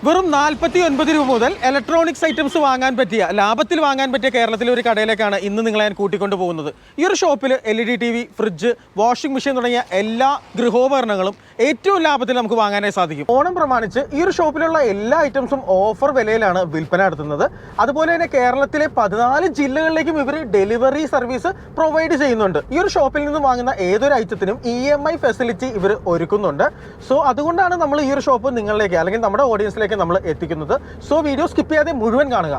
വെറും 49 രൂപ മുതൽ ഇലക്ട്രോണിക്സ് ഐറ്റംസ് വാങ്ങാൻ പറ്റിയ ലാഭത്തിൽ വാങ്ങാൻ പറ്റിയ കേരളത്തിലെ ഒരു കടയിലേക്കാണ് ഇന്ന് നിങ്ങളെ ഞാൻ കൂട്ടിക്കൊണ്ട് പോകുന്നത്. ഈ ഒരു ഷോപ്പിൽ LED TV, fridge, washing machine തുടങ്ങിയ എല്ലാ ഗൃഹോപകരണങ്ങളും ഏറ്റവും ലാഭത്തിൽ നമുക്ക് വാങ്ങാനായി സാധിക്കും. ഓണം പ്രമാണിച്ച് ഈ ഒരു ഷോപ്പിലുള്ള എല്ലാ ഐറ്റംസും ഓഫർ വിലയിലാണ് വിൽപ്പന നടത്തുന്നത്. അതുപോലെ തന്നെ കേരളത്തിലെ 14 ജില്ലകളിലേക്കും ഇവർ ഡെലിവറി സർവീസ് പ്രൊവൈഡ് ചെയ്യുന്നുണ്ട്. ഈ ഒരു ഷോപ്പിൽ നിന്ന് വാങ്ങുന്ന ഏതൊരു ഐറ്റത്തിനും EMI ഫെസിലിറ്റി ഇവർ ഒരുക്കുന്നുണ്ട്. സോ അതുകൊണ്ടാണ് നമ്മൾ ഈ ഒരു ഷോപ്പ് നിങ്ങളിലേക്ക് അല്ലെങ്കിൽ നമ്മുടെ ഓഡിയൻസിലേക്ക് നമ്മൾ എത്തിക്കുന്നത്. സോ വീഡിയോ സ്കിപ്പ് ചെയ്യാതെ മുഴുവൻ കാണുക.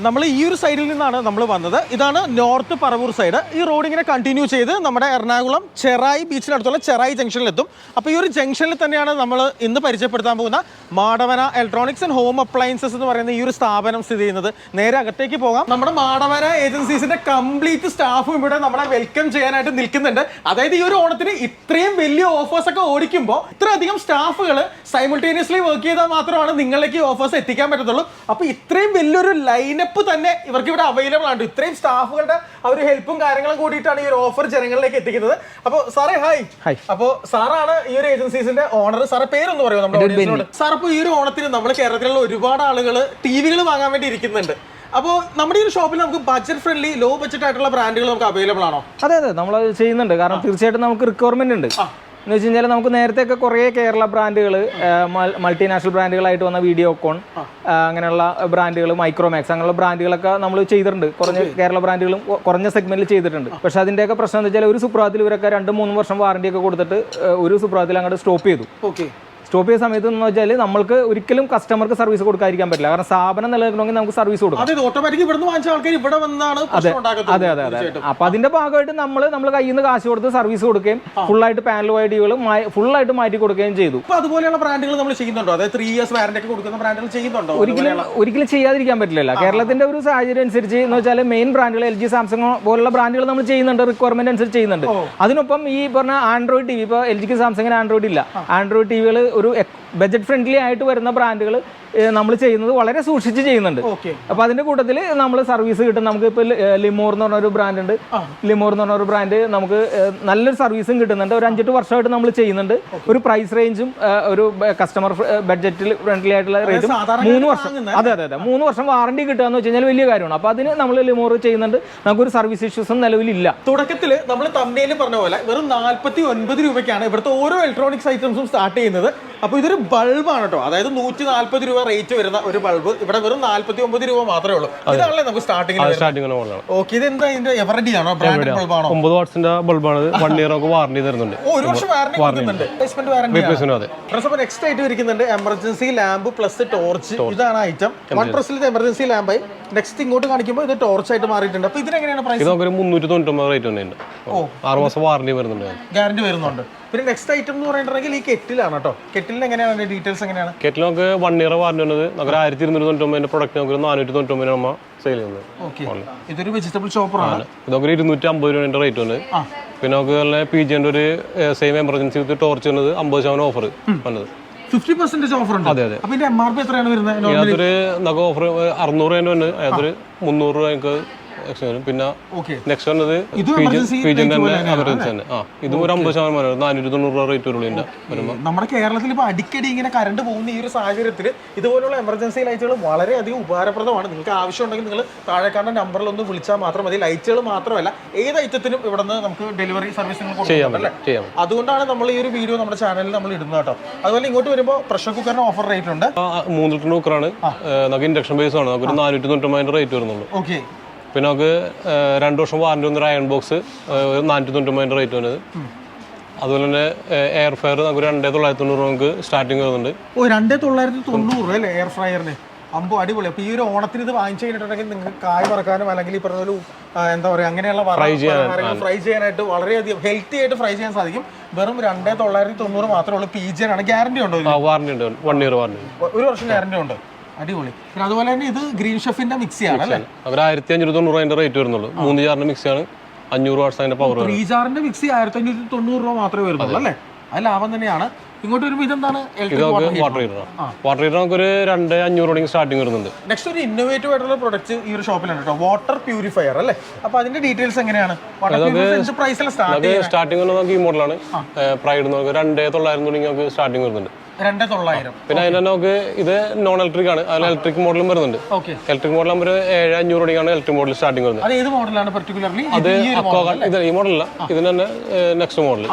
നമ്മൾ ഈ ഒരു സൈഡിൽ നിന്നാണ് നമ്മൾ വന്നത്. ഇതാണ് നോർത്ത് പറവൂർ സൈഡ്. ഈ റോഡ് ഇങ്ങനെ കണ്ടിന്യൂ ചെയ്ത് നമ്മുടെ എറണാകുളം ചെറായി ബീച്ചിനടുത്തുള്ള ചെറായി ജംഗ്ഷനിലെത്തും. അപ്പോൾ ഈ ഒരു ജംഗ്ഷനിൽ തന്നെയാണ് നമ്മൾ ഇന്ന് പരിചയപ്പെടുത്താൻ പോകുന്ന Madavana electronics and home appliances എന്ന് പറയുന്ന ഈ ഒരു സ്ഥാപനം സ്ഥിതി ചെയ്യുന്നത്. നേരെ അകത്തേക്ക് പോകാം. നമ്മുടെ മാടവന ഏജൻസീസിന്റെ കംപ്ലീറ്റ് സ്റ്റാഫും ഇവിടെ നമ്മളെ വെൽക്കം ചെയ്യാനായിട്ട് നിൽക്കുന്നുണ്ട്. അതായത് ഈ ഒരു ഓണത്തിന് ഇത്രയും വലിയ ഓഫേഴ്സ് ഒക്കെ ഓടിക്കുമ്പോൾ ഇത്രയധികം സ്റ്റാഫുകൾ സൈമിൾട്ടേനിയസ്ലി വർക്ക് ചെയ്താൽ മാത്രമാണ് നിങ്ങളിലേക്ക് ഓഫേഴ്സ് എത്തിക്കാൻ പറ്റത്തുള്ളൂ. അപ്പോൾ ഇത്രയും വലിയൊരു ലൈനപ്പ് തന്നെ ഇവർക്ക് ഇവിടെ അവൈലബിൾ ആണ്. ഇത്രയും സ്റ്റാഫുകളുടെ ആ ഒരു ഹെൽപ്പും കാര്യങ്ങളും കൂടിയിട്ടാണ് ഈ ഒരു ഓഫർ ജനങ്ങളിലേക്ക് എത്തിക്കുന്നത്. അപ്പോൾ സാറേ ഹായ്. അപ്പോൾ സാറാണ് ഈ ഒരു ഏജൻസീസിന്റെ ഓണർ. സാറെ പേരൊന്ന് പറയുമോ നമ്മുടെ സാർ? അപ്പോൾ ഈ ഒരു ഓണത്തിന് നമ്മുടെ കേരളത്തിലുള്ള ഒരുപാട് ആളുകൾ ടിവികൾ വാങ്ങാൻ വേണ്ടി ഇരിക്കുന്നുണ്ട്. അപ്പോൾ നമ്മുടെ ഈ ഒരു ഷോപ്പിൽ നമുക്ക് ബഡ്ജറ്റ് ഫ്രണ്ട്ലി ലോ ബഡ്ജറ്റ് ആയിട്ടുള്ള ബ്രാൻഡുകൾ നമുക്ക് അവൈലബിൾ ആണോ? അതെ, നമ്മൾ ചെയ്യുന്നുണ്ട്. കാരണം തീർച്ചയായിട്ടും നമുക്ക് റിക്വയർമെന്റ് ഉണ്ട്. എന്ന് വെച്ച് കഴിഞ്ഞാൽ നമുക്ക് നേരത്തെയൊക്കെ കുറേ കേരള ബ്രാൻഡുകൾ, മൾട്ടിനാഷണൽ ബ്രാൻഡുകളായിട്ട് വന്ന വീഡിയോകോൺ, അങ്ങനെയുള്ള ബ്രാൻഡുകൾ, മൈക്രോമാക്സ്, അങ്ങനെയുള്ള ബ്രാൻഡുകളൊക്കെ നമ്മൾ ചെയ്തിട്ടുണ്ട്. കുറഞ്ഞ കേരള ബ്രാൻഡുകളും കുറഞ്ഞ സെഗ്മെന്റിൽ ചെയ്തിട്ടുണ്ട്. പക്ഷേ അതിൻ്റെയൊക്കെ പ്രശ്നം എന്ന് വെച്ചാൽ ഒരു സുപ്രഭാതത്തിൽ ഇവരൊക്കെ 2-3 വർഷം വാറണ്ടി ഒക്കെ കൊടുത്തിട്ട് ഒരു സുപ്രഭാതത്തിൽ അങ്ങോട്ട് സ്റ്റോപ്പ് ചെയ്തു. സ്റ്റോപ്പ് ചെയ്ത സമയത്ത് എന്ന് വെച്ചാൽ നമ്മൾക്ക് ഒരിക്കലും കസ്റ്റമർക്ക് സർവീസ് കൊടുക്കാതിരിക്കാൻ പറ്റില്ല. കാരണം സ്ഥാപനം നിലനിൽക്കണമെങ്കിൽ നമുക്ക് സർവീസ് കൊടുക്കാം. അതെ. അപ്പൊ അതിന്റെ ഭാഗമായിട്ട് നമ്മൾ കയ്യിൽ നിന്ന് കാശ് കൊടുത്ത് സർവീസ് കൊടുക്കുകയും ഫുള്ളായിട്ട് പാനൽ വൈഡികൾ ഫുള്ളായിട്ട് മാറ്റി കൊടുക്കുകയും ചെയ്തു. അതുപോലെയുള്ള ബ്രാൻഡുകൾ നമ്മൾ ചെയ്യുന്നുണ്ടോ? അതായത് 3 years വാറണ്ടി ഒക്കെ കൊടുക്കുന്ന ബ്രാൻഡുകൾ ചെയ്യുന്നുണ്ടോ? ഒരിക്കലും ചെയ്യാതിരിക്കാൻ പറ്റില്ല. കേരളത്തിന്റെ ഒരു സാഹചര്യം അനുസരിച്ച് എന്ന് വെച്ചാൽ മെയിൻ ബ്രാൻഡുകൾ LG, സാംസങ് പോലുള്ള ബ്രാൻഡുകൾ നമ്മൾ ചെയ്യുന്നുണ്ട്, റിക്വയർമെന്റ് അനുസരിച്ച് ചെയ്യുന്നുണ്ട്. അതിനൊപ്പം ഈ പറഞ്ഞ ആൻഡ്രോയിഡ് TV, ഇപ്പോൾ LGക്ക് സാംസങ്ങിന് ആൻഡ്രോയിഡ് ഇല്ല. ആൻഡ്രോയിഡ് ടിവികൾ ഒരു ബഡ്ജറ്റ് ഫ്രണ്ട്ലി ആയിട്ട് വരുന്ന ബ്രാൻഡുകൾ നമ്മൾ ചെയ്യുന്നത് വളരെ സൂക്ഷിച്ച് ചെയ്യുന്നുണ്ട്. അപ്പൊ അതിന്റെ കൂട്ടത്തിൽ നമ്മൾ സർവീസ് കിട്ടും. നമുക്ക് ഇപ്പൊ ലിമോർ എന്ന് പറഞ്ഞ ഒരു ബ്രാൻഡ് ഉണ്ട്. ലിമോർ എന്ന് പറഞ്ഞ ഒരു ബ്രാൻഡ് നമുക്ക് നല്ലൊരു സർവീസും കിട്ടുന്നുണ്ട്. ഒരു 5-8 വർഷമായിട്ട് നമ്മൾ ചെയ്യുന്നുണ്ട്. ഒരു പ്രൈസ് റേഞ്ചും ഒരു കസ്റ്റമർ ബഡ്ജറ്റിൽ ഫ്രണ്ട്ലി ആയിട്ടുള്ള റേറ്റും 3 വർഷം. അതെ 3 വർഷം വാറണ്ടി കിട്ടുക എന്ന് വെച്ച് കഴിഞ്ഞാൽ വലിയ കാര്യമാണ്. അപ്പൊ അതിന് നമ്മൾ ലിമോർ ചെയ്യുന്നുണ്ട്. നമുക്കൊരു സർവീസ് ഇഷ്യൂസും നിലവിലില്ല. തുടക്കത്തിൽ നമ്മൾ തമ്പനയിൽ പറഞ്ഞ പോലെ വെറും 49 രൂപയ്ക്കാണ് ഇവിടുത്തെ ഓരോ ഇലക്ട്രോണിക്സ് ഐറ്റംസും സ്റ്റാർട്ട് ചെയ്യുന്നത്. അപ്പോൾ ഇതൊരു ബൾബാണ് കേട്ടോ. അതായത് 140 രൂപ റേറ്റ് വരുന്ന ഒരു ബൾബ് ഇവിടെ വെറും 49 രൂപ മാത്രമേ ഉള്ളൂ. ഇതാണല്ലേ നമുക്ക് സ്റ്റാർട്ടിംഗ്. ഓക്കെ, ഇത് എന്താ ഇതിന്റെ എവറഡി ആണോ? ബ്രാൻഡഡ് ബൾബാണോ? 9 വാട്ട്സിന്റെ ബൾബാണ്. 1 ഇയർ ഒക്കെ വാറണ്ടി തരുന്നുണ്ട്. 1 വർഷം വാറണ്ടി കൊടുക്കുന്നുണ്ട്. Replacement warranty. നെക്സ്റ്റ് ആയിട്ട് ഇരിക്കുന്നുണ്ട് എമർജൻസി ലാമ്പ് പ്ലസ് ടോർച്ച്. ഇതാണ് ഐറ്റം. OnePlusൽ എമർജൻസി ലാമ്പായി. നെക്സ്റ്റ് ഇങ്ങോട്ട് കാണിക്കുമ്പോൾ ഇത് ടോർച്ച് ആയിട്ട് മാറിയിട്ടുണ്ട്. അപ്പോൾ ഇതിനെങ്ങനെയാണ് പ്രൈസ്? ഇത് നമുക്ക് 399 റേറ്റ് ഉണ്ട്. 6 മാസം വാറണ്ടി വരുന്നുണ്ട്, ഗ്യാരണ്ടി വരുന്നുണ്ട്. പിന്നെ നെക്സ്റ്റ് ഐറ്റം എന്ന് പറയുന്നുണ്ടെങ്കിൽ ഈ കെറ്റിലാണ് കേട്ടോ. കെറ്റിലിന് എങ്ങനെയാണ് ഡീറ്റെയിൽസ് എങ്ങനെയാണ്? കെറ്റിൽ നമുക്ക് 1 ഇയർ വാറണ്ടി വന്നത്. നമുക്ക് 1299 പ്രൊഡക്റ്റ് നമുക്ക് 499 നമ്മൾ സെയിൽ ചെയ്യുന്നത്. ഇതൊരു വെജിറ്റബിൾ ചോപ്പറാണ്. ഇതൊക്കെ 250 രൂപ റേറ്റ് ഉണ്ട്. പിന്നെ നമുക്ക് PGന്റെ ഒരു സെയിം എമർജൻസി വിത്ത് ടോർച്ച് വന്നത് 50% ഓഫർ വന്നത്. 50% ഓഫർ ഉണ്ട്. അതെ. അപ്പോൾ ഇതിന്റെ MRP എത്രയാണ് വരുന്നത്? അതൊരു നമുക്ക് ഓഫർ 600 രൂപ ഉണ്ട്. അതൊരു 300 രൂപ. പിന്നെ നെക്സ്റ്റ് വന്നത് ഇതും ഒരു 50% 490 റേറ്റ് വരുമ്പോൾ. നമ്മുടെ കേരളത്തിൽ ഇപ്പൊ അടിക്കടി ഇങ്ങനെ കറണ്ട് പോകുന്ന ഈ ഒരു സാഹചര്യത്തിൽ ഇതുപോലുള്ള എമർജൻസി ലൈറ്റുകൾ വളരെയധികം ഉപകാരപ്രദമാണ്. നിങ്ങൾക്ക് ആവശ്യമുണ്ടെങ്കിൽ നിങ്ങൾ താഴെ കാണുന്ന നമ്പറിൽ ഒന്ന് വിളിച്ചാൽ മാത്രം മതി. ലൈറ്റുകൾ മാത്രമല്ല, ഏത് ഐറ്റത്തിനും ഇവിടെ നിന്ന് നമുക്ക് ഡെലിവറി സർവീസ് കൊടുക്കുന്നുണ്ടല്ലേ. അതുകൊണ്ടാണ് നമ്മൾ ഈ ഒരു വീഡിയോ നമ്മുടെ ചാനലിൽ നമ്മൾ ഇടുന്നത് കേട്ടോ. അതുപോലെ ഇങ്ങോട്ട് വരുമ്പോൾ പ്രഷർ കുക്കറിന് ഓഫർ റേറ്റ് ഉണ്ട്. 3 ലിറ്റർ കുക്കറാണ്. നമുക്ക് ഇൻഡക്ഷൻ ബേസ് ആണ്. നമുക്ക് 499 റേറ്റ് വരുന്നുള്ളൂ. ഓക്കെ. പിന്നെ നമുക്ക് 2 വർഷം വാറണ്ടി വന്നൊരു അയൺ ബോക്സ് 499 റേറ്റ് വരുന്നത്. അതുപോലെ തന്നെ എയർ ഫ്രയർ നമുക്ക് 2990 നമുക്ക് സ്റ്റാർട്ടിങ് വരുന്നുണ്ട്. 2990 അല്ലേ എയർ ഫ്രയറിന്? അമ്പോ അടിപൊളി. അപ്പോൾ ഈ ഒരു ഓണത്തിന് ഇത് വാങ്ങിച്ചു കഴിഞ്ഞിട്ടുണ്ടെങ്കിൽ നിങ്ങൾക്ക് കായ് വറക്കാനും അല്ലെങ്കിൽ ഈ പറഞ്ഞ ഒരു എന്താ പറയുക അങ്ങനെയുള്ള ഫ്രൈ ചെയ്യാനായിട്ട് വളരെയധികം ഹെൽത്തി ആയിട്ട് ഫ്രൈ ചെയ്യാൻ സാധിക്കും. വെറും 2990 മാത്രമേ ഉള്ളൂ. PGN ആണ്. ഗ്യാരണ്ടി ഉണ്ടോ? വാറണ്ടി ഉണ്ട്. 1 ഇയർ വാറണ്ടി. 1 വർഷം ഗ്യാരണ്ടി ഉണ്ട്. അടിപൊളി. പിന്നെ അതുപോലെ തന്നെ ഇത് ഗ്രീൻ ഷെഫിന്റെ മിക്സിയാണ് അല്ലേ? അവർ 1590 അതിന്റെ റേറ്റ് വരുന്നുള്ളൂ. 3 ജാറിന്റെ മിക്സിയാണ്. 500 വാട്ട്സ് അതിന്റെ പവർ. 3 ജാറിന്റെ മിക്സി 1590 രൂപ മാത്രമേ വരുന്നുള്ളൂ അല്ലേ? അത് ലാഭം തന്നെയാണ്. ഇങ്ങോട്ട് വരുമ്പോൾ ഇതെന്താണ് ഇത് നമുക്ക് വാട്ടർ ഹീറ്ററാണ്. വാട്ടർ ഹീറ്റർ നമുക്ക് ഒരു 2500 സ്റ്റാർട്ടിങ് വരുന്നുണ്ട്. നെക്സ്റ്റ് ഒരു ഇന്നോവേറ്റീവ് ആയിട്ടുള്ള പ്രൊഡക്റ്റ് ഈ ഒരു ഷോപ്പിലാണ് കേട്ടോ, വാട്ടർ പ്യൂരിഫയർ അല്ലേ. അപ്പൊ അതിന്റെ ഡീറ്റെയിൽസ് എങ്ങനെയാണ്? പ്രൈസിൽ സ്റ്റാർട്ടിംഗ് നമുക്ക് ഈ മോഡലാണ്. പ്രൈഡ് നമുക്ക് 2900 തുടങ്ങി നമുക്ക് സ്റ്റാർട്ടിംഗ് വരുന്നുണ്ട്. 2900. പിന്നെ അതിന് നമുക്ക് ഇത് നോൺ ഇലക്ട്രിക് ആണ്, അതിൽ ഇലക്ട്രിക് മോഡലും വരുന്നുണ്ട്. ഇലക്ട്രിക് മോഡൽ നമ്പർ 7500 തുടങ്ങിയാണ് ഇലക്ട്രിക് മോഡൽ സ്റ്റാർട്ടിംഗ് വരുന്നത്. അത് ഏത് മോഡലാണ് പർട്ടിക്കുലർലി? അത് ഇത് ഈ മോഡലല്ല, ഇതിന് തന്നെ നെക്സ്റ്റ് മോഡൽ.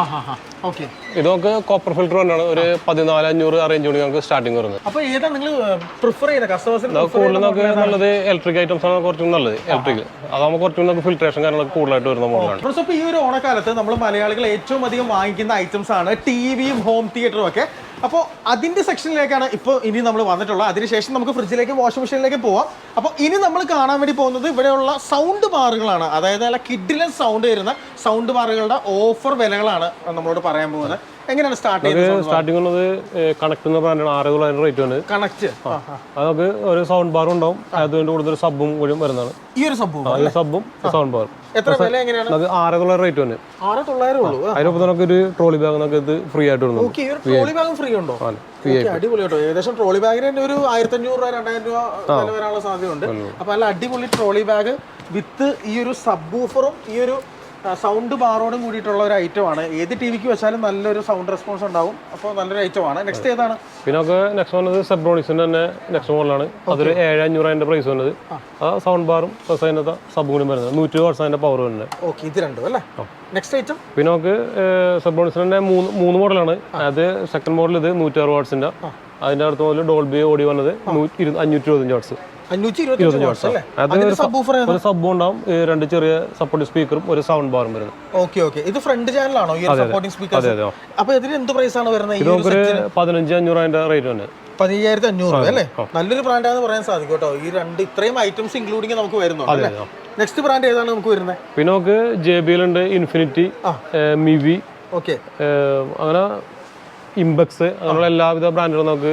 ഇത് നമുക്ക് കോപ്പർ ഫിൽറ്റർ തന്നെയാണ്, ഒരു 14500 ആ റേഞ്ച് നമുക്ക് സ്റ്റാർട്ടിംഗ് വരുന്നത്. അപ്പോൾ ഏതാണ് നിങ്ങൾ പ്രിഫർ ചെയ്യുന്നത് കസ്റ്റമേഴ്സിന്? കൂടുതൽ നമുക്ക് നല്ലത് ഇലക്ട്രിക് ഐറ്റംസ് ആണ് കുറച്ചും നല്ലത്. ഇലക്ട്രിക് അതാകുമ്പോൾ കുറച്ചും നമുക്ക് ഫിൽട്രേഷൻ കാര്യങ്ങളൊക്കെ കൂടുതലായിട്ട് വരുന്ന മോഡലാണ്. അപ്പോൾ ഈ ഒരു ഓണക്കാലത്ത് നമ്മൾ മലയാളികൾ ഏറ്റവും അധികം വാങ്ങിക്കുന്ന ഐറ്റംസ് ആണ് ടിവിയും ഹോം തിയേറ്ററും ഒക്കെ. അപ്പോൾ അതിൻ്റെ സെക്ഷനിലേക്കാണ് ഇപ്പോൾ ഇനി നമ്മൾ വന്നിട്ടുള്ളത്. അതിനുശേഷം നമുക്ക് ഫ്രിഡ്ജിലേക്ക് വാഷിംഗ് മെഷീനിലേക്ക് പോവാം. അപ്പോൾ ഇനി നമ്മൾ കാണാൻ വേണ്ടി പോകുന്നത് ഇവിടെയുള്ള സൗണ്ട് ബാറുകളാണ്. അതായത് നല്ല കിഡിലൻ സൗണ്ട് വരുന്ന സൗണ്ട് ബാറുകളുടെ ഓഫർ വിലകളാണ് നമ്മളോട് പറയാൻ പോകുന്നത്. എങ്ങനെയാണ് സ്റ്റാർട്ടിംഗ് ഉള്ളത്? കണക്ട് എന്ന ബ്രാൻഡാണ്. 6900 റേറ്റ് ആണ് കണക്ട്. അതൊക്കെ ഒരു സൗണ്ട് ബാറും ഉണ്ടാവും, അതുകൊണ്ട് കൂടുതൽ സബും കൂടി വരുന്നതാണ്. ഈ ഒരു സബും സൗണ്ട് ബാറും എത്ര വില എങ്ങനെയാണ്? 6900 റേറ്റ് ആണ്. 6900 ഉള്ളൂ. അതിനൊപ്പം നമുക്ക് ഒരു ട്രോളി ബാഗ് നമുക്ക് ഇത് ഫ്രീ ആയിട്ട് വരുന്നു. ട്രോളി ബാഗും ഫ്രീ ഉണ്ടോ? അടിപൊളി കേട്ടോ. ഏകദേശം ട്രോളി ബാഗിന് തന്നെ ഒരു 1500 രൂപ 2000 രൂപ വില വരാനുള്ള സാധ്യതയുണ്ട്. അപ്പൊ നല്ല അടിപൊളി ട്രോളി ബാഗ് വിത്ത് ഈ ഒരു സബ് വൂഫറും ഈ ഒരു സൗണ്ട് ബാറോടും കൂടിയിട്ടുള്ള ഒരു ഐറ്റമാണ്. ഏത് ടി വിക്ക് വെച്ചാലും നല്ലൊരു സൗണ്ട് റെസ്പോൺസ് ഉണ്ടാവും. അപ്പോൾ നല്ലൊരു ഐറ്റമാണ്. നെക്സ്റ്റ് ഏതാണ്? പിന്നെ നമുക്ക് നെക്സ്റ്റ് വന്നത് സെബ്രോണിക്സിന്റെ തന്നെ നെക്സ്റ്റ് മോഡലാണ്. അതൊരു 7500 അതിന്റെ പ്രൈസ് വന്നത്. ആ സൗണ്ട് ബാറും പ്ലസ് അതിനകത്ത് സബ് കൂടി വരുന്നത് 120 വാട്ട്സ് അതിന്റെ പവർ വരുന്നത്. ഓക്കെ, ഇത് രണ്ടും അല്ലേ. നെക്സ്റ്റ് ഐറ്റം പിന്നെ നമുക്ക് സെബ്രോണിക്സിന്റെ മൂന്ന് മോഡലാണ്. അത് സെക്കൻഡ് മോഡൽ ഇത് 160 വാട്ട്സിന്റെ. അതിന്റെ അടുത്ത മുതൽ ഡോൾബി ഓടി വന്നത് 525 വാട്ട്സ്. 525 വാട്ട്സ് അല്ലേ. ഒരു സബ് ഉണ്ടാവും, 2 ചെറിയ സപ്പോർട്ടിംഗ് സ്പീക്കറും ഒരു സൗണ്ട് ബാറും വരുന്നത്. Okay okay. ഇത് ഫ്രണ്ട് ചാനലാണോ ഈ സപ്പോർട്ടിംഗ് സ്പീക്കർ? അപ്പോൾ ഇതിന് എന്ത് പ്രൈസ് ആണ് വരുന്നത്? ഇത് നമുക്ക് 15500 അതിന്റെ റേറ്റ് തന്നെ. 15500 അല്ലേ. നല്ലൊരു ബ്രാൻഡാണെന്ന് പറയാൻ സാധിക്കും കേട്ടോ. ഈ രണ്ട് ഇത്രയും ഐറ്റംസ് ഇൻക്ലൂഡിങ് നമുക്ക് വരുന്നുണ്ട്. നെക്സ്റ്റ് ബ്രാൻഡ് ഏതാണ് നമുക്ക് വരുന്നത്? പിന്നെ നമുക്ക് JBL ഉണ്ട്, ഇൻഫിനിറ്റി, മിവി, അങ്ങനെ ഇംബെക്സ്, അങ്ങനെയുള്ള എല്ലാവിധ ബ്രാൻഡുകളും നമുക്ക്.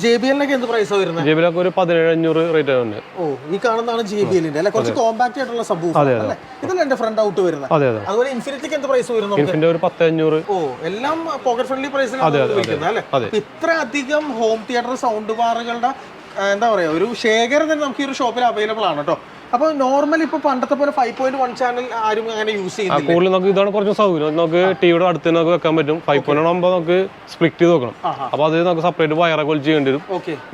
JBLനൊക്കെ എന്ത് പ്രൈസാണ് വരുന്നത്? JBLൊക്കെ ഒരു 17500 റേറ്റ് ആണ്. ഓ, ഈ കാണുന്നതാണ് JBLന്റെ അല്ലേ. കുറച്ച് കോമ്പാക്ട് ആയിട്ടുള്ള സബ് അല്ലേ. ഇതിൽ എന്റെ ഫ്രണ്ട് ഔട്ട് വരുന്നത്. അതുപോലെ ഇൻഫിനിറ്റിക്ക് എന്ത് പ്രൈസ് വരുന്നത്? ഇൻഫിനിറ്റി ഒരു 10500. ഓ, എല്ലാം പോക്കറ്റ് ഫ്രണ്ട്ലി പ്രൈസിലാണ് വിൽക്കുന്നത് അല്ലേ. ഇത്ര അധികം ഹോം തിയേറ്റർ സൗണ്ട് ബാറുകളുടെ എന്താ പറയാ ഒരു ശേഖരം തന്നെ നമുക്ക് ഈ ഒരു ഷോപ്പിൽ അവൈലബിൾ ആണ് കേട്ടോ. അപ്പോൾ നോർമലി ഇപ്പോൾ പണ്ടത്തെ പോലെ 5.1 ചാനൽ ആരും അങ്ങനെ യൂസ് ചെയ്യുന്നില്ല. കൂടുതൽ നമുക്ക് ഇതാണ് കുറച്ച് സൗകര്യം. നമുക്ക് ടിവിയുടെ അടുത്ത് നമുക്ക് വെക്കാൻ പറ്റും. 5.1 ആകുമ്പോൾ നമുക്ക് സ്പ്ലിറ്റ് ചെയ്ത് നോക്കണം. അപ്പോൾ അത് നമുക്ക് സെപ്പറേറ്റ് വയറൊക്കെ വലിച്ച് ചെയ്യേണ്ടി വരും.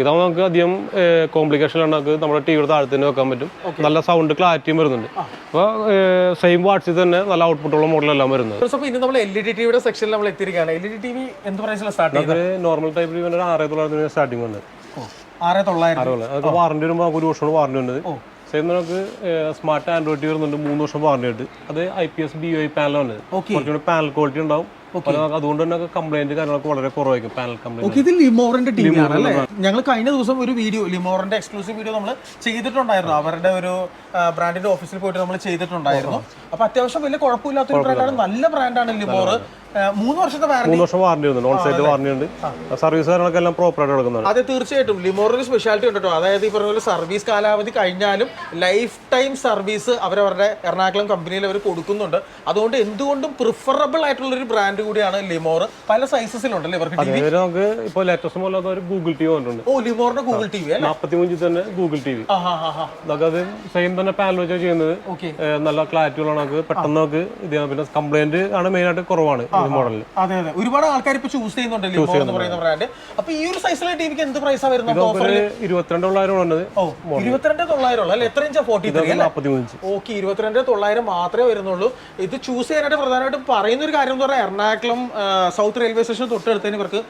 ഇതാകുമ്പോൾ നമുക്ക് അധികം കോംപ്ലിക്കേഷൻ നമുക്ക് നമ്മുടെ ടിവിയുടെ താഴത്ത് തന്നെ വെക്കാൻ പറ്റും. നല്ല സൗണ്ട് ക്ലാരിറ്റിയും വരുന്നുണ്ട്. അപ്പോൾ സെയിം വാട്ട്സിൽ തന്നെ നല്ല ഔട്ട്പുട്ടുള്ള മോഡലെല്ലാം വരുന്നത്. ഇനി നമ്മൾ LED ടിവിയുടെ സെക്ഷനിൽ നമ്മൾ എത്തിയിരിക്കുകയാണ്. LED TV എന്ത് പ്രൈസിലാണ് സ്റ്റാർട്ട് ചെയ്യുന്നത്? Normal type T V 6900 starting വന്നത്. 6900. വാറണ്ടി വരുമ്പോൾ നമുക്ക് 1 വർഷം വാറണ്ടി വന്നത്. സെയിം നമുക്ക് സ്മാർട്ട് ആൻഡ്രോയിഡ് ടി വരുന്നുണ്ട് 3 വർഷം വാറണ്ടി ആയിട്ട്. അത് IPS BOI പാനലാണ്. കുറച്ചുകൂടി പാനൽ ക്വാളിറ്റി ഉണ്ടാവും. അതുകൊണ്ട് തന്നെ കംപ്ലൈന്റ് കാര്യങ്ങളൊക്കെ വളരെ കുറവായിരിക്കും. Panel complaint. ഇത് ലിമോറിന്റെ ടി വി ആണല്ലേ. ഞങ്ങൾ കഴിഞ്ഞ ദിവസം ഒരു വീഡിയോ ലിമോറിന്റെ എക്സ്ക്ലൂസീവ് വീഡിയോ നമ്മൾ ചെയ്തിട്ടുണ്ടായിരുന്നു. അവരുടെ ഒരു ബ്രാൻഡിന്റെ ഓഫീസിൽ പോയിട്ട് നമ്മൾ ചെയ്തിട്ടുണ്ടായിരുന്നു. അപ്പൊ അത്യാവശ്യം വലിയ കുഴപ്പമില്ലാത്തൊരു ബ്രാൻഡാണ്. നല്ല ബ്രാൻഡാണ് ലിമോർ. 3 വർഷത്തെ 3 വർഷം വാറണ്ടി ഉണ്ട്. ഓൺ സൈറ്റ് വാറണ്ടി ഉണ്ട്. സർവീസ് കാര്യങ്ങളൊക്കെ എല്ലാം പ്രോപ്പർ ആയിട്ട് നടക്കുന്നുണ്ട്. അതെ, തീർച്ചയായിട്ടും ലിമോറിന് സ്പെഷ്യാലിറ്റി ഉണ്ട് കേട്ടോ. അതായത് ഈ പറഞ്ഞ പോലെ സർവീസ് കാലാവധി കഴിഞ്ഞാലും ലൈഫ് ടൈം സർവീസ് അവരവരുടെ എറണാകുളം കമ്പനിയിൽ അവർ കൊടുക്കുന്നുണ്ട്. അതുകൊണ്ട് എന്തുകൊണ്ടും പ്രിഫറബിൾ ആയിട്ടുള്ള ഒരു ബ്രാൻഡ് കൂടിയാണ് ലിമോർ. പല സൈസസിലുണ്ടല്ലേ ഇവർക്ക് ടിവി. നമുക്ക് ഇപ്പോൾ ലേറ്റസ്റ്റ് മോഡൽ ഒരു ഗൂഗിൾ ടിവി വന്നിട്ടുണ്ട്. ഓ, ലിമോറിന്റെ ഗൂഗിൾ ടിവി 45 തന്നെ ഗൂഗിൾ ടിവി. അത് സെയിം തന്നെ പാനൽ വെച്ചാൽ ചെയ്യുന്നത്. നല്ല ക്ലാരിറ്റി ഉള്ള നമുക്ക് പെട്ടെന്ന് നമുക്ക് ഇത് ചെയ്യാം. പിന്നെ കംപ്ലൈന്റ് ആണ് മെയിൻ ആയിട്ട് കുറവാണ് ഈ മോഡലിൽ. അതെ അതെ, ഒരുപാട് ആൾക്കാർ ഇപ്പൊ ചൂസ് ചെയ്യുന്നുണ്ട് ലിമോർ എന്ന് പറയുന്ന ബ്രാൻഡ്. അപ്പൊ ഈ ഒരു സൈസിലെ ടിവിക്ക് എന്ത് പ്രൈസാണ് വരുന്നത്? 22,900 വന്നത്. 22,900 അല്ലേ. എത്ര ഇഞ്ചാ? 43 അല്ലേ. 45. ഓക്കെ, 22,900 മാത്രമേ വരുന്നുള്ളൂ. ഇത് ചൂസ് ചെയ്യാനായിട്ട് പ്രധാനമായിട്ടും പറയുന്ന ഒരു കാര്യം എന്ന് പറഞ്ഞാൽ എറണാകുളം സൗത്ത് റെയിൽവേ സ്റ്റേഷൻ തൊട്ടടുത്തതിന് ഇവർക്ക്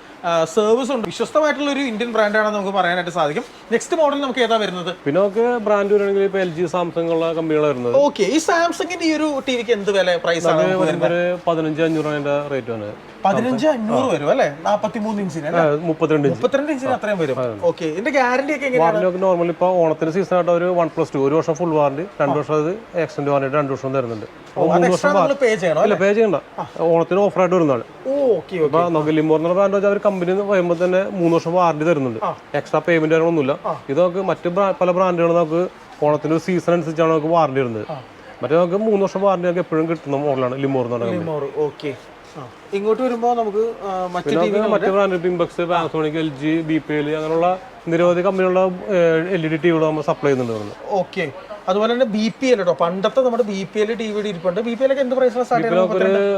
സർവീസ് ഉണ്ട്. വിശ്വസ്തമായിട്ടുള്ള ഒരു ഇന്ത്യൻ ബ്രാൻഡാണെന്ന് നമുക്ക് പറയാനായിട്ട് സാധിക്കും. നെക്സ്റ്റ് മോഡൽ നമുക്ക് ഏതാ വരുന്നത്? പിന്നെ നമുക്ക് ബ്രാൻഡ് വരുവാണെങ്കിൽ ഇപ്പൊ LG സാംസങ് ഉള്ള കമ്പനികളാണ് വരുന്നത്. ഓക്കെ, ഈ സാംസങ്ങിന്റെ ഈ ഒരു ടിവിക്ക് എന്ത് വില പ്രൈസ് ആണ്? 15,500 റേറ്റ് ആണ്. 15,500 വരും അല്ലേ. 43 ഇഞ്ചിന് 32 ഇഞ്ചിന് അത്രയും വരും. ഓക്കെ, ഇതിന്റെ ഗ്യാരണ്ടി ഒക്കെ എങ്ങനെയാണ്? നോർമലി ഇപ്പൊ ഓണത്തിന് സീസൺ ആയിട്ട് ഒരു 1+2 1 വർഷം ഫുൾ വാറണ്ടി, 2 വർഷം അത് എക്സ്റ്റൻഡ് വാറണ്ടി 2 വർഷം തരുന്നുണ്ട്. 3 വർഷം പേ ചെയ്യണം. ഇല്ല, പേ ചെയ്യണ്ട. ഓണത്തിന് ഓഫർ ആയിട്ട് വരുന്നതാണ്. ഇപ്പൊ നമുക്ക് ലിമോർ എന്ന ബ്രാൻഡ് വെച്ചാൽ അവർ കമ്പനി വരുമ്പോൾ തന്നെ 3 വർഷം വാറണ്ടി തരുന്നുണ്ട്. എക്സ്ട്രാ പേയ്മെന്റ് കാര്യങ്ങളൊന്നുമില്ല. ഇത് നമുക്ക് മറ്റ് പല ബ്രാൻഡുകളും നമുക്ക് ഓണത്തിന് ഒരു സീസൺ അനുസരിച്ചാണ് നമുക്ക് വാറണ്ടി വരുന്നത്. മറ്റേ നമുക്ക് 3 വർഷം വാറണ്ടി നമുക്ക് എപ്പോഴും കിട്ടുന്ന മോഡലാണ് ലിമോർ എന്ന് പറയുന്നത്. ഇങ്ങോട്ട് വരുമ്പോൾ നമുക്ക് മറ്റു ടി മറ്റു ബ്രാൻഡ് പിംബക്സ്, പാനസോണിക്, LG, BPL അങ്ങനെയുള്ള നിരവധി കമ്പനിയുള്ള LED ടിവികൾ നമ്മൾ സപ്ലൈ ചെയ്യുന്നുണ്ട്. ഓക്കെ, അതുപോലെ തന്നെ BPL കേട്ടോ, പണ്ടത്തെ നമ്മുടെ BPL ടിവി ഇരിപ്പുണ്ട്. BPL ഒക്കെ എന്ത് പ്രൈസിലാണ് സ്റ്റാർട്ട് ചെയ്യുന്നത്?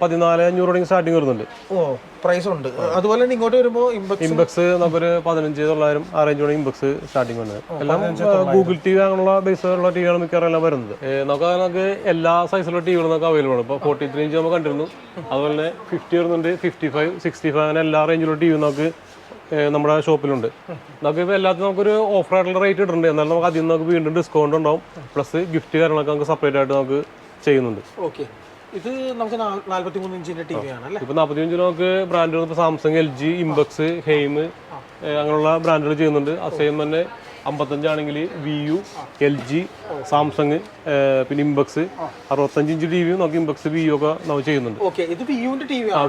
14,500 സ്റ്റാർട്ടിങ് വരുന്നുണ്ട്. ഓ, പ്രൈസ് ഉണ്ട്. അതുപോലെ തന്നെ ഇങ്ങോട്ട് വരുമ്പോൾ ഇംബക്സ് നമുക്കൊരു 15,900 ആ റേഞ്ചോടെ ഇംബക്സ് സ്റ്റാർട്ടിങ് വരുന്നത്. എല്ലാം ഗൂഗിൾ ടി വി അങ്ങനെയുള്ള ബേസുള്ള ടിവിയാണ് മിക്കവാറും എല്ലാം വരുന്നത്. നമുക്ക് എല്ലാ സൈസിലുള്ള ടിവികളും നമുക്ക് അവൈലബിൾ ആണ്. ഇപ്പോൾ 43 ഇഞ്ച് നമ്മൾ കണ്ടിരുന്നു, അതുപോലെ തന്നെ 50 വരുന്നുണ്ട്, 55, 65 അങ്ങനെ എല്ലാ റേഞ്ചിലുള്ള ടി വി നമുക്ക് നമ്മുടെ ഷോപ്പിലുണ്ട്. നമുക്ക് ഇപ്പോൾ എല്ലാത്തിനും നമുക്കൊരു ഓഫർ ആയിട്ടുള്ള റേറ്റ് ഇട്ടിട്ടുണ്ട്. എന്നാലും നമുക്ക് അതിൽ നിന്ന് നമുക്ക് വീണ്ടും ഡിസ്കൗണ്ട് ഉണ്ടാവും. പ്ലസ് ഗിഫ്റ്റ് കാര്യങ്ങളൊക്കെ നമുക്ക് സെപ്പറേറ്റ് ആയിട്ട് നമുക്ക് ചെയ്യുന്നുണ്ട്. ഓക്കെ, ഇത് നമുക്ക് 43 ഇഞ്ചിന്റെ ടി വി ആണ് അല്ലേ? ഇപ്പോൾ 45 നമുക്ക് ബ്രാൻഡുകൾ ഇപ്പോൾ സാംസങ്, LG, ഇംബക്സ്, ഹെയിം അങ്ങനെയുള്ള ബ്രാൻഡുകൾ ചെയ്യുന്നുണ്ട്. അസേം തന്നെ 55 ആണെങ്കിൽ VU, LG, സാംസങ്, പിന്നെ ഇംബക്സ് 65 ഇഞ്ച് ടി വിയും നമുക്ക് ഇംബക്സ് VU ഒക്കെ നമ്മൾ ചെയ്യുന്നുണ്ട്. ഓക്കെ, ഇത് VUന്റെ ടി വി ആണ്.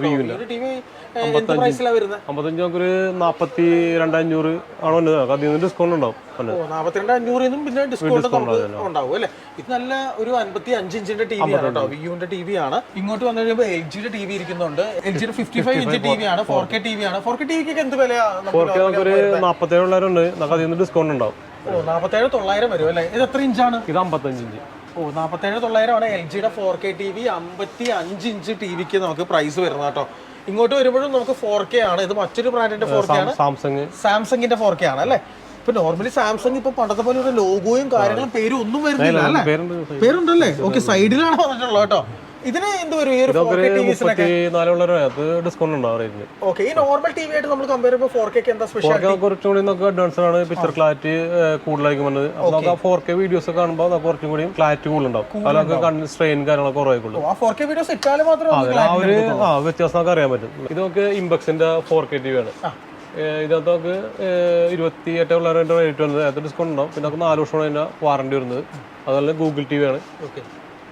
55 നമുക്കൊരു 42,500 ആണോ, അതിൽ നിന്ന് ഡിസ്കൗണ്ട് ഉണ്ടാവും. 42,500 പിന്നെ ഡിസ്കൗണ്ട് ഉണ്ടാവും അല്ലേ? ഇത് നല്ല ഒരു 55 ഇഞ്ചിന്റെ ടി വി ആണ് കേട്ടോ, VUന്റെ ടി വി ആണ്. ഇങ്ങോട്ട് വന്നു കഴിയുമ്പോൾ LGയുടെ ടി വി ഇരിക്കുന്നുണ്ട്. LGയുടെ 55 ഇഞ്ച് ടി വി ആണ്, 4K ടി വി ആണ്. 4K ടി വിക്ക് എന്ത് വിലയാണ്? 4K നമുക്കൊരു 47,000 ഉണ്ട്, നമുക്ക് അതിൽ നിന്ന് ഡിസ്കൗണ്ട് ഉണ്ടാവും. 47,900 വരും അല്ലേ? ഇത് എത്ര ഇഞ്ചാണ്? ഇത് 55 ഇഞ്ച്. 47,900 ആണ് LGയുടെ 4K T V. 55 inch T വിക്ക് നമുക്ക് പ്രൈസ് വരുന്നത് കേട്ടോ. ഇങ്ങോട്ട് വരുമ്പോഴും നമുക്ക് 4K ആണ്. ഇത് മറ്റൊരു ബ്രാൻഡിന്റെ 4K ആണ്, സാംസങ്ങിന്റെ 4K ആണ് അല്ലേ? ഇപ്പൊ നോർമലി സാംസങ് ഇപ്പൊ പണ്ടത്തെ പോലെ ഒരു ലോഗോയും കാര്യങ്ങളും പേരും ഒന്നും വരുന്നില്ല അല്ലേ? പേരുണ്ടല്ലേ? ഓക്കെ, സൈഡിലാണ് വന്നിട്ടുള്ളത് കേട്ടോ. ഇതിന് എന്ത് വരും? ഡിസ്കൗണ്ട് ഉണ്ടാവും. ഓക്കെ, ഈ നോർമൽ ടി വി ആയിട്ട് നമ്മൾ കമ്പയർ ചെയ്യുമ്പോൾ 4K എന്താ സ്പെഷ്യൽ? കുറച്ചുകൂടി നമുക്ക് അഡ്വാൻസ് ആണ്, പിക്ചർ ക്ലാരിറ്റി കൂടുതലായിരിക്കും വന്നത്. നമുക്ക് 4K വീഡിയോസ് കാണുമ്പോൾ നമുക്ക് കുറച്ചും കൂടി ക്ലാരിറ്റി കൂടുതലുണ്ടാവും. അതിലൊക്കെ കണ്ണിന് സ്ട്രെയിൻ കാര്യങ്ങളൊക്കെ കുറവായിരിക്കും. 4K വീഡിയോസ് ഇട്ടാലും മാത്രമേ വ്യത്യാസം നമുക്ക് അറിയാൻ പറ്റും. ഇത് നമുക്ക് ഇംബക്സിന്റെ 4K ടി വി ആണ്. ഇതിനകത്ത് നമുക്ക് 28,000 റേറ്റ് വരുന്നത്. അത് ഡിസ്കൗണ്ട് ഉണ്ടാവും. പിന്നെ നമുക്ക് 4 വർഷമാണ് അതിന്റെ വാറണ്ടി വരുന്നത്. അതുപോലെ ഗൂഗിൾ ടി വി ആണ്.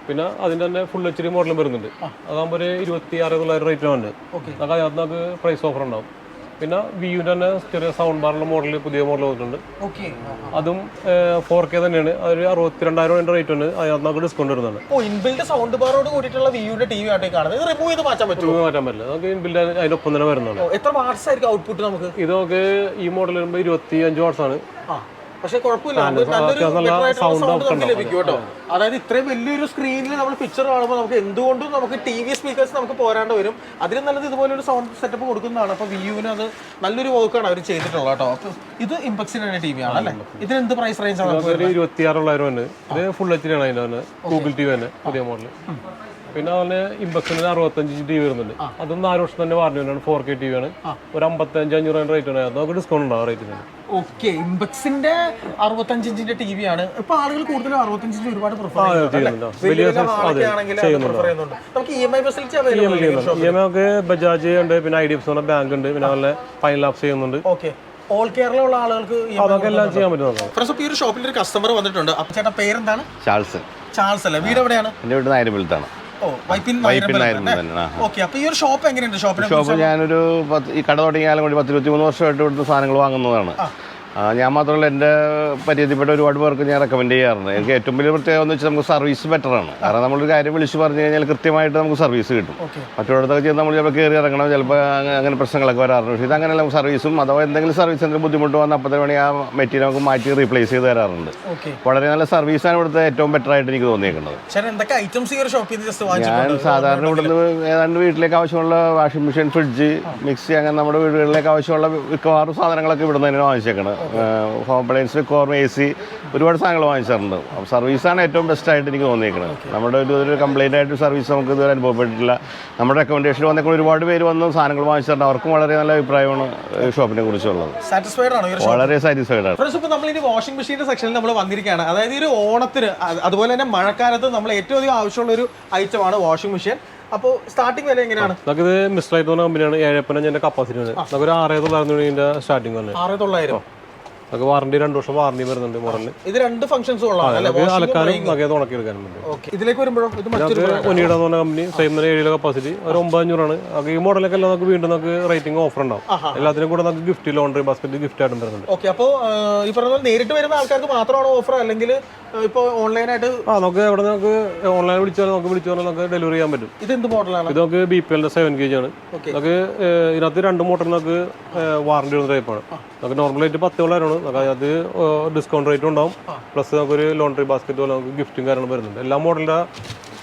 പിന്നെ അതിന്റെ തന്നെ ഫുൾ HD മോഡലും വരുന്നുണ്ട്. അതാകുമ്പോൾ ഒരു 26,000 റേറ്റ് ഉണ്ട്. നമുക്ക് അതിനകത്ത് നമുക്ക് പ്രൈസ് ഓഫർ ഉണ്ടാവും. പിന്നെ VUന്റെ തന്നെ ചെറിയ സൗണ്ട് ബാറുള്ള മോഡൽ, പുതിയ മോഡൽ വന്നിട്ടുണ്ട്. അതും 4K തന്നെയാണ്. അതൊരു 62,000 റേറ്റ് ഉണ്ട്. അതിനകത്ത് നമുക്ക് ഡിസ്കൗണ്ട് വരുന്നുണ്ട്. സൗണ്ട് ബാറോട് കൂടിയിട്ടുള്ള VUന്റെ ടി വി ആയിട്ട് കാണുന്നത്. റിമൂവ് ചെയ്ത് മാറ്റാൻ പറ്റുമോ? മാറ്റാൻ പറ്റില്ല, നമുക്ക് ഇൻബിൽഡ് അതിനൊപ്പം തന്നെ വരുന്നുണ്ട്. എത്ര വാട്ട്സ് ആയിരിക്കും ഔട്ട്പുട്ട് നമുക്ക്? ഇത് നമുക്ക് ഈ മോഡൽ വരുമ്പോൾ 25 വാട്ട്സ് ആണ്. പക്ഷെ കുഴപ്പമില്ല, സൗണ്ട് ലഭിക്കും കേട്ടോ. അതായത് ഇത്രയും വലിയൊരു സ്ക്രീനിൽ നമ്മൾ പിക്ചർ കാണുമ്പോൾ നമുക്ക് എന്തുകൊണ്ടും നമുക്ക് TV സ്പീക്കേഴ്സ് നമുക്ക് പോരാണ്ട് വരും. അതിലും നല്ലത് ഇതുപോലെ ഒരു സൗണ്ട് സെറ്റപ്പ് കൊടുക്കുന്നതാണ്. അപ്പോൾ VUവിന് അത് നല്ലൊരു വർക്കാണ് അവർ ചെയ്തിട്ടുള്ളത് കേട്ടോ. അപ്പോൾ ഇത് ഇംപെക്സിന്റെ ടി വി ആണ് അല്ലേ? ഇതിന് എന്ത് പ്രൈസ് റേഞ്ച് ആണ്? 26,000 ഉണ്ട്. ഇത് ഫുൾ HD ആണ്. അതിന്റെ ഗൂഗിൾ ടി വി തന്നെ പുതിയ മോഡൽ. പിന്നെ അതുപോലെ ഇംബക്സിന് 65 ഇഞ്ച് ടി വി വരുന്നുണ്ട്. അതും 4 വർഷം തന്നെ വാറണ്ടി ആണ്. 4K ടി വി ആണ്. ഒരു 55,500 റേറ്റ് ആണ്. നമുക്ക് ഡിസ്കൗണ്ട് ഉണ്ടാവും റേറ്റിന്. ഓക്കെ, ഇംബക്സിന്റെ 65 ഇഞ്ചിന്റെ ടി വി ആണ്. ഇപ്പൊ ആളുകൾ കൂടുതലും 65 ഇഞ്ച് ഒരുപാട് പ്രിഫർ ചെയ്യുന്നുണ്ട്. നമുക്ക് EMI ഫെസിലിറ്റി അവൈലബിൾ ആണ്. നമുക്ക് ബജാജ് ഉണ്ട്, പിന്നെ IDFC ബാങ്ക് ഉണ്ട്, പിന്നെ അതുപോലെ ഫൈനൽ ആപ്സ് ചെയ്യുന്നുണ്ട്. ഓക്കെ, ഓൾ കേരള ഉള്ള ആളുകൾക്ക് അതൊക്കെ എല്ലാം ചെയ്യാൻ പറ്റും. ഫ്രണ്ട്സ്, ഈ ഒരു ഷോപ്പിൽ ഒരു കസ്റ്റമർ വന്നിട്ടുണ്ട്. അപ്പൊ ചേട്ടാ പേരെന്താണ്? ചാൾസ് അല്ലേ? വീട് എവിടെയാണ്? എന്റെ വീട് നായരമ്പലത്താണ്. ഓക്കെ, അപ്പൊ ഈ ഒരു ഷോപ്പ് എങ്ങനെയുണ്ട്? ഷോപ്പ് ഞാനൊരു ഈ കട തുടങ്ങിയാലും കൂടി 10-23 വർഷമായിട്ട് ഇവിടുന്ന് സാധനങ്ങൾ വാങ്ങുന്നതാണ്. ഞാൻ മാത്രമല്ല, എൻ്റെ പരിചയപ്പെട്ട ഒരുപാട് പേർക്ക് ഞാൻ റെക്കമെൻഡ് ചെയ്യാറുണ്ട്. എനിക്ക് ഏറ്റവും വലിയ പ്രത്യേകത എന്ന് വെച്ചാൽ നമുക്ക് സർവീസ് ബെറ്ററാണ്. കാരണം നമ്മളൊരു കാര്യം വിളിച്ച് പറഞ്ഞു കഴിഞ്ഞാൽ കൃത്യമായിട്ട് നമുക്ക് സർവീസ് കിട്ടും. മറ്റുള്ളടത്തൊക്കെ ചെയ്ത് നമ്മൾ ചിലപ്പോൾ കയറി ഇറങ്ങണം, ചിലപ്പോൾ അങ്ങനെ പ്രശ്നങ്ങളൊക്കെ വരാറുണ്ട്. പക്ഷേ ഇതങ്ങനെയല്ല, നമുക്ക് സർവീസും അഥവാ എന്തെങ്കിലും സർവീസ് എന്തെങ്കിലും ബുദ്ധിമുട്ട് വന്നാൽ അപ്പോഴത്തെ വേണമെങ്കിൽ ആ മെറ്റീരിയൽ നമുക്ക് മാറ്റി റീപ്ലേസ് ചെയ്ത് തരാറുണ്ട്. വളരെ നല്ല സർവീസാണ് ഇവിടുത്തെ ഏറ്റവും ബെറ്റർ ആയിട്ട് എനിക്ക് തോന്നിയേക്കുന്നത്. ഞാൻ സാധാരണ ഇവിടുന്ന് ഏതാണ്ട് വീട്ടിലേക്ക് ആവശ്യമുള്ള വാഷിംഗ് മെഷീൻ, ഫ്രിഡ്ജ്, മിക്സി, അങ്ങനെ നമ്മുടെ വീടുകളിലേക്ക് ആവശ്യമുള്ള മിക്കവാറും സാധനങ്ങളൊക്കെ ഇവിടെ നിന്ന് തന്നെ വാങ്ങിച്ചേക്കണം. ഹോം അപ്ലയൻസ്, കോർമ, AC, ഒരുപാട് സാധനങ്ങൾ വാങ്ങിച്ചിട്ടുണ്ട്. അപ്പോൾ സർവീസാണ് ഏറ്റവും ബെസ്റ്റായിട്ട് എനിക്ക് തോന്നിയിരിക്കുന്നത്. നമ്മുടെ ഒരു കംപ്ലൈൻ്റ് ആയിട്ട് സർവീസ് നമുക്ക് ഇതുവരെ അനുഭവപ്പെട്ടിട്ടില്ല. നമ്മുടെ റെക്കമെൻഡേഷൻ വന്നേക്കുന്ന ഒരുപാട് പേര് വന്ന് സാധനങ്ങൾ വാങ്ങിച്ചിട്ടുണ്ട്. അവർക്കും വളരെ നല്ല അഭിപ്രായമാണ് ഷോപ്പിനെ കുറിച്ചുള്ളത്. വളരെ സാറ്റിസ്ഫൈഡ് ആണ്. നമ്മളിനി വാഷിംഗ് മെഷീന്റെ സെക്ഷനിൽ നമ്മൾ വന്നിരിക്കുകയാണ്. അതായത് ഒരു ഓണത്തിന്, അതുപോലെ തന്നെ മഴക്കാലത്ത് നമ്മൾ ഏറ്റവും അധികം ആവശ്യമുള്ള ഒരു ഐറ്റമാണ് വാഷിംഗ് മെഷീൻ. അപ്പോൾ സ്റ്റാർട്ടിംഗ് വില എങ്ങനെയാണ്? നമുക്കിത് മിസ്ലൈറ്റ് എന്ന കമ്പനിയാണ്. 7,500 കപ്പാസിറ്റി ഉണ്ട്. നമുക്കൊരു 6,900 സ്റ്റാർട്ടിംഗ് വന്നത്. 6,900. നമുക്ക് വാറണ്ടി 2 വർഷം വാറണ്ടി വരുന്നുണ്ട് മോഡലിന്. ഇത് രണ്ട് ഫംഗ്ഷൻസ് ഇതിലേക്ക് വരുമ്പോഴോ ഒനിയുടെ പറഞ്ഞ കമ്പനി സെയിം 7 കപ്പാസിറ്റി, ഒരു 9,500 ആണ്. ഈ മോഡലൊക്കെ എല്ലാം നമുക്ക് വീണ്ടും നമുക്ക് റേറ്റിംഗ് ഓഫർ ഉണ്ടാവും. എല്ലാത്തിനും കൂടെ നമുക്ക് ഗിഫ്റ്റ്, ലോണ്ടറി ബാസ്കറ്റ് ഗിഫ്റ്റ് ആയിട്ടും വരുന്നുണ്ട്. ഓക്കെ, അപ്പോൾ ഈ പറഞ്ഞ നേരിട്ട് വരുന്ന ആൾക്കാർക്ക് മാത്രമാണോ ഓഫർ, അല്ലെങ്കിൽ ഇപ്പോൾ ഓൺലൈനായിട്ട് നമുക്ക് എവിടെ നമുക്ക് ഓൺലൈൻ വിളിച്ചാൽ നമുക്ക് ഡെലിവറി ചെയ്യാൻ പറ്റും. ഇത് എന്ത് മോഡലാണ്? ഇത് നമുക്ക് BPL 7 kg ആണ്. നമുക്ക് ഇതിനകത്ത് 2 മോട്ടറിന് നമുക്ക് വാറണ്ടി വരുന്ന ടൈപ്പാണ്. നമുക്ക് നോർമലായിട്ട് 10,000 നമുക്ക് അത് ഡിസ്കൗണ്ട് റേറ്റ് ഉണ്ടാവും. പ്ലസ് നമുക്കൊരു ലോണ്ടറി ബാസ്ക്കറ്റ് പോലെ നമുക്ക് ഗിഫ്റ്റും കാര്യങ്ങളും വരുന്നുണ്ട്. എല്ലാ മോഡലിൻ്റെ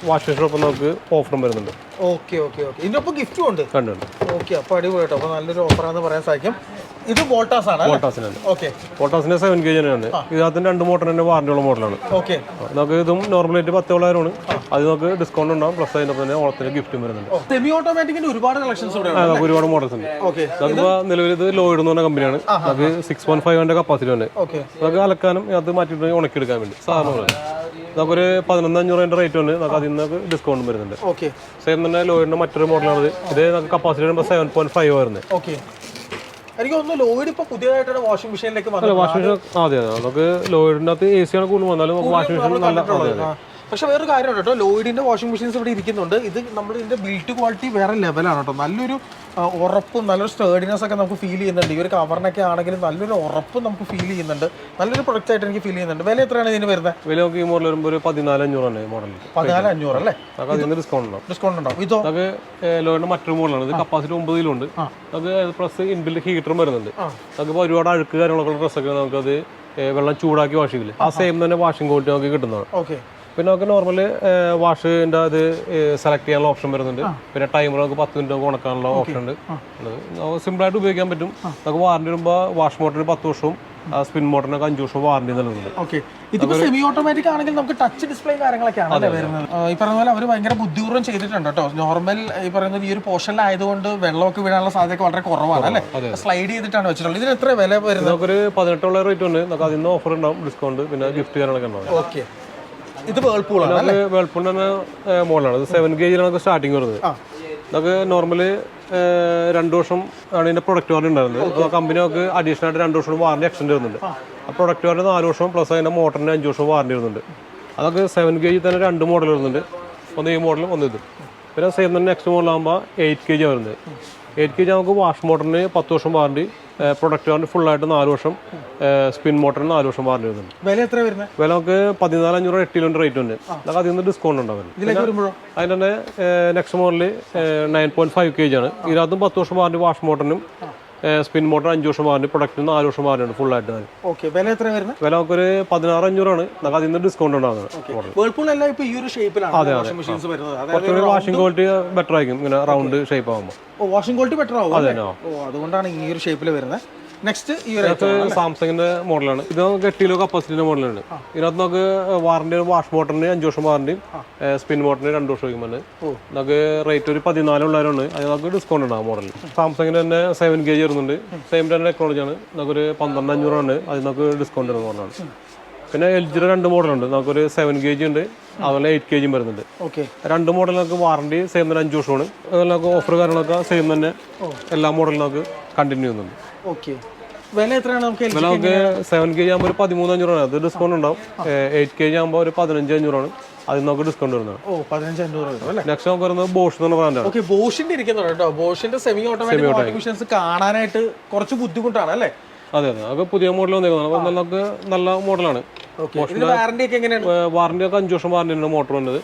വാഷിംഗ് ഷോപ്പ് നമുക്ക് ഓഫറും വരുന്നുണ്ട്. Okay okay okay. ഇതിനൊപ്പം ഗിഫ്റ്റും ഉണ്ട്. കണ്ടുണ്ട്. ഓക്കെ, അപ്പോൾ അടിപൊളി കേട്ടോ. അപ്പോൾ നല്ലൊരു ഓഫറാണെന്ന് പറയാൻ സാധിക്കും. ഇത് വോൾട്ടാസ് ആണ്. വോൾട്ടാസിനാണ്. ഓക്കെ, വോൾട്ടാസിന്റെ 7 kg ആണ്. ഇതിനകത്ത് 2 മോട്ടറിന്റെ വാറണ്ടിയുള്ള മോഡലാണ്. ഓക്കെ. നമുക്ക് ഇതും നോർമലായിട്ട് 10,000 അത് നമുക്ക് ഡിസ്കൗണ്ട് ഉണ്ടാവും. പ്ലസ് അതിനൊപ്പം തന്നെ ഓണത്തിന് ഗിഫ്റ്റും വരുന്നുണ്ട്. സെമി ഓട്ടോമാറ്റിക്കിന്റെ ഒരുപാട് കളക്ഷൻസ് ഇവിടെ ഉണ്ട്. നമുക്ക് ഒരുപാട് മോഡൽസ് ഉണ്ട്. ഓക്കെ, നമുക്ക് നിലവിൽ ഇത് ലോയിഡ് എന്ന് പറഞ്ഞ കമ്പനിയാണ്. നമുക്ക് 6.5 കപ്പാസിറ്റി ഉണ്ട്. ഓക്കെ. നമുക്ക് അലക്കാനും അത് മാറ്റിയിട്ട് ഉണക്കിയെടുക്കാൻ വേണ്ടി സാധനങ്ങൾ നമുക്കൊരു 11,500 റേറ്റ് ഉണ്ട്. നമുക്ക് അതിൽ നിന്ന് ഡിസ്കൗണ്ടും വരുന്നുണ്ട്. ഓക്കെ. സെയിം തന്നെ ലോയിഡിന്റെ മറ്റൊരു മോഡലാണ്. ഇത് നമുക്ക് കപ്പാസിറ്റി 7.5 വരുന്നത്. ഓക്കെ. എനിക്ക് തോന്നുന്നു ലോയിഡ് ഇപ്പോൾ പുതിയതായിട്ടാണ് വാഷിംഗ് മെഷീനിലേക്ക് വന്നത്. വാഷിംഗ് മെഷീൻ അതെ നമുക്ക് ലോയിഡിൻ്റെ അകത്ത് AC ആണ് കൂടുതൽ വന്നാലും നമുക്ക് വാഷിംഗ് മെഷീൻ നല്ല. പക്ഷെ വേറൊരു കാര്യമുണ്ട് കേട്ടോ, ലോയിഡിന്റെ വാഷിംഗ് മെഷീൻസ് ഇവിടെ ഇരിക്കുന്നുണ്ട്. ഇത് നമ്മൾ ഇതിന്റെ ബിൽറ്റ് ക്വാളിറ്റി വേറെ ലെവലാണ് കേട്ടോ. നല്ലൊരു ഉറപ്പും നല്ലൊരു സ്റ്റേഡിനെസ് ഒക്കെ നമുക്ക് ഫീൽ ചെയ്യുന്നുണ്ട്. ഈ ഒരു കവറിനൊക്കെ ആണെങ്കിലും നല്ലൊരു ഉറപ്പ് നമുക്ക് ഫീൽ ചെയ്യുന്നുണ്ട്. നല്ലൊരു പ്രൊഡക്റ്റ് ആയിട്ട് എനിക്ക് ഫീൽ ചെയ്യുന്നുണ്ട്. വില എത്രയാണ് ഇതിന് വരുന്നത്? വില നമുക്ക് ഈ മോഡൽ വരുമ്പോൾ ഒരു 14,500 ആണ്. മോഡൽ 14,500 അല്ലേ? നമുക്ക് അതിന് ഡിസ്കൗണ്ട് ഉണ്ടാവും. ഡിസ്കൗണ്ട് ഉണ്ടാവും. ഇതോ നമുക്ക് ലോയിഡിന്റെ മറ്റൊരു മോഡലാണ്. ഇത് കപ്പാസിറ്റി 9 കിലോ ഉണ്ട്. നമുക്ക് പ്ലസ് ഇൻബിൽറ്റ് ഹീറ്ററും വരുന്നുണ്ട്. നമുക്ക് ഒരുപാട് അഴുക്ക് കാര്യങ്ങളൊക്കെ ഡ്രസ്സൊക്കെ നമുക്കത് വെള്ളം ചൂടാക്കി വാഷ് ചെയ്യില്ലേ, ആ സെയിം തന്നെ വാഷിംഗ് ക്വാളിറ്റി നമുക്ക് കിട്ടുന്നതാണ്. ഓക്കെ. പിന്നെ നമുക്ക് നോർമൽ വാഷിൻ്റെ അത് സെലക്ട് ചെയ്യാനുള്ള ഓപ്ഷൻ വരുന്നുണ്ട്. പിന്നെ ടൈമർ നമുക്ക് 10 മിനിറ്റ് നമുക്ക് ഉണക്കാനുള്ള ഓപ്ഷൻ ഉണ്ട്. സിമ്പിളായിട്ട് ഉപയോഗിക്കാൻ പറ്റും. നമുക്ക് വാറണ്ടി വരുമ്പോൾ വാഷ് മോട്ടറിന് 10 വർഷവും സ്പിൻ മോട്ടറിനൊക്കെ 5 വർഷം വാറണ്ടി നൽകുന്നുണ്ട്. ഓക്കെ. ഇതിപ്പോൾ സെമി ഓട്ടോമാറ്റിക് ആണെങ്കിൽ നമുക്ക് ടച്ച് ഡിസ്പ്ലേ കാര്യങ്ങളൊക്കെയാണ് വരുന്നത്. ഈ പറഞ്ഞ പോലെ അവർ ഭയങ്കര ബുദ്ധിപൂർവ്വം ചെയ്തിട്ടുണ്ട് കേട്ടോ. നോർമൽ ഈ പറയുന്നത് ഈ ഒരു പോർഷനിലായതുകൊണ്ട് വെള്ളമൊക്കെ വീഴാനുള്ള സാധ്യത വളരെ കുറവാണ് അല്ലേ? സ്ലൈഡ് ചെയ്തിട്ടാണ് വെച്ചിട്ടുള്ളത്. ഇതിന് എത്ര വില വരുന്നത്? നമുക്കൊരു 18 റേറ്റ് ഉണ്ട്. നമുക്ക് അതിൽ നിന്ന് ഓഫർ ഉണ്ടാവും, ഡിസ്കൗണ്ട് പിന്നെ ഗിഫ്റ്റ് കാര്യങ്ങളൊക്കെ ഉണ്ടാവും. ഓക്കെ. ഇത് വേൾപൂളാണ്. വേൾപൂളിൻ്റെ തന്നെ മോഡലാണ്. ഇത് 7 kg നമുക്ക് സ്റ്റാർട്ടിങ് വരുന്നത്. നമുക്ക് നോർമലി 2 വർഷം ആണ് ഇതിന്റെ പ്രൊഡക്റ്റ് വാറണ്ടി ഉണ്ടായിരുന്നത്. അപ്പോൾ കമ്പനി നമുക്ക് അഡീഷണൽ ആയിട്ട് 2 വർഷം വാറണ്ടി എക്സ്റ്റെൻഡ് വരുന്നുണ്ട്. ആ പ്രൊഡക്റ്റ് വാറണ്ടി 4 വർഷം പ്ലസ് അതിന്റെ മോട്ടറിന് 5 വർഷം വാറണ്ടി വരുന്നുണ്ട്. അതൊക്കെ 7 kg തന്നെ 2 മോഡൽ വരുന്നുണ്ട്. ഒന്ന് ഈ മോഡലും ഒന്ന് ഇത്. പിന്നെ സെയിം തന്നെ നെക്സ്റ്റ് മോഡലാകുമ്പോൾ 8 kg വരുന്നത്. 8 kg നമുക്ക് വാഷ് മോട്ടറിന് 10 വർഷം വാറണ്ടി, പ്രൊഡക്റ്റ് വാറണ്ടി ഫുള്ളായിട്ട് 4 വർഷം, സ്പിൻ മോട്ടറിന് 4 വർഷം വാറണ്ടി വരുന്നുണ്ട്. വില എത്ര വരുന്നത്? വില നമുക്ക് 14,500 8 കിലോന്റെ റേറ്റ് ഉണ്ട്. നമുക്ക് അതിൽ നിന്ന് ഡിസ്കൗണ്ട് ഉണ്ടാവും. അതിന് തന്നെ നെക്സ്റ്റ് മോഡല് 9.5 kg ആണ്. ഇതിനകത്തും 10 വർഷം വാറണ്ടി വാഷ് മോട്ടറിനും, സ്പിൻ മോട്ടർ 5 വർഷം വാറണ്ടി, പ്രൊഡക്റ്റിന് 4 വർഷം വാറണ്ടി ഉണ്ട് ഫുള്ളായിട്ട്. ഓക്കെ. വില എത്ര വരുന്നത്? വില നമുക്കൊരു 16,500 ആണ്. നമുക്ക് അതിൽ നിന്ന് ഡിസ്കൗണ്ട് ഉണ്ടാകുന്നത്. കുറച്ചുകൂടി വാഷിംഗ് ക്വാളിറ്റി ബെറ്റർ ആയിരിക്കും ഇങ്ങനെ റൗണ്ട് ഷേപ്പ് ആകുമ്പോൾ. വാഷിംഗ് ക്വാളിറ്റി ബെറ്റർ ആവും. അതുകൊണ്ടാണ് ഈ ഒരു ഷേപ്പിൽ വരുന്നത്. നെക്സ്റ്റ് സാംസങ്ങിന്റെ മോഡലാണ്. ഇത് നമുക്ക് 8 കിലോ കപ്പാസിറ്റിന്റെ മോഡലാണ്. ഇതിനകത്ത് നമുക്ക് വാറണ്ടി വാഷ് മോട്ടറിന് 5 വർഷം വാറണ്ടിയും, സ്പിൻ മോട്ടറിന് 2 വർഷം വയ്ക്കുമ്പോൾ നമുക്ക് റേറ്റ് ഒരു 14,000 അത് നമുക്ക് ഡിസ്കൗണ്ട് ഉണ്ടാകും മോഡലിൽ. സാംസങ്ങിന്റെ തന്നെ 7 kg വരുന്നുണ്ട്. സെയിം തന്നെ ടെക്നോളജിയാണ്. നമുക്കൊരു 12,500 ആണ്. അത് നമുക്ക് ഡിസ്കൗണ്ട് വരുന്ന മോഡലാണ്. പിന്നെ LGയുടെ 2 മോഡലുണ്ട്. നമുക്കൊരു 7 kg ഉണ്ട്, അതുപോലെ 8 kg വരുന്നുണ്ട്. 2 മോഡൽ നമുക്ക് വാറണ്ടി സെയിം തന്നെ 5 വർഷമാണ്. അതുപോലെ നമുക്ക് ഓഫർ കാര്യങ്ങളൊക്കെ സെയിം തന്നെ എല്ലാ മോഡലും നമുക്ക് കണ്ടിന്യൂ ചെയ്യുന്നുണ്ട്. വില എത്രയാണ്? നമുക്ക് 7 kg ആകുമ്പോൾ ഒരു 13,500 ആണ്. അത് ഡിസ്കൗണ്ട് ഉണ്ടാവും. 8 kg ആകുമ്പോൾ ഒരു 15,500 ആണ്. അതിൽ നമുക്ക് ഡിസ്കൗണ്ട് വരുന്നത്. 15,500. നെക്സ്റ്റ് നമുക്ക് വരുന്നത് ബോഷ് എന്ന ബ്രാൻഡാണ്. ഓക്കെ. ബോഷിന്റെ ഇരിക്കുന്നുണ്ട് കേട്ടോ. ബോഷിന്റെ സെമി ഓട്ടോമാറ്റിക് വാഷിംഗ് മെഷീൻസ് കാണാനായിട്ട് കുറച്ച് ബുദ്ധിമുട്ടാണ് അല്ലേ? അതെ അതെ. അതൊക്കെ പുതിയ മോഡൽ വന്നേക്കുന്നത്. അപ്പോൾ നമുക്ക് നല്ല മോഡലാണ്. വാറണ്ടി ഒക്കെ എങ്ങനെയാണ്? വാറണ്ടി ഒക്കെ 5 വർഷം വാറണ്ടി ഉണ്ട് മോട്ടർ വന്നത്.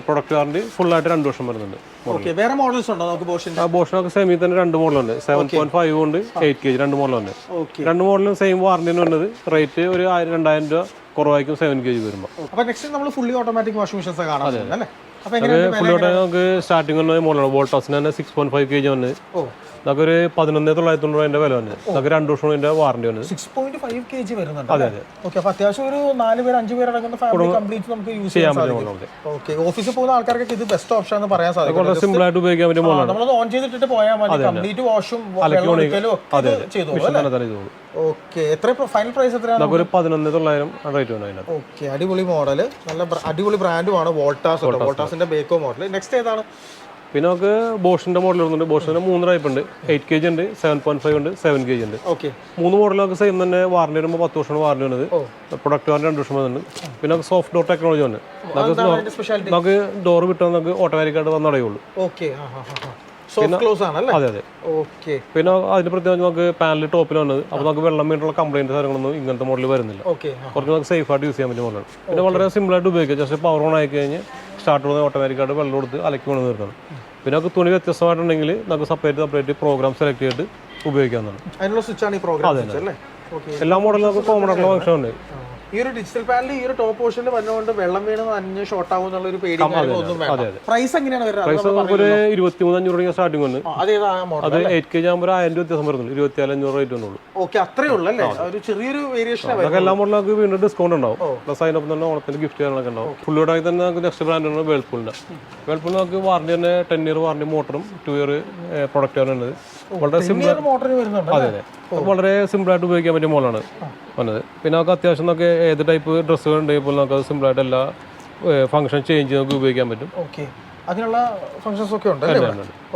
പ്രൊഡക്റ്റ് വാറണ്ടി ഫുള്ളായിട്ട് 2 വർഷം വരുന്നുണ്ട്. വേറെ മോഡൽസ് ഉണ്ടോ നമുക്ക് ബോഷിന്റെ? ബോഷിനൊക്കെ സെമി തന്നെ 2 മോഡലുണ്ട്. 7.5 ഉണ്ട്, 8 kg 2 മോഡലുണ്ട്. 2 മോഡലും സെയിം വാറണ്ടി വരുന്നത്. റേറ്റ് ഒരു 1,000-2,000 രൂപ കുറവായിരിക്കും 7 kg വരുമ്പോൾ. അപ്പോൾ നെക്സ്റ്റ് നമ്മൾ ഫുള്ളി ഓട്ടോമാറ്റിക് വാഷിംഗ് മെഷീൻസ് കാണാം അല്ലേ? ഫുള്ളി ഓട്ടോമാറ്റിക് നമുക്ക് സ്റ്റാർട്ടിംഗ് വന്ന മോഡലാണ്. വോൾട്ടാസിന് തന്നെ 6.5 kg വന്നത്. നമുക്കൊരു 11,990 വില വന്നത്. നമുക്ക് 2 വർഷം ഇതിന്റെ വാറണ്ടി വന്നത്. 6.5 kg വരുന്നുണ്ട്. അതെ അതെ. ഓക്കെ. അപ്പോൾ അത്യാവശ്യം ഒരു 4 പേര് 5 പേര് അടങ്ങുന്ന ഫാമിലി കംപ്ലീറ്റ് നമുക്ക് യൂസ് ചെയ്യാൻ പറ്റും. ഓക്കെ. ഓഫീസിൽ പോകുന്ന ആൾക്കാർക്ക് ഇത് ബെസ്റ്റ് ഓപ്ഷൻ എന്ന് പറയാൻ സാധിക്കും. സിമ്പിൾ ആയിട്ട് ഉപയോഗിക്കാൻ പറ്റിയ മോഡലാണ്. നമ്മളത് ഓൺ ചെയ്തിട്ട് പോയാൽ മതി. കംപ്ലീറ്റ് വാഷും ചെയ്തു. ഓക്കെ. എത്ര ഫൈനൽ പ്രൈസ് എത്രയാണ്? നമുക്ക് ഒരു 11,900 റേറ്റ് വന്നു. ഓക്കെ. അടിപൊളി മോഡൽ, നല്ല അടിപൊളി ബ്രാൻഡുമാണ് വോൾട്ടാസ്. വോൾട്ടാസിന്റെ ബേക്കോ മോഡൽ. നെക്സ്റ്റ് ഏതാണ്? പിന്നെ നമുക്ക് ബോഷിന്റെ മോഡൽ വരുന്നുണ്ട്. ബോഷിന്റെ 3 ടൈപ്പ് ഉണ്ട്. 8 kg ഉണ്ട്, 7.5 ഉണ്ട്, 7 kg ഉണ്ട്. 3 മോഡൽ നമുക്ക് സെയിം തന്നെ വാറണ്ടി വരുമ്പോൾ 10 വർഷമാണ് വാറണ്ടി വരുന്നത്. പ്രൊഡക്റ്റ് വാറണ്ടി 2 വർഷം വരുന്നുണ്ട്. പിന്നെ നമുക്ക് സോഫ്റ്റ് ഡോർ ടെക്നോളജി ഉണ്ട്. നമുക്ക് ഡോർ വിട്ടാൽ നമുക്ക് ഓട്ടോമാറ്റിക്കായിട്ട് വന്നടയുള്ളൂ. സോഫ്റ്റ് ക്ലോസ് ആണല്ലേ? അതെ അതെ. ഓക്കെ. പിന്നെ അതിന് പ്രത്യേകിച്ച് നമുക്ക് പാനൽ ടോപ്പിൽ വന്നത്, അപ്പോൾ നമുക്ക് വെള്ളം വീണ്ടുള്ള കംപ്ലൈൻറ്റ് കാര്യങ്ങളൊന്നും ഇങ്ങനത്തെ മോഡൽ വരുന്നില്ല. ഓക്കെ. കുറച്ച് നമുക്ക് സേഫ് ആയിട്ട് യൂസ് ചെയ്യാൻ പറ്റിയ മോഡലാണ്. പിന്നെ വളരെ സിമ്പിളായിട്ട് ഉപയോഗിക്കാം. ജസ്റ്റ് പവർ ഓൺ ആയി കഴിഞ്ഞ് സ്റ്റാർട്ട് ചെയ്യുന്നത് ഓട്ടോമാറ്റിക്കായിട്ട് വെള്ളം കൊടുത്ത് അലക്കി കൊണ്ട് നിർത്തണം. പിന്നെ നമുക്ക് തുണി വ്യത്യസ്തമായിട്ടുണ്ടെങ്കിൽ നമുക്ക് സെപ്പറേറ്റ് പ്രോഗ്രാം സെലക്ട് ചെയ്തിട്ട് ഉപയോഗിക്കാവുന്നതാണ്. അതിനുള്ള സ്വിച്ചാണ് ഈ പ്രോഗ്രാം അല്ലേ? എല്ലാ മോഡലും നമുക്ക് കോമൺ ആയിട്ടുള്ള ഫംഗ്ഷൻ ഉണ്ട്. ഈ ഒരു ഡിജിറ്റൽ പാനൽ ഈ ഒരു ടോപ്പ് പോർഷനിൽ വന്നുകൊണ്ട് വെള്ളം വീണ് നനഞ്ഞ് ഷോർട്ട് ആവും എന്നുള്ള ഒരു പേടി ഒന്നും വേണ്ട. പ്രൈസ് എങ്ങനെയാണ് വരുന്നത്? പ്രൈസ് ഒരു 23,500 സ്റ്റാർട്ടിംഗ് ഉണ്ട്. അത് 8 kg ആകുമ്പോൾ 1000 രൂപ വ്യത്യാസം വരുന്നുള്ളൂ. 24,500 റേറ്റ് വന്നുള്ളൂ. ഓക്കെ, അത്രേ ഉള്ളൂ അല്ലേ? ഒരു ചെറിയൊരു വേരിയേഷൻ. അതൊക്കെ എല്ലാ മോഡലും നമുക്ക് വീണ്ടും ഡിസ്കൗണ്ട് ഉണ്ടാവും. പ്ലസ് അതിനൊപ്പം തന്നെ ഓണത്തിന് ഗിഫ്റ്റ് കാര്യങ്ങളൊക്കെ ഉണ്ടാവും. ഫുള്ളോടായി തന്നെ നമുക്ക് നെക്സ്റ്റ് ബ്രാൻഡാണ് വേൾപൂളിൻ്റെ. വേൾപൂൾ നമുക്ക് വാറണ്ടി തന്നെ 10 ഇയർ വാറണ്ടി മോട്ടറും 2 ഇയർ പ്രൊഡക്റ്റ് ആണ്. വളരെ സിമ്പിൾ. അതെ അതെ, വളരെ സിമ്പിളായിട്ട് ഉപയോഗിക്കാൻ പറ്റിയ മോഡലാണ് വന്നത്. പിന്നെ നമുക്ക് അത്യാവശ്യം നമുക്ക് ഏത് ടൈപ്പ് ഡ്രസ്സുകൾ ഉണ്ടെങ്കിൽ നമുക്ക് അത് സിമ്പിളായിട്ട് എല്ലാ ഫംഗ്ഷൻ ചേഞ്ച് നമുക്ക് ഉപയോഗിക്കാൻ പറ്റും. ഓക്കെ, അതിനുള്ള ഫംഗ്ഷൻസ് ഒക്കെ ഉണ്ട്.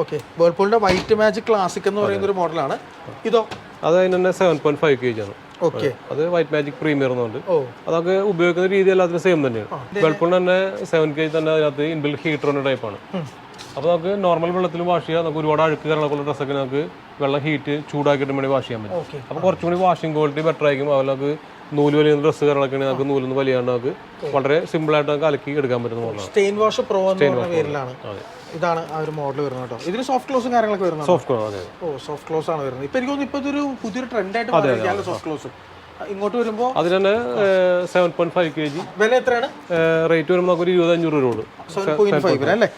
ഓക്കെ, വേൾപൂളിന്റെ വൈറ്റ് മാജിക് ക്ലാസിക് എന്ന് പറയുന്ന ഒരു മോഡലാണ്. ഇതോ? അത് അതിന് തന്നെ 7.5 kg ആണ്. ഓക്കെ, അത് വൈറ്റ് മാജിക് പ്രീമിയർ എന്നുണ്ട്. അതൊക്കെ ഉപയോഗിക്കുന്ന രീതി എല്ലാത്തിനും സെയിം തന്നെയാണ്. വേൾപൂളിന് തന്നെ 7 kg തന്നെ അതിനകത്ത് ഇൻബിൽറ്റ് ഹീറ്ററിന്റെ ടൈപ്പാണ്. അപ്പോൾ നമുക്ക് നോർമൽ വെള്ളത്തിൽ വാഷ് ചെയ്യാം. നമുക്ക് ഒരുപാട് അഴുക്ക് കാര്യങ്ങളൊക്കെ ഡ്രസ്സൊക്കെ നമുക്ക് വെള്ളം ഹീറ്റ് ചൂടാക്കിയിട്ട് വേണ്ടി വാഷ് ചെയ്യാൻ പറ്റും. അപ്പോൾ കുറച്ചും കൂടി വാഷിംഗ് ക്വാളിറ്റി ബെറ്റർ ആയിരിക്കും. അതുപോലെ നമുക്ക് നൂല് വലിയുന്ന ഡ്രസ്സ് കാര്യങ്ങളൊക്കെ ആണെങ്കിൽ നമുക്ക് നൂലൊന്നും വലിയാണ്ട് നമുക്ക് വളരെ സിമ്പിളായിട്ട് നമുക്ക് അലക്കി എടുക്കാൻ പറ്റുന്ന മോഡലാണ്. സ്റ്റെയിൻ വാഷ് പ്രോ എന്ന പേരിലാണ്. ഇതാണ് ആ ഒരു മോഡൽ വരുന്നത് കേട്ടോ. ഇതിന് സോഫ്റ്റ് ക്ലോസും കാര്യങ്ങളൊക്കെ വരുന്നത്. Soft close. അതെ. ഓ, സോഫ്റ്റ് ക്ലോസ് ആണ് വരുന്നത്. ഇപ്പൊ എനിക്ക് തോന്നുന്നു ഇപ്പൊ ഇതൊരു പുതിയൊരു ട്രെൻഡായിട്ട് മാറിയിരിക്കുകയാണ് സോഫ്റ്റ് ക്ലോസ്. ഇങ്ങോട്ട് വരുമ്പോൾ അതിന് തന്നെ 7.5 kg. വില എത്രയാണ്? റേറ്റ് വരുമ്പോൾ നമുക്ക് 25,500 രൂപ. 7.5 അല്ലേ?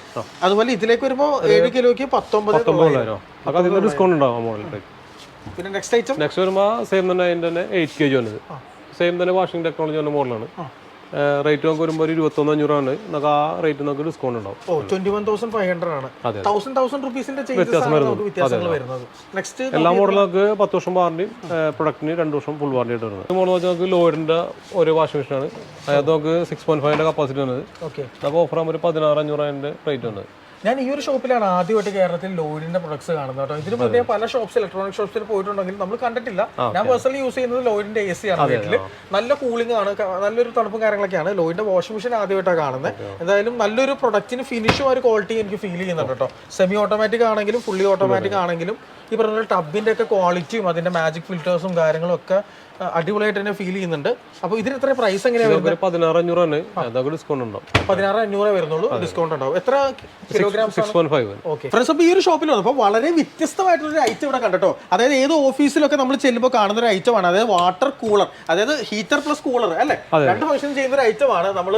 അതുപോലെ ഇതിലേക്ക് വരുമ്പോൾ 7 കിലോയ്ക്ക് 19,000. അപ്പോൾ അതിന് ഡിസ്കൗണ്ട് ഉണ്ടാവും മോഡൽ. പിന്നെ നെക്സ്റ്റ് ഐറ്റം നെക്സ്റ്റ് വരുമ്പോൾ സെയിം തന്നെ അതിൻ്റെ തന്നെ 8 kg വന്നത്. സെയിം തന്നെ വാഷിംഗ് ടെക്നോളജി വന്ന മോഡലാണ്. റേറ്റ് നമുക്ക് വരുമ്പോൾ ഒരു 21,500 ആണ്. നമുക്ക് ആ റേറ്റ് നമുക്ക് ഡിസ്കൗണ്ട് ഉണ്ടാവും. 21,500 ആണ്. 1,000 റുപ്പീസിന്റെ വ്യത്യാസങ്ങൾ വരുന്നത്. നെക്സ്റ്റ് എല്ലാ മോഡലും നമുക്ക് 10 വർഷം വാറണ്ടി, പ്രൊഡക്റ്റിന് 2 വർഷം ഫുൾ വാറണ്ടി ആയിട്ട് വരുന്നത്. മോഡൽ വെച്ചാൽ നമുക്ക് ലോയിഡിന്റെ ഒരു വാഷിംഗ് മെഷീനാണ്. അതായത് നമുക്ക് 6.5 കപ്പാസിറ്റി വന്നത്. നമുക്ക് ഓഫർ ആകുമ്പോൾ ഒരു 16,500 റേറ്റ് വന്നത്. ഞാൻ ഈ ഒരു ഷോപ്പിലാണ് ആദ്യമായിട്ട് കേരളത്തിൽ ലോയിഡിന്റെ പ്രൊഡക്ട്സ് കാണുന്നത് കേട്ടോ. ഇതിന് മുന്നേ പല ഷോപ്സ് ഇലക്ട്രോണിക് ഷോപ്സിൽ പോയിട്ടുണ്ടെങ്കിൽ നമ്മൾ കണ്ടിട്ടില്ല. ഞാൻ പേഴ്സണലി യൂസ് ചെയ്യുന്നത് ലോയിഡിന്റെ AC ആണ് വീട്ടിൽ. നല്ല കൂളിംഗ് ആണ്, നല്ലൊരു തണുപ്പും കാര്യങ്ങളൊക്കെയാണ്. ലോയിഡിന്റെ വാഷിംഗ് മെഷീൻ ആദ്യമായിട്ടാണ് കാണുന്നത്. എന്തായാലും നല്ലൊരു പ്രൊഡക്റ്റിന് ഫിനിഷും ഒരു ക്വാളിറ്റി എനിക്ക് ഫീൽ ചെയ്യുന്നുണ്ട് കേട്ടോ. സെമി ഓട്ടോമാറ്റിക് ആണെങ്കിലും ഫുള്ളി ഓട്ടോമാറ്റിക് ആണെങ്കിലും ഈ പറഞ്ഞ ടബിന്റെ ഒക്കെ ക്വാളിറ്റിയും അതിന്റെ മാജിക് ഫിൽറ്റേഴ്സും കാര്യങ്ങളും ഒക്കെ അടിപൊളിയായിട്ട് തന്നെ ഫീൽ ചെയ്യുന്നുണ്ട്. അപ്പോൾ ഇതിന് എത്ര പ്രൈസ് എങ്ങനെയാണ് വരുന്നത്? 16,500 ആണ്. അതൊക്കെ ഡിസ്കൗണ്ട് ഉണ്ടാവും. 16,500 വരുന്നുള്ളൂ. ഡിസ്കൗണ്ട് ഉണ്ടാവും. എത്ര കിലോഗ്രാം? 6.5. ഓക്കെ ഫ്രണ്ട്സ്, അപ്പോൾ ഈ ഒരു ഷോപ്പിൽ വന്നപ്പോൾ വളരെ വ്യത്യസ്തമായിട്ടുള്ള ഐറ്റം ഇവിടെ കണ്ടോ. അതായത് ഏത് ഓഫീസിലൊക്കെ നമ്മൾ ചെല്ലുമ്പോൾ കാണുന്ന ഒരു ഐറ്റമാണ്. അതായത് വാട്ടർ കൂളർ, അതായത് ഹീറ്റർ പ്ലസ് കൂളർ അല്ലേ? രണ്ട് ഫംഗ്ഷൻ ചെയ്യുന്ന ഒരു ഐറ്റമാണ്. നമ്മൾ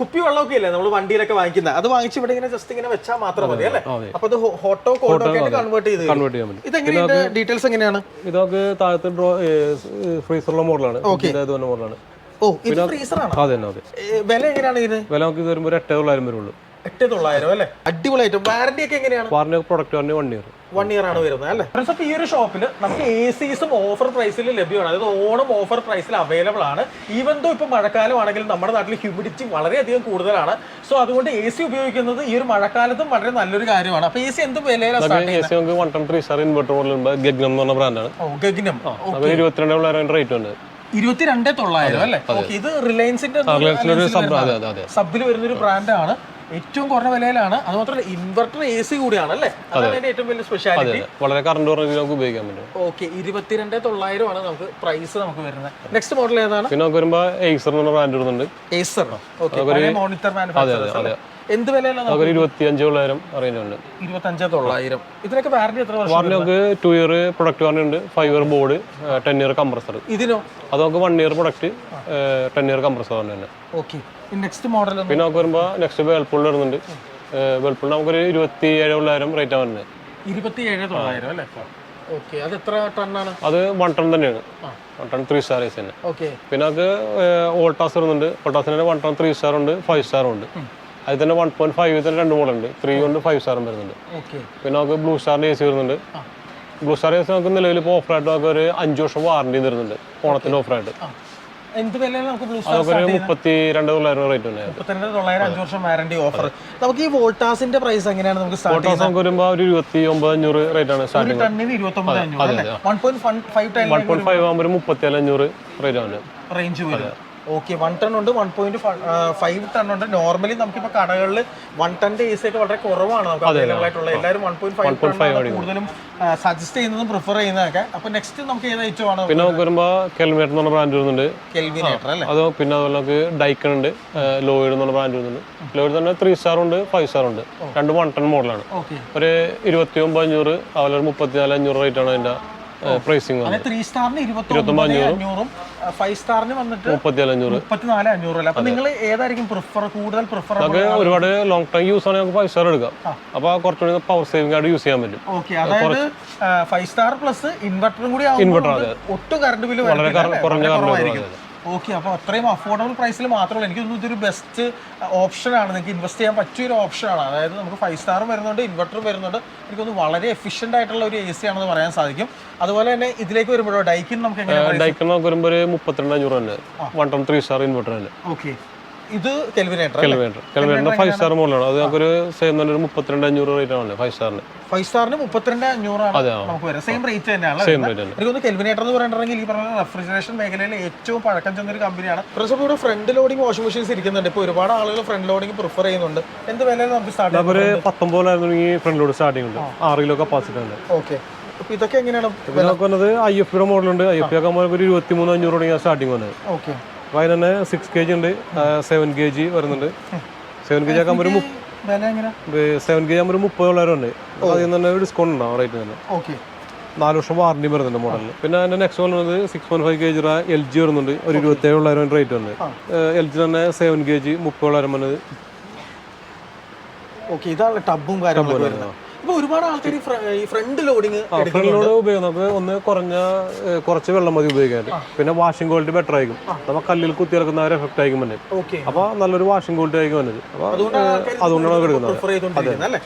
കുപ്പി വെള്ളമൊക്കെ ഇല്ലേ നമ്മൾ വണ്ടിയിലൊക്കെ വാങ്ങിക്കുന്നത്, അത് വാങ്ങിച്ച് ഇവിടെ ഇങ്ങനെ ജസ്റ്റ് ഇങ്ങനെ വെച്ചാൽ മാത്രം മതി അല്ലേ? അപ്പോൾ അത് ഹോട്ടോ കോൾഡോ ഒക്കെ ആയിട്ട് കൺവേർട്ട് ചെയ്യാൻ പറ്റും. ഇതെങ്ങനെയാണ്? ഡീറ്റെയിൽസ് എങ്ങനെയാണ്? ഇതൊക്കെ താഴത്തെ ഫ്രീസറുള്ള മോഡലാണ്. മോഡലാണ്. ഓ, ഇത് ഫ്രീസറാണ്. അതെ അതെ. വില എങ്ങനെയാണ് ഇതിന്? വില നമുക്ക് ഇത് വരുമ്പോൾ 8,900 വരുള്ളൂ. 8,900 അല്ലേ? അടിപൊളിയായിട്ട്. വാറണ്ടി ഒക്കെ എങ്ങനെയാണ്? Warranty product warranty 1 year. 1 year ആണ് വരുന്നത് അല്ലേ? ഫ്രണ്ട്സ്, ഈ ഒരു ഷോപ്പിൽ നമുക്ക് ACസും ഓഫർ പ്രൈസിൽ ലഭ്യമാണ്. അതായത് ഓണം ഓഫർ പ്രൈസിൽ അവൈലബിൾ ആണ്. ഈവൻ ദോ ഇപ്പോൾ മഴക്കാലമാണെങ്കിലും നമ്മുടെ നാട്ടിൽ ഹ്യൂമിഡിറ്റി വളരെയധികം കൂടുതലാണ്. സോ അതുകൊണ്ട് AC ഉപയോഗിക്കുന്നത് ഈ ഒരു മഴക്കാലത്തും വളരെ നല്ലൊരു കാര്യമാണ്. അപ്പോൾ AC എന്ത് വിലയിലാണ് സ്റ്റാർട്ട് ചെയ്യുന്നത്? നമുക്ക് 110 3 ഇൻവെർട്ടർ മോഡലുണ്ട്. ഗഗ്നം എന്ന് പറഞ്ഞ ബ്രാൻഡാണ്. ഗഗ്നം 22,900 റേറ്റ് ഉണ്ട്. 22,900 അല്ലേ? ഓക്കെ, ഇത് റിലയൻസിന്റെ സബിൽ വരുന്നൊരു ബ്രാൻഡാണ്. ഏറ്റവും കുറഞ്ഞ വിലയിലാണ്. അത് മാത്രമല്ല ഇൻവെർട്ടർ AC കൂടിയാണ് അല്ലേ? അതാണ് അതിന്റെ ഏറ്റവും വലിയ സ്പെഷ്യാലിറ്റി. വളരെ കറണ്ട് നമുക്ക് ഉപയോഗിക്കാൻ പറ്റും. ഓക്കെ, 22,900 ആണ് നമുക്ക് പ്രൈസ് നമുക്ക് വരുന്നത്. നെക്സ്റ്റ് മോഡൽ ഏതാണ്? പിന്നെ നമുക്ക് വരുമ്പോൾ Acer എന്ന ബ്രാൻഡ് വരുന്നുണ്ട്. Acer. Okay, monitor manufacturer. എന്ത് വിലയാണ്? 25,900 അറേഞ്ച് ഉണ്ട്. 25,900. ഇതിനൊക്കെ വാറണ്ടി എത്ര വർഷം? വാറണ്ടി നമുക്ക് 2 ഇയർ പ്രൊഡക്റ്റ് വാറണ്ടി ഉണ്ട്, 5 ഇയർ ബോർഡ്, 10 ഇയർ കംപ്രസർ. ഇതിനോ? അത് നമുക്ക് 1 ഇയർ പ്രൊഡക്റ്റ്, 10 ഇയർ കംപ്രസർ തന്നെ. Okay, next model. പിന്നെ നമുക്ക് വരുമ്പോൾ നെക്സ്റ്റ് വേൾപൂൾ വരുന്നുണ്ട്. വേൾപൂളിന് നമുക്കൊരു 27,900 റേറ്റ് ആണ് വരുന്നത്. 27,900 അല്ലേ? ഓക്കെ, അത് എത്ര ടണ്ണാണ്? അത് 1 ടൺ തന്നെയാണ്. 1 ടൺ 3 സ്റ്റാർ AC തന്നെ. ഓക്കെ, പിന്നെ നമുക്ക് വോൾട്ടാസ് വരുന്നുണ്ട്. വോൾട്ടാസിന് 1 ടൺ 3 സ്റ്റാർ ഉണ്ട്, 5 സ്റ്റാർ ഉണ്ട്. അതിൽ തന്നെ 1.5 തന്നെ 2 മോഡലുണ്ട്. 3 ഉണ്ട്, 5 സ്റ്റാറും വരുന്നുണ്ട്. പിന്നെ നമുക്ക് ബ്ലൂ സ്റ്റാറിന്റെ AC വരുന്നുണ്ട്. ബ്ലൂ സ്റ്റാർ AC നമുക്ക് നിലവിൽ ഇപ്പോൾ ഓഫറായിട്ട് നമുക്ക് ഒരു 5 വർഷം വാറണ്ടി തരുന്നുണ്ട് ഓണത്തിന്റെ ഓഫറായിട്ട്. എന്ത് വിലയാണ് നമുക്ക് ബ്ലൂ സ്റ്റാർ? 32,900 റേറ്റ് ഉണ്ട്. 32,900 5 വർഷം വാറണ്ടി ഓഫർ. നമുക്ക് ഈ വോൾട്ടാസിന്റെ പ്രൈസ് എങ്ങനെയാണ് നമുക്ക് സ്റ്റാർട്ട് ചെയ്യുന്നത്? നമുക്ക് വരുമ്പോൾ ഒരു 29,500 റേറ്റ് ആണ് സ്റ്റാർട്ടിംഗ്. 1.5 ടൺ 1.5 ആകുമ്പോൾ 37,500 റേറ്റ് ആണ് റേഞ്ച് വരും. ഓക്കെ 1 ടൺ ഉണ്ട് 1.5 ടൺ ഉണ്ട്. നോർമലി നമുക്കിപ്പോൾ കടകളിൽ 1 ടണ്ണിന്റെ AC ഒക്കെ വളരെ കുറവാണ് നമുക്ക് അവൈലബിൾ ആയിട്ടുള്ളത്. എല്ലാവരും 1.5 ടൺ കൂടുതലും സജസ്റ്റ് ചെയ്യുന്നതും പ്രിഫർ ചെയ്യുന്നതൊക്കെ. അപ്പോൾ നെക്സ്റ്റ് നമുക്ക് ഏത് ഐറ്റം ആണ്? പിന്നെ നമുക്ക് വരുമ്പോൾ കെൽവിനേറ്റർ എന്ന് പറഞ്ഞ ബ്രാൻഡ് വരുന്നുണ്ട്. കെൽവിനേറ്റർ അല്ലേ? അതോ പിന്നെ അതുപോലെ നമുക്ക് ഡൈക്കൺ ഉണ്ട്, ലോയിഡ് എന്ന് പറഞ്ഞ ബ്രാൻഡ് വരുന്നുണ്ട്. ലോയിഡ് തന്നെ 3 സ്റ്റാർ ഉണ്ട്, 5 സ്റ്റാർ ഉണ്ട്. രണ്ടും 1 ടൺ മോഡലാണ്. ഒരു 29,500 അതുപോലെ 34,500 റേറ്റ് ആണ് അതിന്റെ പ്രൈസിങ്. 3 സ്റ്റാറിന് 29,500 5 സ്റ്റാറിന് വന്നിട്ട് 34,500 അല്ല. അപ്പൊ നിങ്ങൾ ഏതായിരിക്കും കൂടുതൽ പ്രിഫർ? ഒരുപാട് ലോങ് ടൈം യൂസ് ആണ് നമുക്ക് 5 സ്റ്റാർ എടുക്കാം. അപ്പൊ കുറച്ചുകൂടി പവർ സേവിംഗ് ആയിട്ട് യൂസ് ചെയ്യാൻ പറ്റും. ഓക്കെ, അതായത് 5 സ്റ്റാർ പ്ലസ് ഇൻവെർട്ടറും കൂടി ഒട്ടും കറണ്ട് ബില്ല് വളരെ കുറഞ്ഞ കറണ്ട്. ഓക്കെ, അപ്പോൾ അത്രയും അഫോർഡബിൾ പ്രൈസിൽ മാത്രമല്ല, എനിക്ക് തോന്നുന്നു ഇതൊരു ബെസ്റ്റ് ഓപ്ഷനാണ്. നിങ്ങൾക്ക് ഇൻവെസ്റ്റ് ചെയ്യാൻ പറ്റിയൊരു ഓപ്ഷനാണ്. അതായത് നമുക്ക് 5 സ്റ്റാറും വരുന്നുണ്ട്, ഇൻവെർട്ടറും വരുന്നുണ്ട്. എനിക്ക് തോന്നുന്നു വളരെ എഫിഷ്യൻ്റ് ആയിട്ടുള്ള ഒരു AC ആണെന്ന് പറയാൻ സാധിക്കും. അതുപോലെ തന്നെ ഇതിലേക്ക് വരുമ്പോഴോ ഡൈക്കിൻ നമുക്ക് എങ്ങനെയാണ്? ഡൈക്കിൻ നമുക്ക് വരുമ്പോൾ ഒരു 32,500 തന്നെ 1 ടൺ 3 സ്റ്റാർ ഇൻവെർട്ടർ തന്നെ. ഓക്കെ, ഇത് കെൽവിനേറ്റർ 5 സ്റ്റാർ മോഡലാണ്. അത് നമുക്കൊരു സെയിം തന്നെ ഒരു 32,500 റേറ്റ് ആണ് 5 സ്റ്റാറിന്. 5 സ്റ്റാറിന് 32,500 നമുക്ക് വരാം. സെയിം റേറ്റ് തന്നെയാണ്. എനിക്ക് തോന്നുന്നു കെൽവിനേറ്റർ എന്ന് പറയുന്നുണ്ടെങ്കിൽ ഈ പറഞ്ഞ റെഫ്രിജറേഷൻ മേഖലയിൽ ഏറ്റവും പഴക്കം ചെന്നൊരു കമ്പനിയാണ്. പ്രശ്നം ഇവിടെ ഫ്രണ്ട് ലോഡിംഗ് വാഷിംഗ് മെഷീൻസ് ഇരിക്കുന്നുണ്ട്. ഇപ്പോൾ ഒരുപാട് ആളുകൾ ഫ്രണ്ട് ലോഡിംഗ് പ്രിഫർ ചെയ്യുന്നുണ്ട്. എന്ത് വിലയിൽ നമുക്ക് സ്റ്റാർട്ട് ചെയ്യാം? ഒരു 19,000 ഫ്രണ്ട് ലോഡ് സ്റ്റാർട്ടിംഗ് ഉണ്ട്. 6 കിലോ കപ്പാസിറ്റി ഉണ്ട്. ഓക്കെ, അപ്പോൾ ഇതൊക്കെ എങ്ങനെയാണ്? നമുക്ക് വന്നത് IFB മോഡലുണ്ട്. IFB ഒക്കെ നമുക്ക് ഒരു 23,500 തുടങ്ങിയ സ്റ്റാർട്ടിംഗ് വന്നത്. ഓക്കെ, അപ്പോൾ അതിന് തന്നെ 6 kg ഉണ്ട്, 7 kg വരുന്നുണ്ട്. 7 kg ആകുമ്പോൾ ഒരു 7 kg ആകുമ്പോൾ ഒരു 30,000 ഉണ്ട്. അപ്പോൾ അതിൽ നിന്ന് തന്നെ ഒരു ഡിസ്കൗണ്ട് ഉണ്ടാവും റേറ്റ് തന്നെ. ഓക്കെ, 4 വർഷം വാറണ്ടി വരുന്നുണ്ട് മോഡലിൽ. പിന്നെ അതിന്റെ നെക്സ്റ്റ് വരുന്നത് 6.5 kg LG വരുന്നുണ്ട്. ഒരു 27,000 റേറ്റ് ഉണ്ട്. LG തന്നെ 7 kg 30,000 വന്നത്. ഓക്കെ, ഇതാണ് ടബും കാര്യങ്ങളൊക്കെ വരുന്നത്. ഇപ്പോൾ ഒരുപാട് ആൾക്കാർ ഈ ഫ്രണ്ട് ലോഡിങ് ഉപയോഗിക്കും. നമുക്ക് ഒന്ന് കുറച്ച് വെള്ളം മതി ഉപയോഗിക്കാൻ. പിന്നെ വാഷിംഗ് ക്വാളിറ്റി ബെറ്റർ ആയിരിക്കും. നമ്മൾ കല്ലിൽ കുത്തി ഇറക്കുന്ന ഒരു എഫക്റ്റ് ആയിരിക്കും വന്നത്. അപ്പോൾ നല്ലൊരു വാഷിംഗ് ക്വാളിറ്റി ആയിരിക്കും വന്നത്. അപ്പോൾ അതുകൊണ്ടാണ് എടുക്കുന്നത്.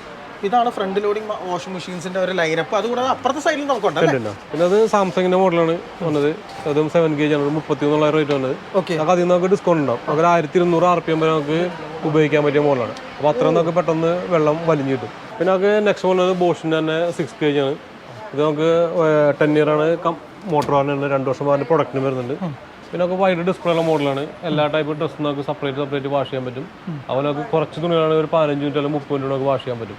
ഇതാണ് ഫ്രണ്ട് ലോഡിംഗ് വാഷിംഗ് മെഷീൻസിന്റെ ഒരു ലൈനപ്പ്. അതുകൂടാതെ അപ്പുറത്തെ സൈഡിൽ നമുക്കുണ്ട്. പിന്നെ അത് സാംസങ്ങിന്റെ മോഡലാണ് വന്നത്. അതും 7 kg ആണ്, 33,000 റേറ്റ് വന്നത്. നമുക്ക് അതിൽ നമുക്ക് ഡിസ്കൗണ്ട് ഉണ്ടാവും. നമുക്ക് 1,200 RPM വരെ നമുക്ക് ഉപയോഗിക്കാൻ പറ്റിയ മോഡലാണ്. അപ്പോൾ അത്രയും നമുക്ക് പെട്ടെന്ന് വെള്ളം വലിഞ്ഞു കിട്ടും. പിന്നെ നമുക്ക് നെക്സ്റ്റ് മോഡൽ ബോഷിന്റെ തന്നെ 6 kg ആണ്. ഇത് നമുക്ക് 10 ഇയർ ആണ്. മോട്ടോർ ആണ് 2 വർഷം അതിന്റെ പ്രൊഡക്റ്റിന് വരുന്നുണ്ട്. പിന്നെ നമുക്ക് വൈഡ് ഡിസ്പ്ലേ ഉള്ള മോഡലാണ്. എല്ലാ ടൈപ്പ് ഡ്രസ്സും നമുക്ക് സെപ്പറേറ്റ് വാഷ് ചെയ്യാൻ പറ്റും. അതുപോലെ നമുക്ക് കുറച്ച് തുണികളാണ് ഒരു 15 മിനിറ്റ് അല്ലെങ്കിൽ 30 മിനിറ്റ് നമുക്ക് വാഷ് ചെയ്യാൻ പറ്റും.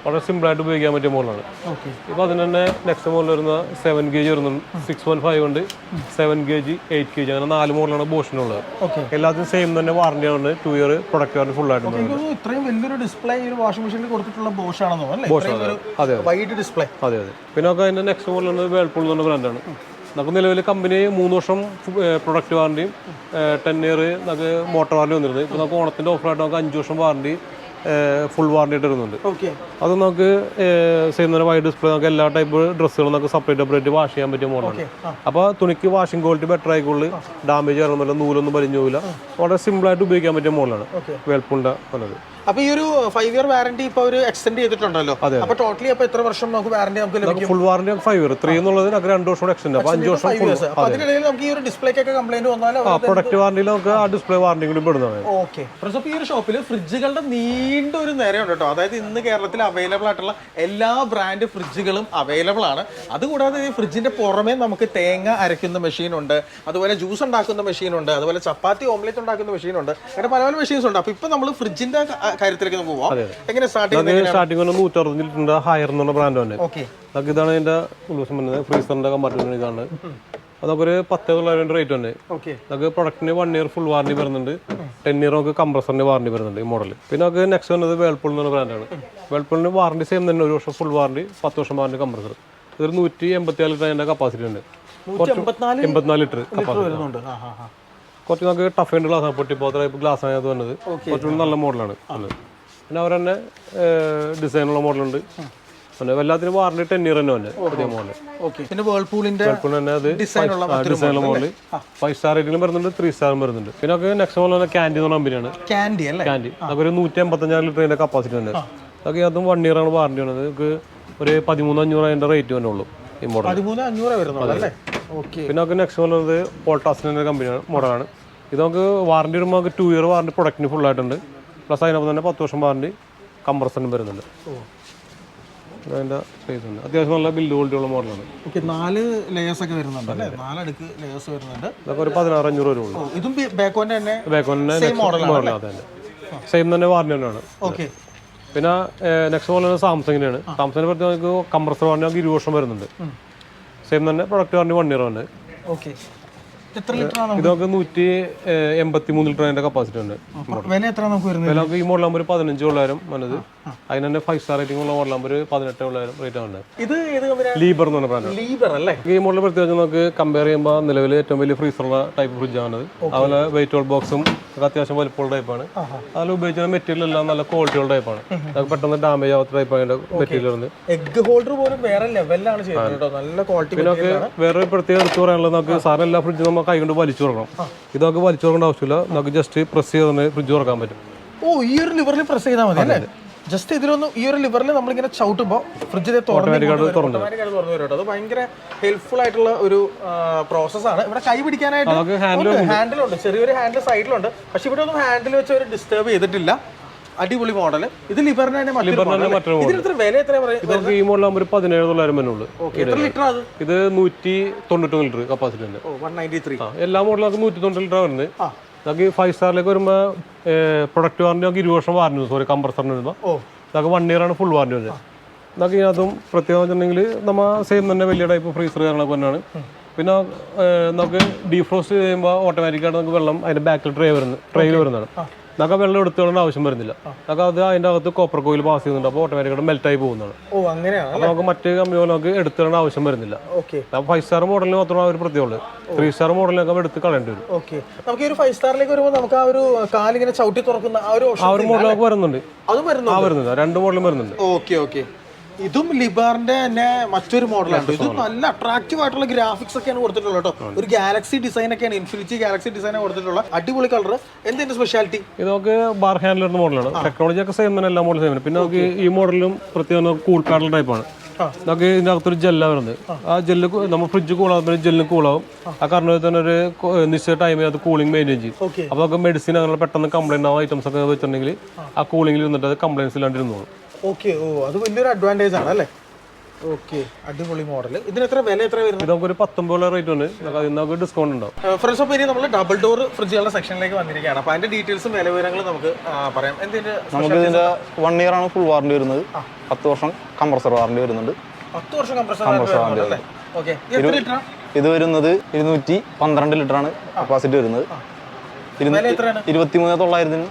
വളരെ സിമ്പിളായിട്ട് ഉപയോഗിക്കാൻ പറ്റിയ മോഡലാണ്. ഇപ്പോൾ അതിന് തന്നെ നെക്സ്റ്റ് മോഡൽ വരുന്ന 7 kg വരുന്നുണ്ട്. 6.5 ഉണ്ട്, 7 kg, 8 kg അങ്ങനെ 4 മോഡലാണ് ബോഷിനുള്ളത്. എല്ലാത്തിനും സെയിം തന്നെ വാറണ്ടി ആണ്. 2 ഇയർ പ്രൊഡക്റ്റ് വാറണ്ടി ഫുൾ ആയിട്ട്. ഇത്രയും വലിയൊരു ഡിസ്പ്ലേ ഈ വാഷിംഗ് മെഷീനിൽ കൊടുത്തിട്ടുള്ള ബോഷ് ആണെന്നോ? അതെ, വൈഡ് ഡിസ്പ്ലേ. അതെ. പിന്നെ നമുക്ക് അതിന്റെ നെക്സ്റ്റ് മോഡൽ വേൾപൂൾ എന്ന് പറഞ്ഞ ബ്രാൻഡാണ്. നമുക്ക് നിലവിൽ കമ്പനി 3 വർഷം പ്രൊഡക്റ്റ് വാറണ്ടിയും 10 ഇയർ നമുക്ക് മോട്ടോർ വാറണ്ടി വന്നിരുന്നത്. ഇപ്പോൾ നമുക്ക് ഓണത്തിന്റെ ഓഫറായിട്ട് നമുക്ക് 5 വർഷം വാറണ്ടി ഫുൾ വാറണ്ടി ആയിട്ട് വരുന്നുണ്ട്. അത് നമുക്ക് സെയിം വൈഡ് ഡിസ്പ്ലേ. നമുക്ക് എല്ലാ ടൈപ്പ് ഡ്രസ്സുകളും നമുക്ക് സെപ്പറേറ്റ് വാഷ് ചെയ്യാൻ പറ്റിയ മോഡലാണ്. അപ്പോൾ തുണിക്ക് വാഷിംഗ് ക്വാളിറ്റി ബെറ്റർ ആയിക്കോളൂ. ഡാമേജ് ആകുന്നില്ല, നൂലൊന്നും വലിഞ്ഞു പോകില്ല. വളരെ സിമ്പിളായിട്ട് ഉപയോഗിക്കാൻ പറ്റിയ മോഡലാണ് വേൾപൂളിന്റെ വന്നത്. അപ്പൊ ഈ ഒരു 5 ഇയർ വാറണ്ടി ഇപ്പൊ ഒരു എക്സ്റ്റെൻഡ് ചെയ്തിട്ടുണ്ടല്ലോ. അപ്പൊ ടോട്ടലി അപ്പൊ എത്ര വർഷം നമുക്ക് വാറണ്ടി നമുക്ക് ലഭിക്കും? Full warranty 5 year. 3 എന്നുള്ളത് നമുക്ക് 2 വർഷം കൂടെ എക്സ്റ്റെൻഡ്. അപ്പോൾ 5 വർഷം. അതിനിടയിൽ നമുക്ക് ഈ ഒരു ഡിസ്പ്ലേക്കൊക്കെ കംപ്ലൈന്റ് വന്നാലും പ്രൊഡക്റ്റ് വാറണ്ടിയിൽ നമുക്ക് ആ ഡിസ്പ്ലേ വാറണ്ടി കൂടി പെടുന്നതാണ്. ഓക്കെ. ഈ ഒരു ഷോപ്പിൽ ഫ്രിഡ്ജുകളുടെ നീണ്ട ഒരു നിരയുണ്ട് കേട്ടോ. അതായത് ഇന്ന് കേരളത്തിൽ അവൈലബിൾ ആയിട്ടുള്ള എല്ലാ ബ്രാൻഡ് ഫ്രിഡ്ജുകളും അവൈലബിൾ ആണ്. അതുകൂടാതെ ഈ ഫ്രിഡ്ജിന്റെ പുറമെ നമുക്ക് തേങ്ങ അരയ്ക്കുന്ന മെഷീൻ ഉണ്ട്, അതുപോലെ ജ്യൂസ് ഉണ്ടാക്കുന്ന മെഷീൻ ഉണ്ട്, അതുപോലെ ചപ്പാത്തി ഓംലെറ്റ് ഉണ്ടാക്കുന്ന മെഷീൻ ഉണ്ട്. അങ്ങനെ പല മെഷീൻസ് ഉണ്ട്. അപ്പൊ ഇപ്പൊ നമ്മൾ ഫ്രിഡ്ജിന്റെ കാര്യത്തിലേക്ക് നമുക്ക് പോവാം. എങ്ങനെ സ്റ്റാർട്ടിംഗ് 160 ലിറ്ററിന്റെ ഹയർ എന്നുള്ള ബ്രാൻഡ് തന്നെ. നമുക്ക് ഇതാണ് ഇതിന്റെ ഉൾവശം വരുന്നത്. ഫ്രീസറിന്റെ കമ്പാർട്ട്മെന്റ് ഇതാണ്. അതൊക്കെ 10,000 റേറ്റ് തന്നെ. നമുക്ക് പ്രൊഡക്റ്റിന് 1 ഇയർ ഫുൾ വാറണ്ടി വരുന്നുണ്ട്. 10 ഇയർ നമുക്ക് കംപ്രസറിന് വാറണ്ടി വരുന്നുണ്ട് ഈ മോഡൽ. പിന്നെ നമുക്ക് നെക്സ്റ്റ് വരുന്നത് വേൾപൂൾ എന്ന ബ്രാൻഡാണ്. വേൾപൂളിന് വാറണ്ടി സെയിം തന്നെ. 1 വർഷം ഫുൾ വാറണ്ടി, 10 വർഷം വാറണ്ടി കംപ്രസർ. ഇതൊരു 184 ലിറ്റർ അതിന്റെ കപ്പാസിറ്റി ഉണ്ട്. 84 ലിറ്റർ കപ്പാസിറ്റി. കുറച്ച് നമുക്ക് ടഫ് ആൻഡ് ഗ്ലാസ് പൊട്ടിപ്പോത്ത ടൈപ്പ് ഗ്ലാസ് ആണ് അത് വന്നത്. കുറച്ചുകൂടി നല്ല മോഡലാണ്. പിന്നെ അവർ തന്നെ ഡിസൈനുള്ള മോഡലുണ്ട്. എല്ലാത്തിനും വാറണ്ടി 10 ഇയർ തന്നെ വന്നെ പുതിയ മോഡൽ. പിന്നെ വേൾപൂളിന്റെ തന്നെ അത് ഡിസൈനുള്ള മോഡൽ 5 സ്റ്റാർ റേറ്റിലും വരുന്നുണ്ട്, 3 സ്റ്റാറും വരുന്നുണ്ട്. പിന്നെ നമുക്ക് നെക്സ്റ്റ് മോഡൽ കാൻഡി എന്ന് പറഞ്ഞ കമ്പനിയാണ്. കാൻഡി അതൊരു 185 ലിറ്ററിന്റെ കപ്പാസിറ്റി ഉണ്ട്. അതൊക്കെ അതും 1 ഇയർ ആണ് വാറണ്ടി വന്നത്. നമുക്ക് ഒരു 13,500 അതിന്റെ റേറ്റ് തന്നെ ഉള്ളൂ ഈ മോഡൽ. 13,500 വരുന്നുള്ളൂ അല്ലേ? പിന്നെ നമുക്ക് നെക്സ്റ്റ് വരുന്നത് പോൾട്ടാസിന്റെ കമ്പനിയാണ് മോഡലാണ്. ഇത് നമുക്ക് വാറണ്ടി വരുമ്പോൾ നമുക്ക് 2 ഇയർ വാറണ്ടി പ്രൊഡക്റ്റിന് ഫുൾ ആയിട്ടുണ്ട്. പ്ലസ് അതിനൊപ്പം തന്നെ 10 വർഷം വാറണ്ടി കംപ്രസറിനും വരുന്നുണ്ട്. അതിൻ്റെ സ്പേസ് ഉണ്ട്. അത്യാവശ്യം നല്ല ബിൽഡ് ക്വാളിറ്റി ഉള്ള മോഡലാണ്. ഓക്കെ 4 ലേയേഴ്സ് ഒക്കെ വരുന്നുണ്ട് അല്ലേ? 4 അടുക്ക് ലേയേഴ്സ് വരുന്നുണ്ട്. ഇതൊക്കെ ഒരു 1600 രൂപ ഉള്ളൂ. ഇതും ബാക്കോന്റെ തന്നെ ബാക്കോണിൻ്റെ മോഡലാണ്. അതെ സെയിം തന്നെ വാറണ്ടി തന്നെയാണ്. ഓക്കെ. പിന്നെ നെക്സ്റ്റ് മോഡൽ സാംസങ്ങിനാണ്. സാംസങ്ങിനെ പറ്റി നമുക്ക് കംപ്രസർ വാറണ്ടി നമുക്ക് 20 വർഷം വരുന്നുണ്ട്. സെയിം തന്നെ പ്രൊഡക്റ്റ് വാറണ്ടി 1 ഇയർ ഉണ്ട്. ഓക്കെ. എത്ര ലിറ്റർ ആണ്? ഇതൊക്കെ 183 ലിറ്റർ അതിന്റെ കപ്പാസിറ്റി ഉണ്ട്. വില എത്ര നമുക്ക് വരുന്നത്? വില നമുക്ക് ഈ മോഡലാകുമ്പോൾ ഒരു 15,000 വന്നത്. അതിന് തന്നെ 5 സ്റ്റാർ റേറ്റിംഗ് ഉള്ള മോഡലാകുമ്പോൾ ഒരു 18,000 റേറ്റ് ആണ്. ഇത് ഏത് കമ്പനിയാണ്? ലീബർ എന്ന് പറഞ്ഞ ബ്രാൻഡ്. ലീബർ അല്ലേ? ഈ മോഡൽ പ്രത്യേകിച്ച് നമുക്ക് കമ്പയർ ചെയ്യുമ്പോൾ നിലവിൽ ഏറ്റവും വലിയ ഫ്രീസറുള്ള ടൈപ്പ് ഫ്രിഡ്ജാണ്. അതുപോലെ വെയിറ്റ് ഹോൾഡ് ബോക്സും അത്യാവശ്യം വലിപ്പമുള്ള ടൈപ്പാണ്. അതിൽ ഉപയോഗിക്കുന്ന മെറ്റീരിയൽ എല്ലാം നല്ല ക്വാളിറ്റിയുള്ള ടൈപ്പാണ്. നമുക്ക് പെട്ടെന്ന് ഡാമേജ് ആവാത്ത ടൈപ്പാണ് മെറ്റീരിയൽ ഉണ്ട്. എഗ് ഹോൾഡർ പോലും വേറെ ലെവലിലാണ് ചെയ്യുന്നത് കേട്ടോ. നല്ല ക്വാളിറ്റി. പിന്നെ നമുക്ക് വേറെ പ്രത്യേകം എടുത്ത് പറയാനുള്ളത് നമുക്ക് സാറിന് എല്ലാ ഫ്രിഡ്ജും നമ്മൾ കൈ കൊണ്ട് വലിച്ചു തുറക്കണം. ഇതൊക്കെ വലിച്ചു തുറക്കേണ്ട ആവശ്യമില്ല. നമുക്ക് ജസ്റ്റ് പ്രസ് ചെയ്ത് ഫ്രിഡ്ജ് തുറക്കാൻ പറ്റും. ഓ, ഈ ഒരു ലിവറിൽ പ്രസ് ചെയ്താൽ മതി അല്ലേ? ജസ്റ്റ് ഇതിലൊന്നും ഈ ഒരു ലിവറിൽ നമ്മളിങ്ങനെ ചവിട്ടുമ്പോൾ ഫ്രിഡ്ജിനെ തുറന്നു വരും. അത് ഭയങ്കര ഹെൽപ്ഫുൾ ആയിട്ടുള്ള ഒരു പ്രോസസ്സാണ്. ഇവിടെ കൈ പിടിക്കാനായിട്ട് ഹാൻഡിലുണ്ട്, ചെറിയൊരു ഹാൻഡിൽ സൈഡിലുണ്ട്. പക്ഷെ ഇവിടെ ഒന്നും ഹാൻഡിൽ വെച്ച് ഒരു ഡിസ്റ്റർബ് ചെയ്തിട്ടില്ല. അടിപൊളി മോഡൽ. ഇത് ലിബറിന് തന്നെ മറ്റൊരു വില എത്ര പറയുന്നത്? ഈ മോഡലാകുമ്പോൾ 17,000 വരുന്നുള്ളൂ. എത്ര ലിറ്റർ അത്? ഇത് 190 ലിറ്റർ കപ്പാസിറ്റി ഉണ്ട്. 193. എല്ലാ മോഡലും നമുക്ക് 190 ലിറ്റർ വരുന്നത്. നമുക്ക് 5 സ്റ്റാറിലേക്ക് വരുമ്പോൾ പ്രൊഡക്റ്റ് വാറണ്ടി നമുക്ക് 20 വർഷം വാറണ്ടി. സോറി, കംപ്രസറിന് വരുമ്പോൾ നമുക്ക് 1 ഇയർ ആണ് ഫുൾ വാറണ്ടി വരുന്നത്. നമുക്ക് ഇതിനകത്തും പ്രത്യേകം വെച്ചിട്ടുണ്ടെങ്കിൽ നമ്മൾ സെയിം തന്നെ വലിയ ടൈപ്പ് ഫ്രീസർ കാര്യങ്ങളൊക്കെ തന്നെയാണ്. പിന്നെ നമുക്ക് ഡീഫ്രോസ്റ്റ് ചെയ്യുമ്പോൾ ഓട്ടോമാറ്റിക്കായിട്ട് നമുക്ക് വെള്ളം അതിൻ്റെ ബാക്കിൽ ട്രെയിൽ വരുന്നതാണ്. നമുക്ക് വെള്ളം എടുത്തുകൊണ്ട ആവശ്യം വരുന്നില്ല. നമുക്ക് അത് അതിൻ്റെ അകത്ത് കോപ്പർ കോയിൽ പാസ് ചെയ്യുന്നുണ്ട്. അപ്പോൾ ഓട്ടോമാറ്റിക്കായിട്ട് മെൽറ്റായി പോകുന്നതാണ്. അപ്പോൾ നമുക്ക് മറ്റേ കമ്പനി പോലെ നമുക്ക് എടുത്തുകൊണ്ട ആവശ്യം വരുന്നില്ല. 5 സ്റ്റാർ മോഡലിന് മാത്രമേ ഒരു പ്രത്യേകമുള്ളൂ. 3 സ്റ്റാർ മോഡലിനൊക്കെ എടുത്ത് കളയേണ്ടി വരും. നമുക്ക് ഒരു 5 സ്റ്റാറിലേക്ക് വരുമ്പോൾ നമുക്ക് ആ ഒരു കാലിങ്ങനെ ചവിട്ടി തുറക്കുന്ന ആ ഒരു മോഡലൊക്കെ വരുന്നുണ്ട്. അതും വരുന്നുണ്ട്. 2 മോഡലും വരുന്നുണ്ട്. ഓക്കെ. ഇതും ലിബറിന്റെ തന്നെ മറ്റൊരു മോഡലാണ്. ഇത് നല്ല അട്രാക്റ്റീവ് ആയിട്ടുള്ള ഗ്രാഫിക്സ് ഒക്കെയാണ് കൊടുത്തിട്ടുള്ളത് കേട്ടോ. ഒരു ഗാലക്സി ഡിസൈൻ ഒക്കെയാണ്, ഇൻഫിനിറ്റി ഗാലക്സി ഡിസൈൻ കൊടുത്തിട്ടുള്ള അടിപൊളി കളർ. എന്തിന്റെ സ്പെഷ്യാലിറ്റി? ഇത് നമുക്ക് ബാർ ഹാൻഡിലർ മോഡലാണ്. ടെക്നോളജി ഒക്കെ സെയിം തന്നെ, എല്ലാ മോഡലും സെയിം. പിന്നെ നമുക്ക് ഈ മോഡലും പ്രത്യേകം കൂൾ പാഡൽ ടൈപ്പാണ്. നമുക്ക് ഇതിൻ്റെ അകത്തൊരു ജെല്ല വരുന്നത്. ആ ജെല്ല് നമ്മൾ ഫ്രിഡ്ജ് കൂളാകുമ്പോൾ ജെല്ലിന് കൂളാവും. ആ കാരണം തന്നെ ഒരു നിശ്ചിത ടൈമിൽ അത് കൂളിംഗ് മെയിൻറ്റെയിൻ ചെയ്യും. അപ്പോൾ നമുക്ക് മെഡിസിൻ അങ്ങനെ പെട്ടെന്ന് കംപ്ലൈൻറ്റ് ആവുന്ന ഐറ്റംസ് ഒക്കെ വെച്ചിട്ടുണ്ടെങ്കിൽ ആ കൂളിംഗിൽ ഇരുന്നിട്ട് അത് കംപ്ലൈൻസ് ഇല്ലാണ്ടിരുന്നോളും. അത് വലിയൊരു അഡ്വാൻറ്റേജ് ആണ് അല്ലേ? അടിപൊളി മോഡൽ. ഇതിന് എത്ര വില എത്ര വരുന്നത്? ഇത് നമുക്കൊരു 19 റേറ്റ് ഉണ്ട്. നമുക്ക് ഡിസ്കൗണ്ട് ഉണ്ടാവും. ഫ്രണ്ട്സ്, അപ്പോൾ ഇനി നമ്മൾ ഡബിൾ ഡോർ ഫ്രിഡ്ജുകളുടെ സെക്ഷനിലേക്ക് വന്നിരിക്കുകയാണ്. അപ്പോൾ അതിന്റെ ഡീറ്റെയിൽസും വില വിവരങ്ങളും നമുക്ക് പറയാം. നമുക്ക് ഇതിന്റെ 1 ഇയർ ആണ് ഫുൾ വാറണ്ടി വരുന്നത്. 10 വർഷം കംപ്രസർ വാറണ്ടി വരുന്നുണ്ട്. 10 വർഷം കംപ്രസർ വാറണ്ടി അല്ലേ? ഓക്കെ. എത്ര ലിറ്റർ? ഇത് വരുന്നത് 212 ലിറ്റർ ആണ് കപ്പാസിറ്റി വരുന്നത്. 23,900.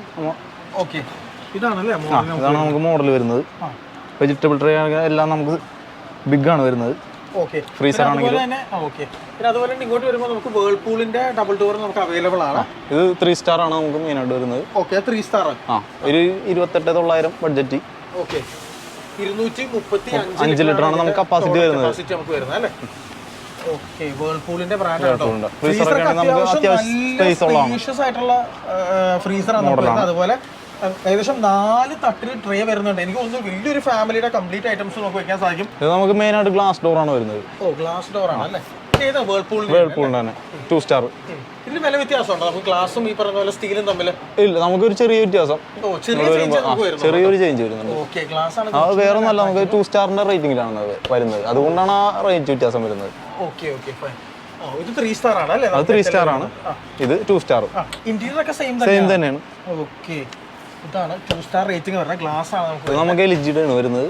ഓക്കെ. ഇതാണല്ലേ ഇതാണ് നമുക്ക് മോഡൽ വരുന്നത്. വെജിറ്റബിൾ ട്രേ എല്ലാം നമുക്ക് ബിഗ് ആണ് വരുന്നത്. ഫ്രീസർ ആണെങ്കിൽ പിന്നെ അതുപോലെ ഇങ്ങോട്ട് വരുമ്പോൾ നമുക്ക് വേൾപൂളിന്റെ ഡബിൾ ഡോർ നമുക്ക് അവൈലബിൾ ആണ്. ഇത് 3 സ്റ്റാർ ആണ് നമുക്ക് മെയിൻ ആയിട്ട് വരുന്നത്. 3 സ്റ്റാർ. ഒരു 28,900 ബഡ്ജറ്റ്. 235 ലിറ്റർ ആണ് നമുക്ക് കപ്പാസിറ്റി വരുന്നത് അല്ലേ? വേൾപൂളിന്റെ ബ്രാൻഡ് ആയിട്ടുള്ള ഫ്രീസറാണ്. അതുപോലെ ഏകദേശം 4 തട്ടിൽ ട്രേ വരുന്നുണ്ട്. എനിക്ക് തോന്നുന്നു വലിയൊരു ഫാമിലിയുടെ കംപ്ലീറ്റ് ഐറ്റംസ് നമുക്ക് വെക്കാൻ സാധിക്കും. ഇത് നമുക്ക് മെയിൻ ആയിട്ട് ഗ്ലാസ് ഡോർ ആണ് വരുന്നത്. ഗ്ലാസ് ഡോർ ആണ് അല്ലേ? വേൾപൂളിന്റെ 2 സ്റ്റാർ. ഇതിന് വില വ്യത്യാസമുണ്ടോ? നമുക്ക് ഗ്ലാസും ഈ പറഞ്ഞ പോലെ സ്റ്റീലും തമ്മിൽ? ഇല്ല, നമുക്കൊരു ചെറിയ വ്യത്യാസം, ചെറിയൊരു ചേഞ്ച് വരുന്നുണ്ട്. അത് വേറെ ഒന്നല്ല, നമുക്ക് 2 സ്റ്റാറിന്റെ റേറ്റിംഗിലാണ് വരുന്നത്. അതുകൊണ്ടാണ് ആ റേറ്റ് വ്യത്യാസം വരുന്നത്. ഇത് 3 സ്റ്റാർ ആണ് അല്ലേ? അത് 3 സ്റ്റാർ ആണ്. ഇത് 2 സ്റ്റാർ. ഇന്റീരിയർ ഒക്കെ സെയിം തന്നെയാണ്. ഇതാണ് 2 സ്റ്റാർ റേറ്റിംഗ് വരുന്ന ഗ്ലാസ് ആണ്. നമുക്ക് എൽജിയുടെ ആണ് വരുന്നത്.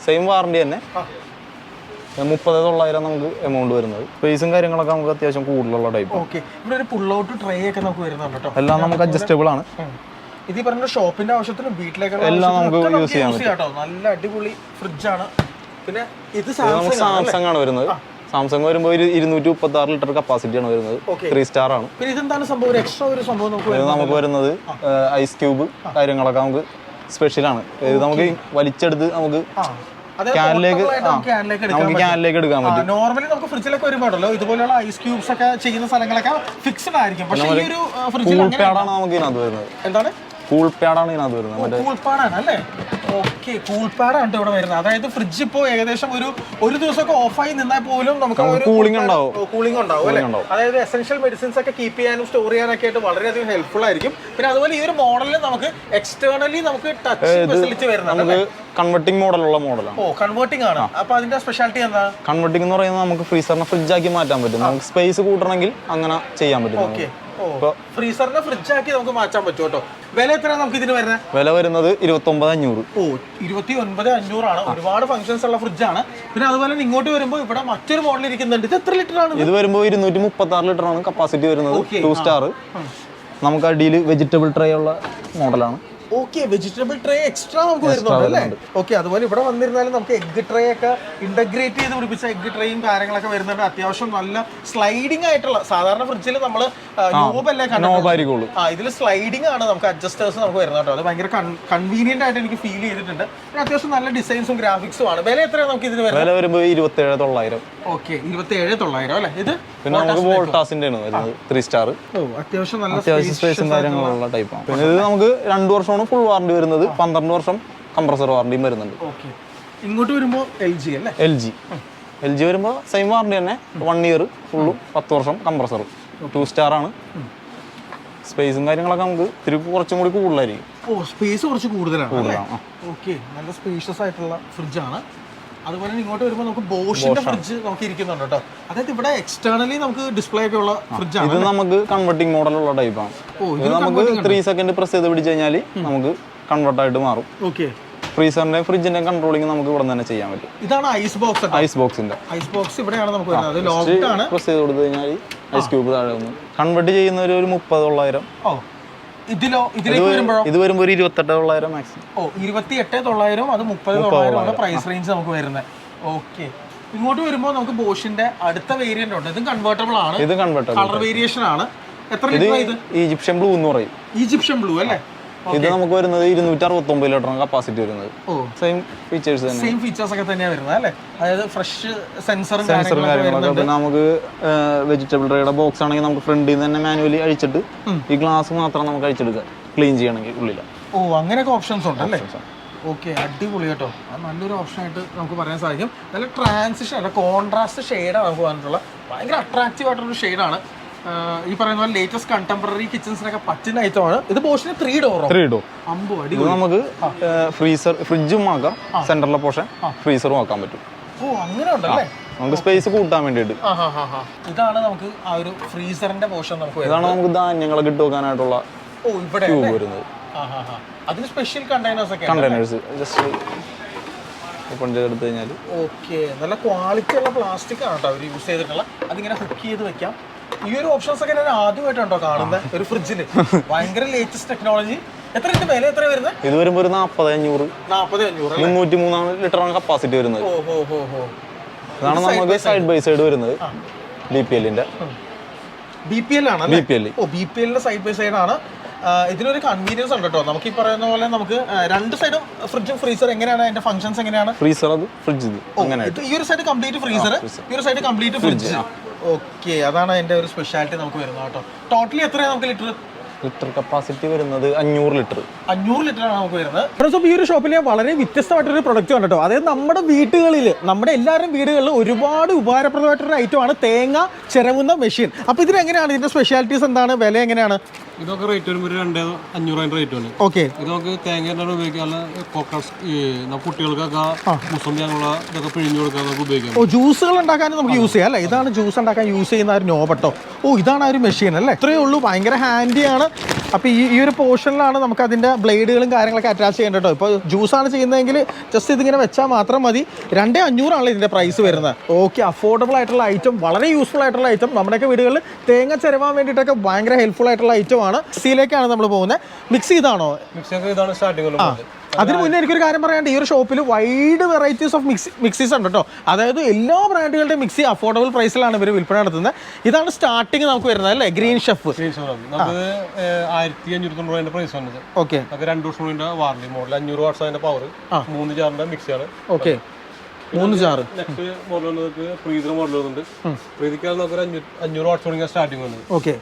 സെയിം വാറണ്ടി തന്നെ. 30,900 നമുക്ക് എമൗണ്ട് വരുന്നത്. സ്പേസും കാര്യങ്ങളൊക്കെ നമുക്ക് അത്യാവശ്യം കൂടുതലുള്ള ടൈപ്പ്. ഇവിടെ ഒരു പുൾ ഔട്ട് ട്രേ ഒക്കെ നമുക്ക് വരുന്നുണ്ട് കേട്ടോ. എല്ലാം നമുക്ക് അഡ്ജസ്റ്റബിൾ ആണ്. ഇത് ഈ പറഞ്ഞ ഷോപ്പിന്റെ ആവശ്യത്തിനും വീട്ടിലേക്കുള്ള എല്ലാം നമുക്ക് യൂസ് ചെയ്യാൻ പറ്റും. നല്ല അടിപൊളി ഫ്രിഡ്ജാണ്. പിന്നെ ഇത് സാംസങ് ആണ് വരുന്നത്. സാംസങ് വരുമ്പോൾ 236 ലിറ്റർ കപ്പാസിറ്റി ആണ് വരുന്നത്. 3 സ്റ്റാർ ആണ്. പിന്നെ ഇതെന്താണ് സംഭവം? എക്സ്ട്രാ ഒരു സംഭവം നമുക്ക് വരുന്നത് ഐസ് ക്യൂബ് കാര്യങ്ങളൊക്കെ നമുക്ക് സ്പെഷ്യൽ ആണ്. ഇത് നമുക്ക് വലിച്ചെടുത്ത് നമുക്ക് ക്യാനിലേക്ക് എടുക്കാൻ പറ്റും. നോർമലി നമുക്ക് ഫ്രിഡ്ജിലൊക്കെ വരുമ്പോഴല്ലോ ഇതുപോലെയുള്ള ഐസ് ക്യൂബ്സ് ഒക്കെ ചെയ്യുന്ന സ്ഥലങ്ങളൊക്കെ ഫിക്സ്ഡ് ആയിരിക്കും. പക്ഷേ ഈ ഒരു ഫ്രിഡ്ജിൽ കൂൾ പാഡാണ് നമുക്ക് ഇതിനകത്ത് വരുന്നത്. എന്താണ്? കൂൾ പാഡാണ് ഇതിനകത്ത് വരുന്നത്. കൂൾ പാഡാണ് അല്ലേ? ഓക്കെ, കൂൾ പാഡാണ് ഇവിടെ വരുന്നത്. അതായത് ഫ്രിഡ്ജ് ഇപ്പോൾ ഏകദേശം ഒരു ദിവസമൊക്കെ ഓഫായി നിന്നാൽ പോലും നമുക്ക് കൂളിംഗ് ഉണ്ടാവും. കൂളിംഗ് ഉണ്ടാവും അല്ലേ? അതായത് എസെൻഷ്യൽ മെഡിസിൻസ് ഒക്കെ കീപ്പ് ചെയ്യാനും സ്റ്റോർ ചെയ്യാനൊക്കെ ആയിട്ട് വളരെയധികം ഹെൽപ്ഫുൾ ആയിരിക്കും. പിന്നെ അതുപോലെ ഈ ഒരു മോഡലിൽ നമുക്ക് എക്സ്റ്റേണലി നമുക്ക് ടച്ച് ഫെസിലിറ്റി വരുന്നുണ്ട്. കൺവെർട്ടിംഗ് മോഡലുള്ള മോഡലാണ്. ഓ, കൺവേർട്ടിംഗ് ആണ്. അപ്പൊ അതിന്റെ സ്പെഷ്യാലിറ്റി എന്താ? കൺവെർട്ടിംഗ് എന്ന് പറയുന്നത് നമുക്ക് ഫ്രീസറിനെ ഫ്രിഡ്ജാക്കി മാറ്റാൻ പറ്റും. നമുക്ക് സ്പേസ് കൂട്ടണമെങ്കിൽ അങ്ങനെ ചെയ്യാൻ പറ്റും. ഓക്കെ, ഫ്രീസറിനെ ഫ്രിഡ്ജാക്കി നമുക്ക് മാറ്റാൻ പറ്റും കേട്ടോ. വില എത്രയാണ് നമുക്ക് ഇതിന് വരുന്നത്? വില വരുന്നത് 29,500. ഓ, 29,500 ആണ്. ഒരുപാട് ഫംഗ്ഷൻസ് ഉള്ള ഫ്രിഡ്ജാണ്. പിന്നെ അതുപോലെ ഇങ്ങോട്ട് വരുമ്പോൾ ഇവിടെ മറ്റൊരു മോഡൽ ഇരിക്കുന്നുണ്ട്. ഇത് എത്ര ലിറ്റർ ആണ്? ഇത് വരുമ്പോൾ 236 ലിറ്റർ ആണ് കപ്പാസിറ്റി വരുന്നത്. 2 സ്റ്റാർ. നമുക്ക് അടിയിൽ വെജിറ്റബിൾ ട്രേ ഉള്ള മോഡലാണ്. ഓക്കെ, വെജിറ്റബിൾ ട്രേ എക്സ്ട്രാ നമുക്ക് വരുന്നുണ്ട് അല്ലേ? ഓക്കെ, അതുപോലെ ഇവിടെ വന്നിരുന്നാലും നമുക്ക് എഗ് ട്രേ ഒക്കെ ഇന്റഗ്രേറ്റ് ചെയ്ത് പിടിപ്പിച്ച എഗ് ട്രേയും കാര്യങ്ങളൊക്കെ വരുന്നുണ്ട്. അത്യാവശ്യം നല്ല സ്ലൈഡിംഗ് ആയിട്ടുള്ള, സാധാരണ ഫ്രിഡ്ജിൽ നമ്മൾ നോബല്ലേ നോബായിരിക്കുള്ളൂ. ഇതിൽ സ്ലൈഡിംഗ് ആണ് നമുക്ക് അഡ്ജസ്റ്റേഴ്സ് നമുക്ക് വരുന്നത് കേട്ടോ. അത് ഭയങ്കര കൺവീനിയന്റ് ആയിട്ട് എനിക്ക് ഫീൽ ചെയ്തിട്ടുണ്ട്. പിന്നെ അത്യാവശ്യം നല്ല ഡിസൈൻസും ഗ്രാഫിക്സും ആണ്. വില എത്രയാണ് നമുക്ക് ഇതിന് വരുന്നത്? വില വരുമ്പോൾ 27,900. ഓക്കെ, 27,900 അല്ലേ? ഇത് പിന്നെ നമുക്ക് വോൾട്ടാസിന്റെ ആണ് വരുന്നത് 3 സ്റ്റാർ. അത്യാവശ്യം നല്ല സ്പേസും കാര്യങ്ങളുള്ള ടൈപ്പാണ്. പിന്നെ ഇത് നമുക്ക് 2 വർഷമാണ് ഫുൾ വാറണ്ടി വരുന്നത്. 12 വർഷം കംപ്രസർ വാറണ്ടിയും വരുന്നുണ്ട്. ഓക്കെ, ഇങ്ങോട്ട് വരുമ്പോൾ LG അല്ലേ? LG വരുമ്പോൾ സെയിം വാറണ്ടി തന്നെ. 1 ഇയർ ഫുള്ളും 10 വർഷം കംപ്രസറും. 2 സ്റ്റാർ ആണ്. സ്പേസും കാര്യങ്ങളൊക്കെ നമുക്ക് ഇത്തിരി കുറച്ചും കൂടി കൂടുതലായിരിക്കും. ഓ, സ്പേസ് കുറച്ച് കൂടുതലാണ്. ഓക്കെ, നല്ല സ്പേഷ്യസ് ആയിട്ടുള്ള ഫ്രിഡ്ജാണ്. അതുപോലെ ഇങ്ങോട്ട് വരുമ്പോൾ നമുക്ക് ബോഷിന്റെ ഫ്രിഡ്ജ് നമുക്ക് ഇരിക്കുന്നുണ്ട് കേട്ടോ. അതായത് ഇവിടെ എക്സ്റ്റേണലി നമുക്ക് ഡിസ്പ്ലേ ഒക്കെ ഉള്ള ഫ്രിഡ്ജാണ്. ഇത് നമുക്ക് കൺവെർട്ടിംഗ് മോഡലുള്ള ടൈപ്പാണ്. ഇത് നമുക്ക് 3 സെക്കൻഡ് പ്രസ് ചെയ്ത് പിടിച്ച് കഴിഞ്ഞാൽ നമുക്ക് കൺവെർട്ട് ആയിട്ട് മാറും. ഓക്കെ, ഫ്രീസറിന്റെ ഫ്രിഡ്ജിന്റെ കൺട്രോളിങ് നമുക്ക് ഇവിടെ തന്നെ ചെയ്യാൻ പറ്റും. ഇതാണ് ഐസ് ബോക്സ്. ഐസ് ബോക്സിന്റെ ഇവിടെയാണ് നമുക്ക് വരുന്നത്. ലോക്ക്ഡ് ആണ്. പ്രസ് ചെയ്ത് കൊടുത്തു കഴിഞ്ഞാൽ ഐസ് ക്യൂബ് താഴെ വന്നു. കൺവെർട്ട് ചെയ്യുന്ന ഒരു 30,900. ഓ, ഇതിലേക്ക് വരുമ്പോഴോ? ഇത് വരുമ്പോൾ 28,900 മാക്സിമം. ഓ, 28,900. അത് 30,900 പ്രൈസ് റേഞ്ച് നമുക്ക് വരുന്നത്. ഓക്കെ, ഇങ്ങോട്ട് വരുമ്പോൾ നമുക്ക് ബോഷിന്റെ അടുത്ത വേരിയന്റ് ഉണ്ട്. ഇതും കൺവേർട്ടബിൾ ആണ്. ഇത് കൺവെർട്ടബിൾ കളർ വേരിയേഷൻ ആണ്. എത്ര ലിറ്റർ ഇത്? ഈജിപ്ഷ്യൻ ബ്ലൂ എന്ന് പറയും. ഈജിപ്ഷ്യൻ ബ്ലൂ അല്ലേ? ഇത് നമുക്ക് വരുന്നത് 269 ലിറ്ററാണ് കപ്പാസിറ്റി വരുന്നത്. സെയിം ഫീച്ചേഴ്സ് തന്നെ. സെയിം ഫീച്ചേഴ്സ് ഒക്കെ തന്നെയാണ് വരുന്നത് അല്ലേ? അതായത് ഫ്രഷ് സെൻസറും കാര്യങ്ങളൊക്കെ. പിന്നെ നമുക്ക് വെജിറ്റബിൾ ട്രേയുടെ ബോക്സ് ആണെങ്കിൽ നമുക്ക് ഫ്രണ്ടിൽ നിന്ന് തന്നെ മാനുവലി അഴിച്ചിട്ട് ഈ ഗ്ലാസ് മാത്രം നമുക്ക് അഴിച്ചെടുക്കാം ക്ലീൻ ചെയ്യണമെങ്കിൽ ഉള്ളില. ഓ, അങ്ങനെയൊക്കെ ഓപ്ഷൻസ് ഉണ്ട് അല്ലേ? ഓക്കെ, അടിപൊളി കേട്ടോ. അത് നല്ലൊരു ഓപ്ഷൻ ആയിട്ട് നമുക്ക് പറയാൻ സാധിക്കും. നല്ല ട്രാൻസിഷൻ അല്ല, കോൺട്രാസ്റ്റ് ഷെയ്ഡാണ് നമുക്ക് വന്നിട്ടുള്ള. ഭയങ്കര അട്രാക്റ്റീവ് ആയിട്ടുള്ളൊരു ഷെയ്ഡാണ്. ഈ പറയുന്ന പോലെ ലേറ്റസ്റ്റ് കണ്ടംപററി കിച്ചൺസിനൊക്കെ പറ്റുന്ന ഐറ്റമാണ്. ഇത് ബോഷിന് 3 ഡോർ. അമ്പോ, അടിപൊളി. നമുക്ക് ഫ്രിഡ്ജും ആക്കാം. സെന്ററിലെ പോർഷൻ ഫ്രീസറും ആക്കാൻ പറ്റും. ഓ, അങ്ങനെ ഉണ്ടല്ലേ? നമുക്ക് സ്പേസ് കൂട്ടാൻ വേണ്ടിയിട്ട്. ഇതാണ് നമുക്ക് ആ ഒരു ഫ്രീസറിന്റെ പോർഷൻ നമുക്ക്. ഇതാണ് നമുക്ക് ധാന്യങ്ങളൊക്കെ ഇട്ട് വെക്കാനായിട്ടുള്ള ക്യൂബ് വരുന്നത്. അതിന് സ്പെഷ്യൽ കണ്ടെയ്നേഴ്സ് ജസ്റ്റ് ഓപ്പൺ ചെയ്തെടുത്ത് കഴിഞ്ഞാൽ. ഓക്കെ, നല്ല ക്വാളിറ്റി ഉള്ള പ്ലാസ്റ്റിക് ആണ് കേട്ടോ അവർ യൂസ് ചെയ്തിട്ടുള്ള. അതിങ്ങനെ ഹുക്ക് ചെയ്ത് വെക്കാം. ഈ ഒരു ഓപ്ഷൻസ് ഒക്കെ ഞാൻ ആദ്യമായിട്ടുണ്ടോ കാണുന്നത് ഒരു ഫ്രിഡ്ജില്. ഭയങ്കര ലേറ്റസ്റ്റ് ടെക്നോളജി. എത്ര വില എത്ര വരുന്നത്? ഇത് വരുമ്പോൾ ഒരു 40,500. 303 ലിറ്ററാണ് കപ്പാസിറ്റി വരുന്നത്. ഇതാണ് നമുക്ക് സൈഡ് ബൈ സൈഡ് വരുന്നത്. BPLന്റെ BPL ആണ്. ഓ, BPLന്റെ സൈഡ് ബൈ സൈഡ് ആണ്. ഇതിനൊരു കൺവീനിയൻസ് ഉണ്ട് കേട്ടോ. നമുക്ക് ഈ പറയുന്ന പോലെ നമുക്ക് രണ്ട് സൈഡും ഫ്രിഡ്ജും ഫ്രീസർ എങ്ങനെയാണ് അതിന്റെ ഫംഗ്ഷൻസ് എങ്ങനെയാണ്? ഫ്രീസർ അത് ഫ്രിഡ്ജ് അങ്ങനെ. ഈ ഒരു സൈഡ് കംപ്ലീറ്റ് ഫ്രീസർ, ഈ ഒരു സൈഡ് കംപ്ലീറ്റ് ഫ്രിഡ്ജ്. ഓക്കെ, അതാണ് അതിന്റെ ഒരു സ്പെഷ്യാലിറ്റി നമുക്ക് വരുന്നത് കേട്ടോ. ടോട്ടലി എത്രയാണ് നമുക്ക് ലിറ്റർ കപ്പാസിറ്റി വരുന്നത്? 500 ലിറ്റർ. 500 ലിറ്റർ ആണ് നമുക്ക് വരുന്നത്. ഈ ഒരു ഷോപ്പിൽ ഞാൻ വളരെ വ്യത്യസ്തമായിട്ടൊരു പ്രൊഡക്റ്റ് കണ്ടോ. അതായത് നമ്മുടെ വീടുകളിൽ, നമ്മുടെ എല്ലാവരും വീടുകളിൽ ഒരുപാട് ഉപകാരപ്രദമായിട്ടൊരു ഐറ്റമാണ് തേങ്ങ ചിരവുന്ന മെഷീൻ. അപ്പോൾ ഇതിനെങ്ങനെയാണ്, ഇതിന്റെ സ്പെഷ്യാലിറ്റീസ് എന്താണ്, വില എങ്ങനെയാണ്? ഇതൊക്കെ റേറ്റ് വരുമ്പോൾ 2,500 റേറ്റ് ആണ്. ഓക്കെ, ഇത് നമുക്ക് തേങ്ങ ഉപയോഗിക്കാനുള്ള കുട്ടികൾക്കൊക്കെ മുസംബി അങ്ങനെയുള്ള ഇതൊക്കെ പിഴിഞ്ഞു കൊടുക്കാൻ നമുക്ക് ഉപയോഗിക്കാം. ഓ, ജ്യൂസുകൾ ഉണ്ടാക്കാനും നമുക്ക് യൂസ് ചെയ്യാം അല്ലേ? ഇതാണ് ജ്യൂസ് ഉണ്ടാക്കാൻ യൂസ് ചെയ്യുന്ന ഒരു നോബട്ടോ. ഓ, ഇതാണ് ആ ഒരു മെഷീൻ അല്ലേ? ഇത്രയേ ഉള്ളൂ, ഭയങ്കര ഹാൻഡിയാണ്. അപ്പോൾ ഈ ഒരു പോർഷനിലാണ് നമുക്ക് അതിൻ്റെ ബ്ലേഡുകളും കാര്യങ്ങളൊക്കെ അറ്റാച്ച് ചെയ്യേണ്ടത് കേട്ടോ. ഇപ്പോൾ ജ്യൂസാണ് ചെയ്യുന്നതെങ്കിൽ ജസ്റ്റ് ഇതിങ്ങനെ വെച്ചാൽ മാത്രം മതി. 2,500 ആണല്ലോ ഇതിൻ്റെ പ്രൈസ് വരുന്നത്. ഓക്കെ, അഫോർഡബിൾ ആയിട്ടുള്ള ഐറ്റം, വളരെ യൂസ്ഫുൾ ആയിട്ടുള്ള ഐറ്റം. നമ്മുടെയൊക്കെ വീടുകളിൽ തേങ്ങ ചിരവാൻ വേണ്ടിയിട്ടൊക്കെ ഭയങ്കര ഹെൽപ്ഫുൾ ആയിട്ടുള്ള ഐറ്റമാണ്. മിക്സിയിലേക്കാണ് നമ്മൾ പോകുന്നത്. മിക്സി ഇതാണോ? ഇതാണ് സ്റ്റാർട്ടിംഗ്. അതിന് മുന്നേ എനിക്കൊരു കാര്യം പറയാണ്ട്, ഈ ഒരു ഷോപ്പിൽ വൈഡ് വെറൈറ്റീസ് ഓഫ് മിക്സീസ് ഉണ്ട് കേട്ടോ. അതായത് എല്ലാ ബ്രാൻഡുകളുടെ മിക്സി അഫോർഡബിൾ പ്രൈസിലാണ് ഇവർ വിൽപ്പന നടത്തുന്നത്. ഇതാണ് സ്റ്റാർട്ടിങ് നമുക്ക് വരുന്നത് അല്ലേ? Green chef. നമുക്ക് 1,590 പ്രൈസ് വന്നത്. ഓക്കെ, 2 വർഷം വാറണ്ടി മോഡൽ, 500 വാട്ട്സ് അതിന്റെ പവർ, 3 ജാറിന്റെ മിക്സിയാണ്. Okay, 3 jar. നെക്സ്റ്റ് മോഡൽ വന്നത് ഫ്രീസർ മോഡൽ വരുന്നുണ്ട്. ഫ്രീസർ നമുക്ക് 500 വാട്ട്സ് തുടങ്ങിയ സ്റ്റാർട്ടിംഗ് വന്നത്. ഓക്കെ,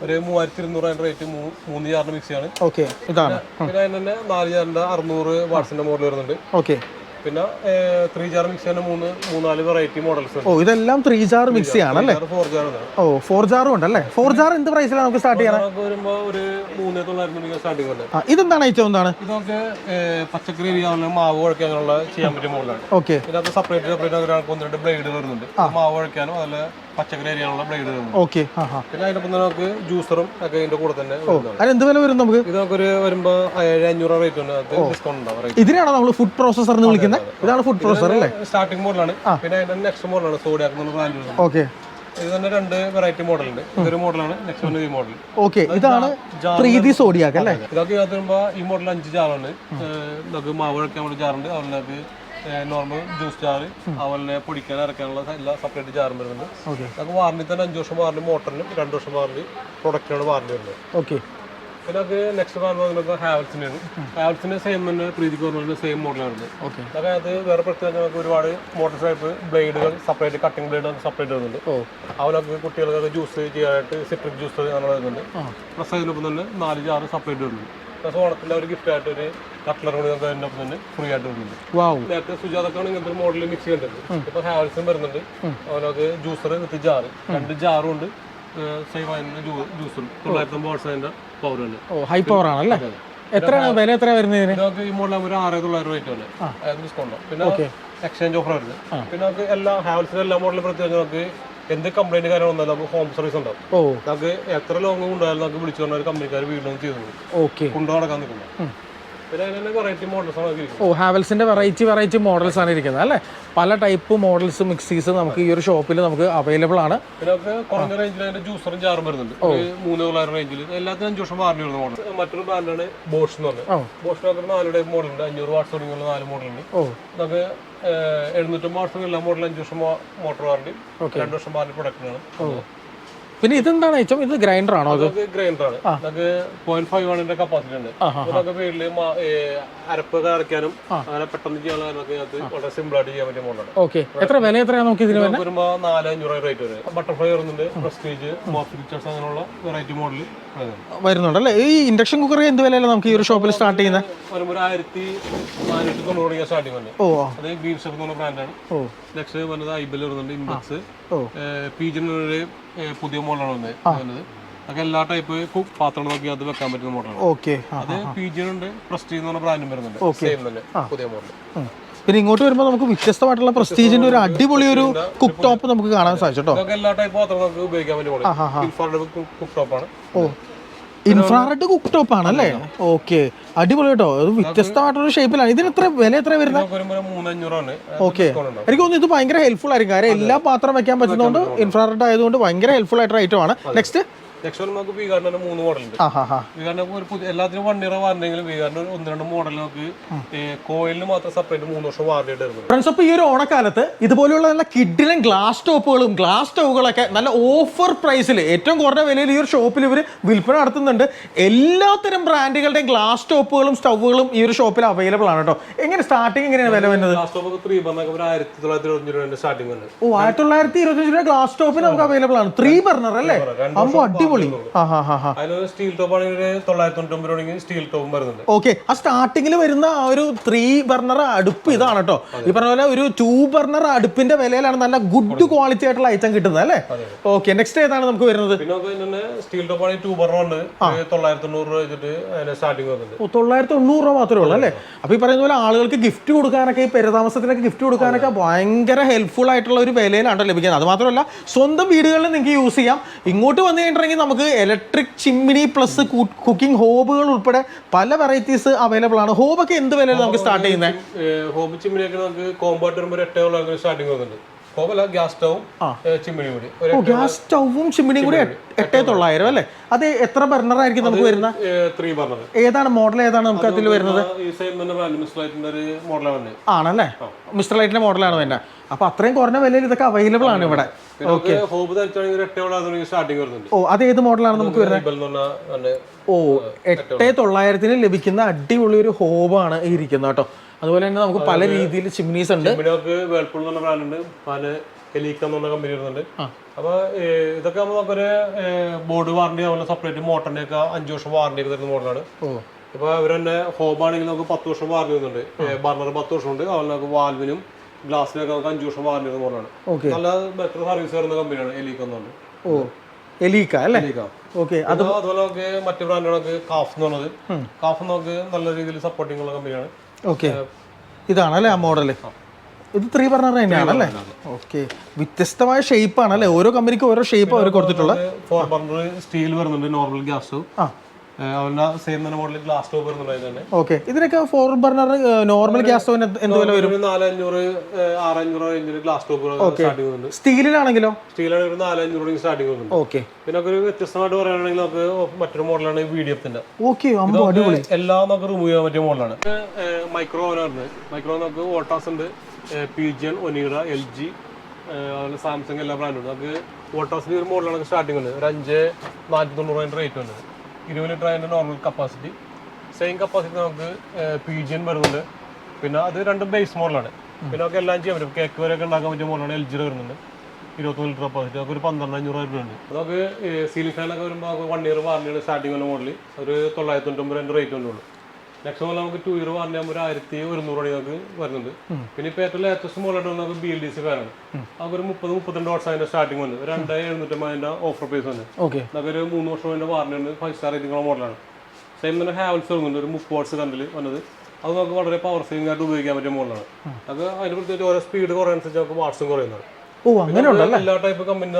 ഒരു 3200 റേറ്റ് 3 ജാറിന്റെ മിക്സിയാണ്. ഓക്കെ, ഇതാണ്. പിന്നെ അതിന് തന്നെ 4 ജാറിന്റെ 600 വാട്സിന്റെ മോഡൽ വരുന്നുണ്ട്. ഓക്കെ, പിന്നെ 3 ജാർ മിക്സിയാണ് 3-4 വെറൈറ്റി മോഡൽസ്. ഓ, ഇതെല്ലാം 3 ജാർ മിക്സി ആണല്ലേ? 4 ജാർ. ഓ, 4 ജാറും ഉണ്ടല്ലേ? 4 ജാർ എന്ത് പ്രൈസിലാണ് നമുക്ക് സ്റ്റാർട്ട് ചെയ്യാൻ? വരുമ്പോ ഒരു 3900 സ്റ്റാർട്ടിംഗ് ഉണ്ട്. ഇതെന്താണ് ഐറ്റം? എന്താണ് ഇതൊക്കെ പച്ചക്കറി അരിയാനുള്ള മാവ് കുഴക്കാനുള്ള ചെയ്യാൻ പറ്റിയ മോഡലാണ്. ഓക്കെ, ഇതിനകത്ത് സെപ്പറേറ്റ് 1-2 ബ്ലേഡ് വരുന്നുണ്ട്. മാവ് കുഴക്കാനും അതുപോലെ പച്ചക്കറി അരിയാനുള്ള ബ്ലേഡ് വരുന്നുണ്ട്. ഓക്കെ. പിന്നെ അതിനൊപ്പം നമുക്ക് ജ്യൂസറും ഒക്കെ ഇതിന്റെ കൂടെ തന്നെ. അതിനെന്ത് വില വരും നമുക്ക്? ഇത് നമുക്കൊരു വരുമ്പോ 7500 റേറ്റ് ഉണ്ട്. അത് ഡിസ്കൗണ്ട് ഉണ്ടാവും. ഇതിനാണോ നമ്മൾ ഫുഡ് പ്രോസസർ എന്ന് വിളിക്കുന്നത്? ഇതാണ് ഫുഡ് പ്രോസസർ അല്ലേ? സ്റ്റാർട്ടിംഗ് മോഡലാണ്. പിന്നെ അതിന്റെ നെക്സ്റ്റ് മോഡലാണ് സോഡിയാക് എന്നുള്ള ബ്രാൻഡ്. ഓക്കെ, ഇത് തന്നെ 2 വെറൈറ്റി മോഡലുണ്ട്. ഇതൊരു മോഡലാണ്, നെക്സ്റ്റ് വൺ ഈ മോഡൽ. ഓക്കെ, ഇതാണ് പ്രീതി സോഡിയാക് അല്ലേ? ഇതൊക്കെ ഇതിനകത്ത് വരുമ്പോ ഈ മോഡൽ 5 ജാറാണ്. നമുക്ക് മാവ് കുഴക്കാൻ വേണ്ടി ജാറുണ്ട്. അതുപോലെ നോർമൽ ജ്യൂസ് ജാറ്, അതുപോലെ പൊടിക്കാൻ അരക്കാനുള്ള എല്ലാ സെപ്പറേറ്റ് ജാറും വരുന്നുണ്ട്. നമുക്ക് വാറണ്ടി തന്നെ 5 വർഷം വാറണ്ടി മോട്ടറിനും 2 വർഷം വാറണ്ടി പ്രൊഡക്റ്റിനാണ് വാറണ്ടി വരുന്നത്. ഓക്കെ. പിന്നെ അത് നെക്സ്റ്റ് പറഞ്ഞത് ഹാവൽസിനാണ്. ഹാവൽസിന്റെ സെയിം തന്നെ പ്രീതിക്ക് പറഞ്ഞ സെയിം മോഡലാണ്. അതൊക്കെ അത് വേറെ പ്രത്യേകത നമുക്ക് ഒരുപാട് മോട്ടോർ ടൈപ്പ് ബ്ലേഡുകൾ സെപ്പറേറ്റ്, കട്ടിംഗ് ബ്ലേഡ് സെപ്പറേറ്റ് വരുന്നുണ്ട്. അവരൊക്കെ കുട്ടികൾക്കൊക്കെ ജ്യൂസ് ചെയ്യാനായിട്ട് സിട്രിക് ജ്യൂസ് അങ്ങനെ വരുന്നുണ്ട്. പ്ലസ് അതിനൊപ്പം തന്നെ 4 ജാറ് സെപ്പറേറ്റ് വരുന്നുണ്ട്. പ്ലസ് ഓണത്തിന്റെ ഒരു ഗിഫ്റ്റ് ആയിട്ട് ഒരു കട്ട്ലർ കൂടി നമുക്ക് അതിനൊപ്പം തന്നെ ഫ്രീ ആയിട്ട് വരുന്നുണ്ട്. നേരത്തെ സുജാതക്കാണ് ഇങ്ങനത്തെ ഒരു മോഡൽ മിക്സ് ചെയ്തിട്ടുണ്ട്. ഇപ്പൊ ഹാവൽസും വരുന്നുണ്ട്. അവനൊക്കെ ജ്യൂസർ വിത്ത് ജാറ്, 2 ജാറും ഉണ്ട്. സെയിം അതിന്റെ ജ്യൂസും 950 വാട്ട്സിന്റെ പവർ ഉണ്ട്. ഹൈ പവർ ആണല്ലേ? എത്രയാണ് വില? എത്ര വരുന്നതിന്? ഇതൊക്കെ ഈ മോഡൽ ഒരു 6900 റേറ്റ് ആണ്. അതായത് ഡിസ്കൗണ്ട്. പിന്നെ എക്സ്ചേഞ്ച് ഓഫർ വരുന്നത്. പിന്നെ നമുക്ക് എല്ലാ ഹാവൽസിന്റെ എല്ലാ മോഡലും പ്രത്യേകിച്ച് നമുക്ക് എന്ത് കംപ്ലൈന്റ് കാര്യം വന്നാലും നമുക്ക് ഹോം സർവീസ് ഉണ്ടാവും. നമുക്ക് എത്ര ലോങ് കൊണ്ടുപോയാലും നമുക്ക് വിളിച്ചു പറഞ്ഞാൽ കമ്പനിക്കാർ വീട്ടിൽ ചെയ്തു കൊണ്ടു നടക്കാൻ നിൽക്കുന്നത്. പിന്നെ അതിന്റെ വെറൈറ്റി മോഡൽസ് ആണ്. ഓ, ഹാവൽസിന്റെ വെറൈറ്റി മോഡൽസ് ആണ് ഇരിക്കുന്നത് അല്ലേ? പല ടൈപ്പ് മോഡൽസ് മിക്സീസ് നമുക്ക് ഈ ഒരു ഷോപ്പിൽ നമുക്ക് അവൈലബിൾ ആണ്. പിന്നെ നമുക്ക് കുറഞ്ഞ റേഞ്ചിൽ അതിന്റെ ജ്യൂസറും ജാറും വരുന്നുണ്ട്. 3900 റേഞ്ചിൽ എല്ലാത്തിനും 5 വർഷം വാറണ്ടി വരുന്ന മോഡൽ. മറ്റൊരു ബ്രാൻഡാണ് ബോഷ് എന്ന് പറഞ്ഞത്. ബോഷിനൊക്കെ 4 ടൈപ്പ് മോഡൽ ഉണ്ട്. 500 വാട്ട്സ് തുടങ്ങിയുള്ള 4 മോഡലുണ്ട്. നമുക്ക് 750 വാട്ട്സ് എല്ലാ മോഡലും 5 വർഷം മോട്ടോർ വാറണ്ടി, 2 വർഷം വാറണ്ടി പ്രൊഡക്റ്റിനാണ്. പിന്നെ ഇതെന്താണ് ഐറ്റം? ഇത് ഗ്രൈൻഡർ ആണോ? അത് ഗ്രൈൻഡർ ആണ്. നമുക്ക് 0.5 ആണ് കപ്പാസിറ്റി ഉണ്ട്. നമുക്ക് വീട്ടില് അരപ്പ് അരയ്ക്കാനും അങ്ങനെ പെട്ടെന്ന് ചെയ്യാനൊക്കെ വളരെ സിമ്പിൾ ആയിട്ട് ചെയ്യാൻ പറ്റിയ മോഡലാണ്. ഓക്കെ, എത്ര വില എത്രയാണ് നമുക്ക് ഇതിന് വരുമ്പോ 4500 റേറ്റ് വരും. ബട്ടർഫ്ലൈ വരുന്നുണ്ട്, പ്രസ്റ്റീജ്, മോഫിച്ചേഴ്സ് അങ്ങനെയുള്ള വെറൈറ്റി മോഡൽ വരുന്നുണ്ട് അല്ലേ? ഈ ഇൻഡക്ഷൻ കുക്കർ എന്ത് വിലയല്ല നമുക്ക് ഈ ഒരു ഷോപ്പിൽ സ്റ്റാർട്ട് ചെയ്യുന്നത്? വരുമ്പോൾ 1490 സ്റ്റാർട്ടിംഗ് ഉണ്ട്. അത് ബീഫ് ഷെഫ് എന്നുള്ള ബ്രാൻഡാണ്. നെക്സ്റ്റ് വന്നത് ഐബൽ വരുന്നുണ്ട്, ഇംബക്സ്, പീജിനൊരു പുതിയ മോഡലാണ് വന്നത്. അതൊക്കെ എല്ലാ ടൈപ്പ് പാത്രം നോക്കി അത് വെക്കാൻ പറ്റുന്ന മോഡലാണ്. അത് പീജിനുണ്ട്, പ്രസ്റ്റീജ് എന്ന് പറഞ്ഞ ബ്രാൻഡും വരുന്നുണ്ട്. സെയിം തന്നെ പുതിയ മോഡൽ. പിന്നെ ഇങ്ങോട്ട് വരുമ്പോൾ നമുക്ക് വ്യത്യസ്തമായിട്ടുള്ള പ്രസ്റ്റീജിന്റെ ഒരു അടിപൊളി ഒരു കുക്ക് ടോപ്പ് നമുക്ക് കാണാൻ സാധിച്ചു. എല്ലാ ടൈപ്പ് പാത്രം നമുക്ക് ഉപയോഗിക്കാൻ പറ്റും. കുക്ക് ടോപ്പാണ്. ഇൻഫ്രാറെഡ് കുക്ക് ടോപ്പ് ആണല്ലേ? ഓക്കെ, അടിപൊളി കേട്ടോ. അത് വ്യത്യസ്തമായിട്ടുള്ള ഷേപ്പിലാണ്. ഇതിന് എത്ര വില എത്ര വരുന്നത്? 3500 ആണ്. ഓക്കെ, എനിക്ക് തോന്നുന്നു ഇത് ഭയങ്കര ഹെൽപ്ഫുൾ ആയിരിക്കും. കാരണം എല്ലാ പാത്രം വെക്കാൻ പറ്റുന്നതുകൊണ്ട് ഇൻഫ്രാറെഡ് ആയതുകൊണ്ട് ഭയങ്കര ഹെൽപ്ഫുൾ ആയിട്ടുള്ള ഐറ്റം ആണ്. നെക്സ്റ്റ് നമുക്ക് വീഗാറിന്റെ 3 മോഡലുണ്ട്. വീഗാറിന്റെ എല്ലാത്തിനും 1 ഇയർ വാറണ്ടിയെങ്കിലും വീഗാറിന്റെ 1-2 മോഡൽ നമുക്ക് കോയിലിന് മാത്രം സെപ്പറേറ്റ് 3 വർഷം വാറണ്ടി ആയിട്ട്. ഫ്രണ്ട്സ്, അപ്പോൾ ഈ ഒരു ഓണക്കാലത്ത് ഇതുപോലെയുള്ള നല്ല കിഡിലും ഗ്ലാസ് ടോപ്പുകളും ഗ്ലാസ് സ്റ്റൗകളൊക്കെ നല്ല ഓഫർ പ്രൈസിൽ ഏറ്റവും കുറഞ്ഞ വിലയിൽ ഈ ഒരു ഷോപ്പിൽ ഇവർ വിൽപ്പന നടത്തുന്നുണ്ട്. എല്ലാത്തരം ബ്രാൻഡുകളുടെയും ഗ്ലാസ് ടോപ്പുകളും സ്റ്റൗകളും ഈ ഒരു ഷോപ്പിൽ അവൈലബിൾ ആണ് കേട്ടോ. എങ്ങനെ സ്റ്റാർട്ടിംഗ് എങ്ങനെയാണ് വില വരുന്നത്? ഗ്ലാസ് ടോപ്പ് 3 ബർണർ 1925 രൂപ സ്റ്റാർട്ടിംഗ് ഉണ്ട്. ഓ, 1925 രൂപ ഗ്ലാസ് ടോപ്പ് നമുക്ക് അവൈലബിൾ ആണ്. 3 ബർണർ അല്ലേ? അമ്പോ അടിപൊളി. സ്റ്റീൽ ടോപ്പ് ആണെങ്കിൽ 999 രൂപ സ്റ്റീൽ ടോപ്പും വരുന്നുണ്ട്. ഓക്കെ, ആ സ്റ്റാർട്ടിങ്ങിൽ വരുന്ന ഒരു 3 ബർണർ അടുപ്പ് ഇതാണ് കേട്ടോ. ഈ പറഞ്ഞ പോലെ ഒരു 2 ബർണർ അടുപ്പിന്റെ വിലയിലാണ് നല്ല ഗുഡ് ക്വാളിറ്റി ആയിട്ടുള്ള ഐറ്റം കിട്ടുന്നത് അല്ലേ? ഓക്കെ, നെക്സ്റ്റ് ഏതാണ് നമുക്ക് വരുന്നത്? പിന്നെ സ്റ്റീൽ ടോപ്പ് ആണെങ്കിൽ 2 ബർണർ ഉണ്ട്. 990 രൂപ വെച്ചിട്ട് സ്റ്റാർട്ടിംഗ് വരുന്നുണ്ട്. 990 രൂപ മാത്രമേ ഉള്ളൂ അല്ലേ? അപ്പൊ ഈ പറയുന്ന പോലെ ആളുകൾക്ക് ഗിഫ്റ്റ് കൊടുക്കാനൊക്കെ, ഈ പെരുതാമസത്തിനൊക്കെ ഗിഫ്റ്റ് കൊടുക്കാനൊക്കെ ഭയങ്കര ഹെൽപ്ഫുൾ ആയിട്ടുള്ള ഒരു വിലയിലാണ് ലഭിക്കുന്നത്. അത് മാത്രമല്ല സ്വന്തം വീടുകളിൽ നിങ്ങൾക്ക് യൂസ് ചെയ്യാം. ഇങ്ങോട്ട് വന്നു കഴിഞ്ഞിട്ടുണ്ടെങ്കിൽ നമുക്ക് ഇലക്ട്രിക് ചിമ്മിനി പ്ലസ് കുക്കിംഗ് ഹോബുകൾ ഉൾപ്പെടെ പല വെറൈറ്റീസ് അവൈലബിൾ ആണ്. ഹോബൊക്കെ എന്ത് വിലയിൽ നമുക്ക് സ്റ്റാർട്ട് ചെയ്യുന്നത്? ഹോബ് ചിമ്മിനിയൊക്കെ നമുക്ക് കോമ്പാർട്ട് വരുമ്പോൾ 8 സ്റ്റാർട്ടിംഗ് വരുന്നുണ്ട്. ഹോബല്ല, ഗ്യാസ് സ്റ്റവും ചിമ്മിനി കൂടി. ഗ്യാസ് സ്റ്റവും ചിമ്മിനിയും കൂടി 8900 അല്ലേ? അത് എത്ര ബർണർ ആയിരിക്കും നമുക്ക് വരുന്നത്? 3 ബർണർ. ഏതാണ് മോഡൽ? ഏതാണ് നമുക്ക് അതിൽ വരുന്നത്? ആണല്ലേ? മിസ്റ്റർ ലൈറ്റിന്റെ മോഡലാണ് തന്നെ. അപ്പൊ അത്രയും കുറഞ്ഞ വിലയിൽ ഇതൊക്കെ അവൈലബിൾ ആണ് ഇവിടെ. ഓ, അത് ഏത് മോഡലാണ് നമുക്ക് വരുന്നത്? ഓ, 8900 ലഭിക്കുന്ന അടിപൊളി ഒരു ഹോബാണ് ഇരിക്കുന്നത് കേട്ടോ. അതുപോലെ തന്നെ നമുക്ക് പല രീതിയിൽ ചിമ്മിനീസ് ഉണ്ട്. എലീക്ക എന്ന് പറഞ്ഞ കമ്പനി വരുന്നുണ്ട്. അപ്പൊ ഇതൊക്കെ നമുക്കൊരു ബോർഡ് വാറണ്ടി അതുപോലെ സെപ്പറേറ്റ് മോട്ടറിന്റെ ഒക്കെ 5 വർഷം വാറണ്ടി ഒക്കെ തരുന്ന മോഡലാണ്. ഇപ്പൊ അവർ തന്നെ ഹോബ് ആണെങ്കിൽ നമുക്ക് 10 വർഷം വാറണ്ടി വരുന്നുണ്ട്. ബർണർ 10 വർഷം ഉണ്ട്. അതുപോലെ നമുക്ക് വാൽവിനും ഗ്ലാസിനൊക്കെ നമുക്ക് 5 വർഷം വാറണ്ടി വരുന്ന മോഡലാണ്. നല്ല ബെറ്റർ സർവീസ് വരുന്ന കമ്പനിയാണ് എലീക്ക എന്നുണ്ട്. എലീക്ക അല്ലേ? ഓക്കെ. അതുപോലെ നമുക്ക് മറ്റു ബ്രാൻഡുകളൊക്കെ കാഫ് എന്ന് പറഞ്ഞത്, കാഫ് നമുക്ക് നല്ല രീതിയിൽ സപ്പോർട്ടിംഗ് ഉള്ള കമ്പനിയാണ്. ഓക്കെ, ഇതാണല്ലേ ആ മോഡല്? ഇത് 3 ബർണർ തന്നെയാണല്ലേ? ഓക്കെ, വ്യത്യസ്തമായ ഷേപ്പ് ആണല്ലേ? ഓരോ കമ്പനിക്കും ഓരോ ഷേപ്പ് അവർ കൊടുത്തിട്ടുള്ളത്. 4 ബർണർ സ്റ്റീൽ വരുന്നുണ്ട്, നോർമൽ ഗ്യാസ് സ്റ്റവ്. അതുപോലെ സെയിം തന്നെ മോഡൽ ഗ്ലാസ് സ്റ്റവ് വരുന്നുണ്ട് തന്നെ. ഓക്കെ, ഇതിനൊക്കെ 4 ബർണർ നോർമൽ ഗ്യാസ് സ്റ്റോവിന് എന്ത് വില വരും? 4500 6500 റേഞ്ചിൽ ഗ്ലാസ് സ്റ്റവ് സ്റ്റാർട്ടിംഗ് വരുന്നുണ്ട്. സ്റ്റീലിലാണെങ്കിലോ? സ്റ്റീലാണെങ്കിൽ 4500 സ്റ്റാർട്ടിംഗ് വരുന്നുണ്ട്. ഓക്കെ. പിന്നെ ഒരു വ്യത്യസ്തമായിട്ട് പറയുകയാണെങ്കിൽ നമുക്ക് മറ്റൊരു മോഡലാണ് VDF-ന്റെ. ഓക്കെ, അടിപൊളി. എല്ലാം നമുക്ക് റിമൂവ് ചെയ്യാൻ പറ്റിയ മോഡലാണ്. മൈക്രോ ഓവൻ വരുന്നത്. മൈക്രോ നമുക്ക് വോൾട്ടാസ് ഉണ്ട്, പിജിയൻ, ഒനീറ, LG, അതുപോലെ സാംസങ് എല്ലാ ബ്രാൻഡും ഉണ്ട്. നമുക്ക് വോൾട്ടാസിന്റെ ഒരു മോഡലാണ് സ്റ്റാർട്ടിംഗ് ഉണ്ട്. ഒരു 5490 റേറ്റ് ഉണ്ട്. 20 ലിറ്റർ അതിന്റെ നോർമൽ കപ്പാസിറ്റി. സെയിം കപ്പാസിറ്റി നമുക്ക് പിജിയൻ വരുന്നുണ്ട്. പിന്നെ അത് 2 ബേസ് മോഡലാണ്. പിന്നെ നമുക്ക് എല്ലാം ചെയ്യാൻ പറ്റും. കേക്ക് വരെയൊക്കെ ഉണ്ടാക്കാൻ പറ്റിയ മോഡലാണ്. LG വരുന്നുണ്ട്. 21 ലിറ്റർ കപ്പാസിറ്റി. നമുക്ക് ഒരു 12500 രൂപ ഉണ്ട്. നമുക്ക് സീലിംഗ് ഫാനൊക്കെ വരുമ്പോൾ 1 ഇയർ വാറണ്ടിയാണ് സ്റ്റാർട്ടിംഗ് ഉള്ള മോഡൽ. ഒരു 999 റേറ്റ് ഉള്ളൂ. നെക്സ്റ്റ് മോഡൽ നമുക്ക് 2 ഇയർ വാറണ്ടി ആകുമ്പോൾ 1100 രൂപ നമുക്ക് വരുന്നുണ്ട്. പിന്നെ ഇപ്പോൾ ഏറ്റവും ലേറ്റസ്റ്റ് മോഡലായിട്ട് നമുക്ക് BLDC ഫാനാണ്. നമുക്ക് ഒരു 30-32 വാട്ട്സ് അതിന്റെ സ്റ്റാർട്ടിംഗ് ഉണ്ട്. 2750 അതിന്റെ ഓഫർ പ്രൈസ് ഉണ്ട്. നമുക്ക് ഒരു 3 വർഷം അതിന്റെ വാറണ്ടി ഉണ്ട്. 5 സ്റ്റാർ റേറ്റിംഗ് മോഡലാണ്. സെയിം തന്നെ ഹാവൽസ് വരുന്നുണ്ട്. ഒരു 30 വാട്ട്സ് കണ്ടിൽ വന്നത്. അത് നമുക്ക് വളരെ പവർ സേവിംഗ് ആയിട്ട് ഉപയോഗിക്കാൻ പറ്റിയ മോഡലാണ്. അത് അതിന് പ്രത്യേകിച്ച് ഓരോ സ്പീഡ് കുറയുന്നതനുസരിച്ച് നമുക്ക് വാട്ട്സും കുറയുന്നതാണ്. എല്ലാ ടൈപ്പ് കമ്പനി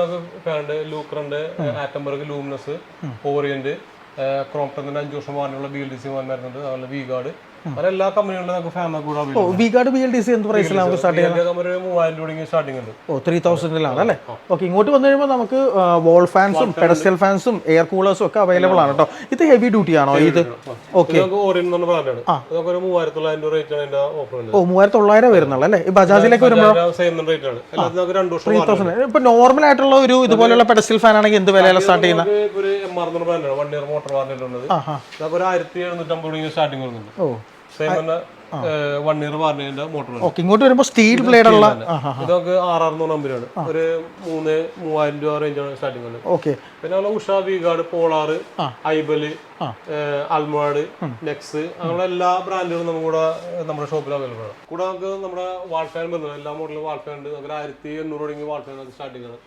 ഫാനുണ്ട്. ലൂക്കറുണ്ട്, ആറ്റംബർഗ്, ലൂമിനസ്, ഓറിയന്റ്, ക്രോംപ്ടണിന്റെ 5 വർഷം വാറണ്ടിയുള്ള BLDC ഫാൻ വരുന്നുണ്ട്. അതുപോലെ V-Guard, അങ്ങനെ എല്ലാ കമ്പനികളിലും നമുക്ക് ഫാൻ കൂടെ V-Guard BLDC എന്ത് പ്രൈസിലാണ് നമുക്ക് സ്റ്റാർട്ട് ചെയ്യാൻ? 3000 രൂപ സ്റ്റാർട്ടിംഗ് ഉണ്ട്. 3000 അല്ലേ? ഓക്കെ, ഇങ്ങോട്ട് വന്നു കഴിയുമ്പോൾ നമുക്ക് വോൾ ഫാൻസും പെഡസ്റ്റൽ ഫാൻസും എയർ കൂളേഴ്സും ഒക്കെ അവൈലബിൾ ആണ് കേട്ടോ. ഇത് ഹെവി ഡ്യൂട്ടി ആണോ ഇത്? ഓക്കെ, ഓറിയന്റ് എന്ന ബ്രാൻഡാണ്. അതൊക്കെ ഒരു 3900 റേറ്റ് ആണ് അതിന്റെ ഓഫർ ഉണ്ട്. 3900 വരുന്നുള്ളൂ അല്ലേ? ഈ ബജാജിലേക്ക് വരുമ്പോൾ സെയിം റേറ്റ് ആണ്. എല്ലാത്തിനും 2 വർഷം. ഇപ്പൊ നോർമൽ ആയിട്ടുള്ള ഒരു ഇതുപോലുള്ള പെഡസ്റ്റൽ ഫാൻ ആണെങ്കിൽ എന്ത് വിലയിലാണ് സ്റ്റാർട്ട് ചെയ്യുന്നത്? ഒരു MR എന്ന ബ്രാൻഡാണ്. 1 ഇയർ മോട്ടോർ വാറണ്ടി ഉള്ളത്. അതൊക്കെ ഒരു 1750 സ്റ്റാർട്ടിംഗ് വരുന്നുണ്ട്. സെയിം തന്നെ 1 ഇയർ വാറണ്ടിന്റെ മോട്ടോർ. ഓക്കെ, ഇങ്ങോട്ട് വരുമ്പോൾ സ്റ്റീൽ ബ്ലേഡ് ഉള്ള ഇതൊക്കെ RR എന്ന നമ്പറാണ്. ഒരു 3000 രൂപ റേഞ്ചാണ് സ്റ്റാർട്ടിംഗ് ഉണ്ട്. ഓക്കെ. പിന്നെ ഉഷ, V-Guard, പോളാർ, ഐബല്, അൽമാഡ്, നെക്സ്, അങ്ങനെ എല്ലാ ബ്രാൻഡുകളും നമ്മുടെ ഷോപ്പിൽ അവൈലബിൾ ആണ്. കൂടെ നമുക്ക് നമ്മുടെ വാൾ ഫാൻ വരുന്നത്. എല്ലാ മോഡലും വാൾ ഫാൻ ഉണ്ട്. നമുക്ക് 1800 രൂപ വാൾ ഫാൻ സ്റ്റാർട്ടിംഗ് ആണ്.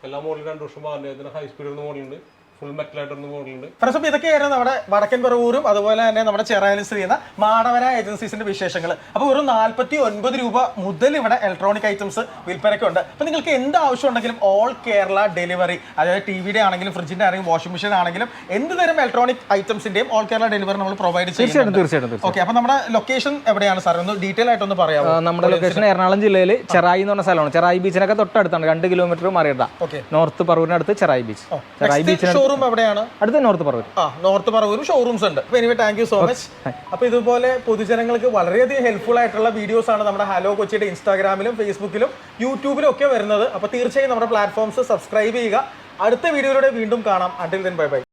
എല്ലാ മോഡലും 2 വർഷം വാറണ്ടി. അതിന് ഹൈ സ്പീഡ് വരുന്ന മോഡലുണ്ട്, ഫുൾ മെറ്റലായിട്ടൊന്ന് മോഡലുണ്ട്. ഫ്രണ്ട്സ്, അപ്പോൾ ഇതൊക്കെയായിരുന്നു നമ്മുടെ വടക്കൻ പറവൂരും അതുപോലെ തന്നെ നമ്മുടെ ചെറായിലും സ്ഥിതി ചെയ്യുന്ന മാടവന ഏജൻസീസിന്റെ വിശേഷങ്ങൾ. അപ്പോൾ ഒരു 49 രൂപ മുതൽ ഇവിടെ ഇലക്ട്രോണിക് ഐറ്റംസ് വിൽപ്പനയ്ക്കുണ്ട്. അപ്പോൾ നിങ്ങൾക്ക് എന്ത് ആവശ്യം ഉണ്ടെങ്കിലും ഓൾ കേരള ഡെലിവറി, അതായത് TVയുടെ ആണെങ്കിലും ഫ്രിഡ്ജിന്റെ ആണെങ്കിലും വാഷിംഗ് മെഷീൻ ആണെങ്കിലും എന്ത് തരം ഇലക്ട്രോണിക് ഐറ്റംസിന്റെയും ഓൾ കേരള ഡെലിവറി നമ്മൾ പ്രൊവൈഡ് ചെയ്യുന്നുണ്ട്. തീർച്ചയായിട്ടും. ഓക്കെ, അപ്പോൾ നമ്മുടെ ലൊക്കേഷൻ എവിടെയാണ് സാർ? ഒന്ന് ഡീറ്റെയിൽ ആയിട്ടൊന്ന് പറയാമോ? നമ്മുടെ ലൊക്കേഷൻ എറണാകുളം ജില്ലയിൽ ചെറായി എന്ന് പറഞ്ഞ സ്ഥലമാണ്. ചെറായി ബീച്ചിനൊക്കെ തൊട്ടടുത്താണ്. 2 കിലോമീറ്റർ മാറിയിട്ടാണ്. നോർത്ത് പറവൂരിനടുത്ത് Cherai beach. Cherai beach showroom എവിടെയാണ്? അടുത്ത നോർത്ത് പറവൂർ. നോർത്ത് പറവൂരും ഷോറൂംസ് ഉണ്ട്. അപ്പോൾ anyway thank you so much. അപ്പോൾ ഇതുപോലെ പൊതുജനങ്ങൾക്ക് വളരെയധികം ഹെൽപ്ഫുൾ ആയിട്ടുള്ള വീഡിയോസ് ആണ് നമ്മുടെ ഹലോ കൊച്ചിയുടെ ഇൻസ്റ്റാഗ്രാമിലും ഫേസ്ബുക്കിലും യൂട്യൂബിലും ഒക്കെ വരുന്നത്. അപ്പോൾ തീർച്ചയായും നമ്മുടെ പ്ലാറ്റ്ഫോംസ് സബ്സ്ക്രൈബ് ചെയ്യുക. അടുത്ത വീഡിയോയിലൂടെ വീണ്ടും കാണാം. Until then bye bye.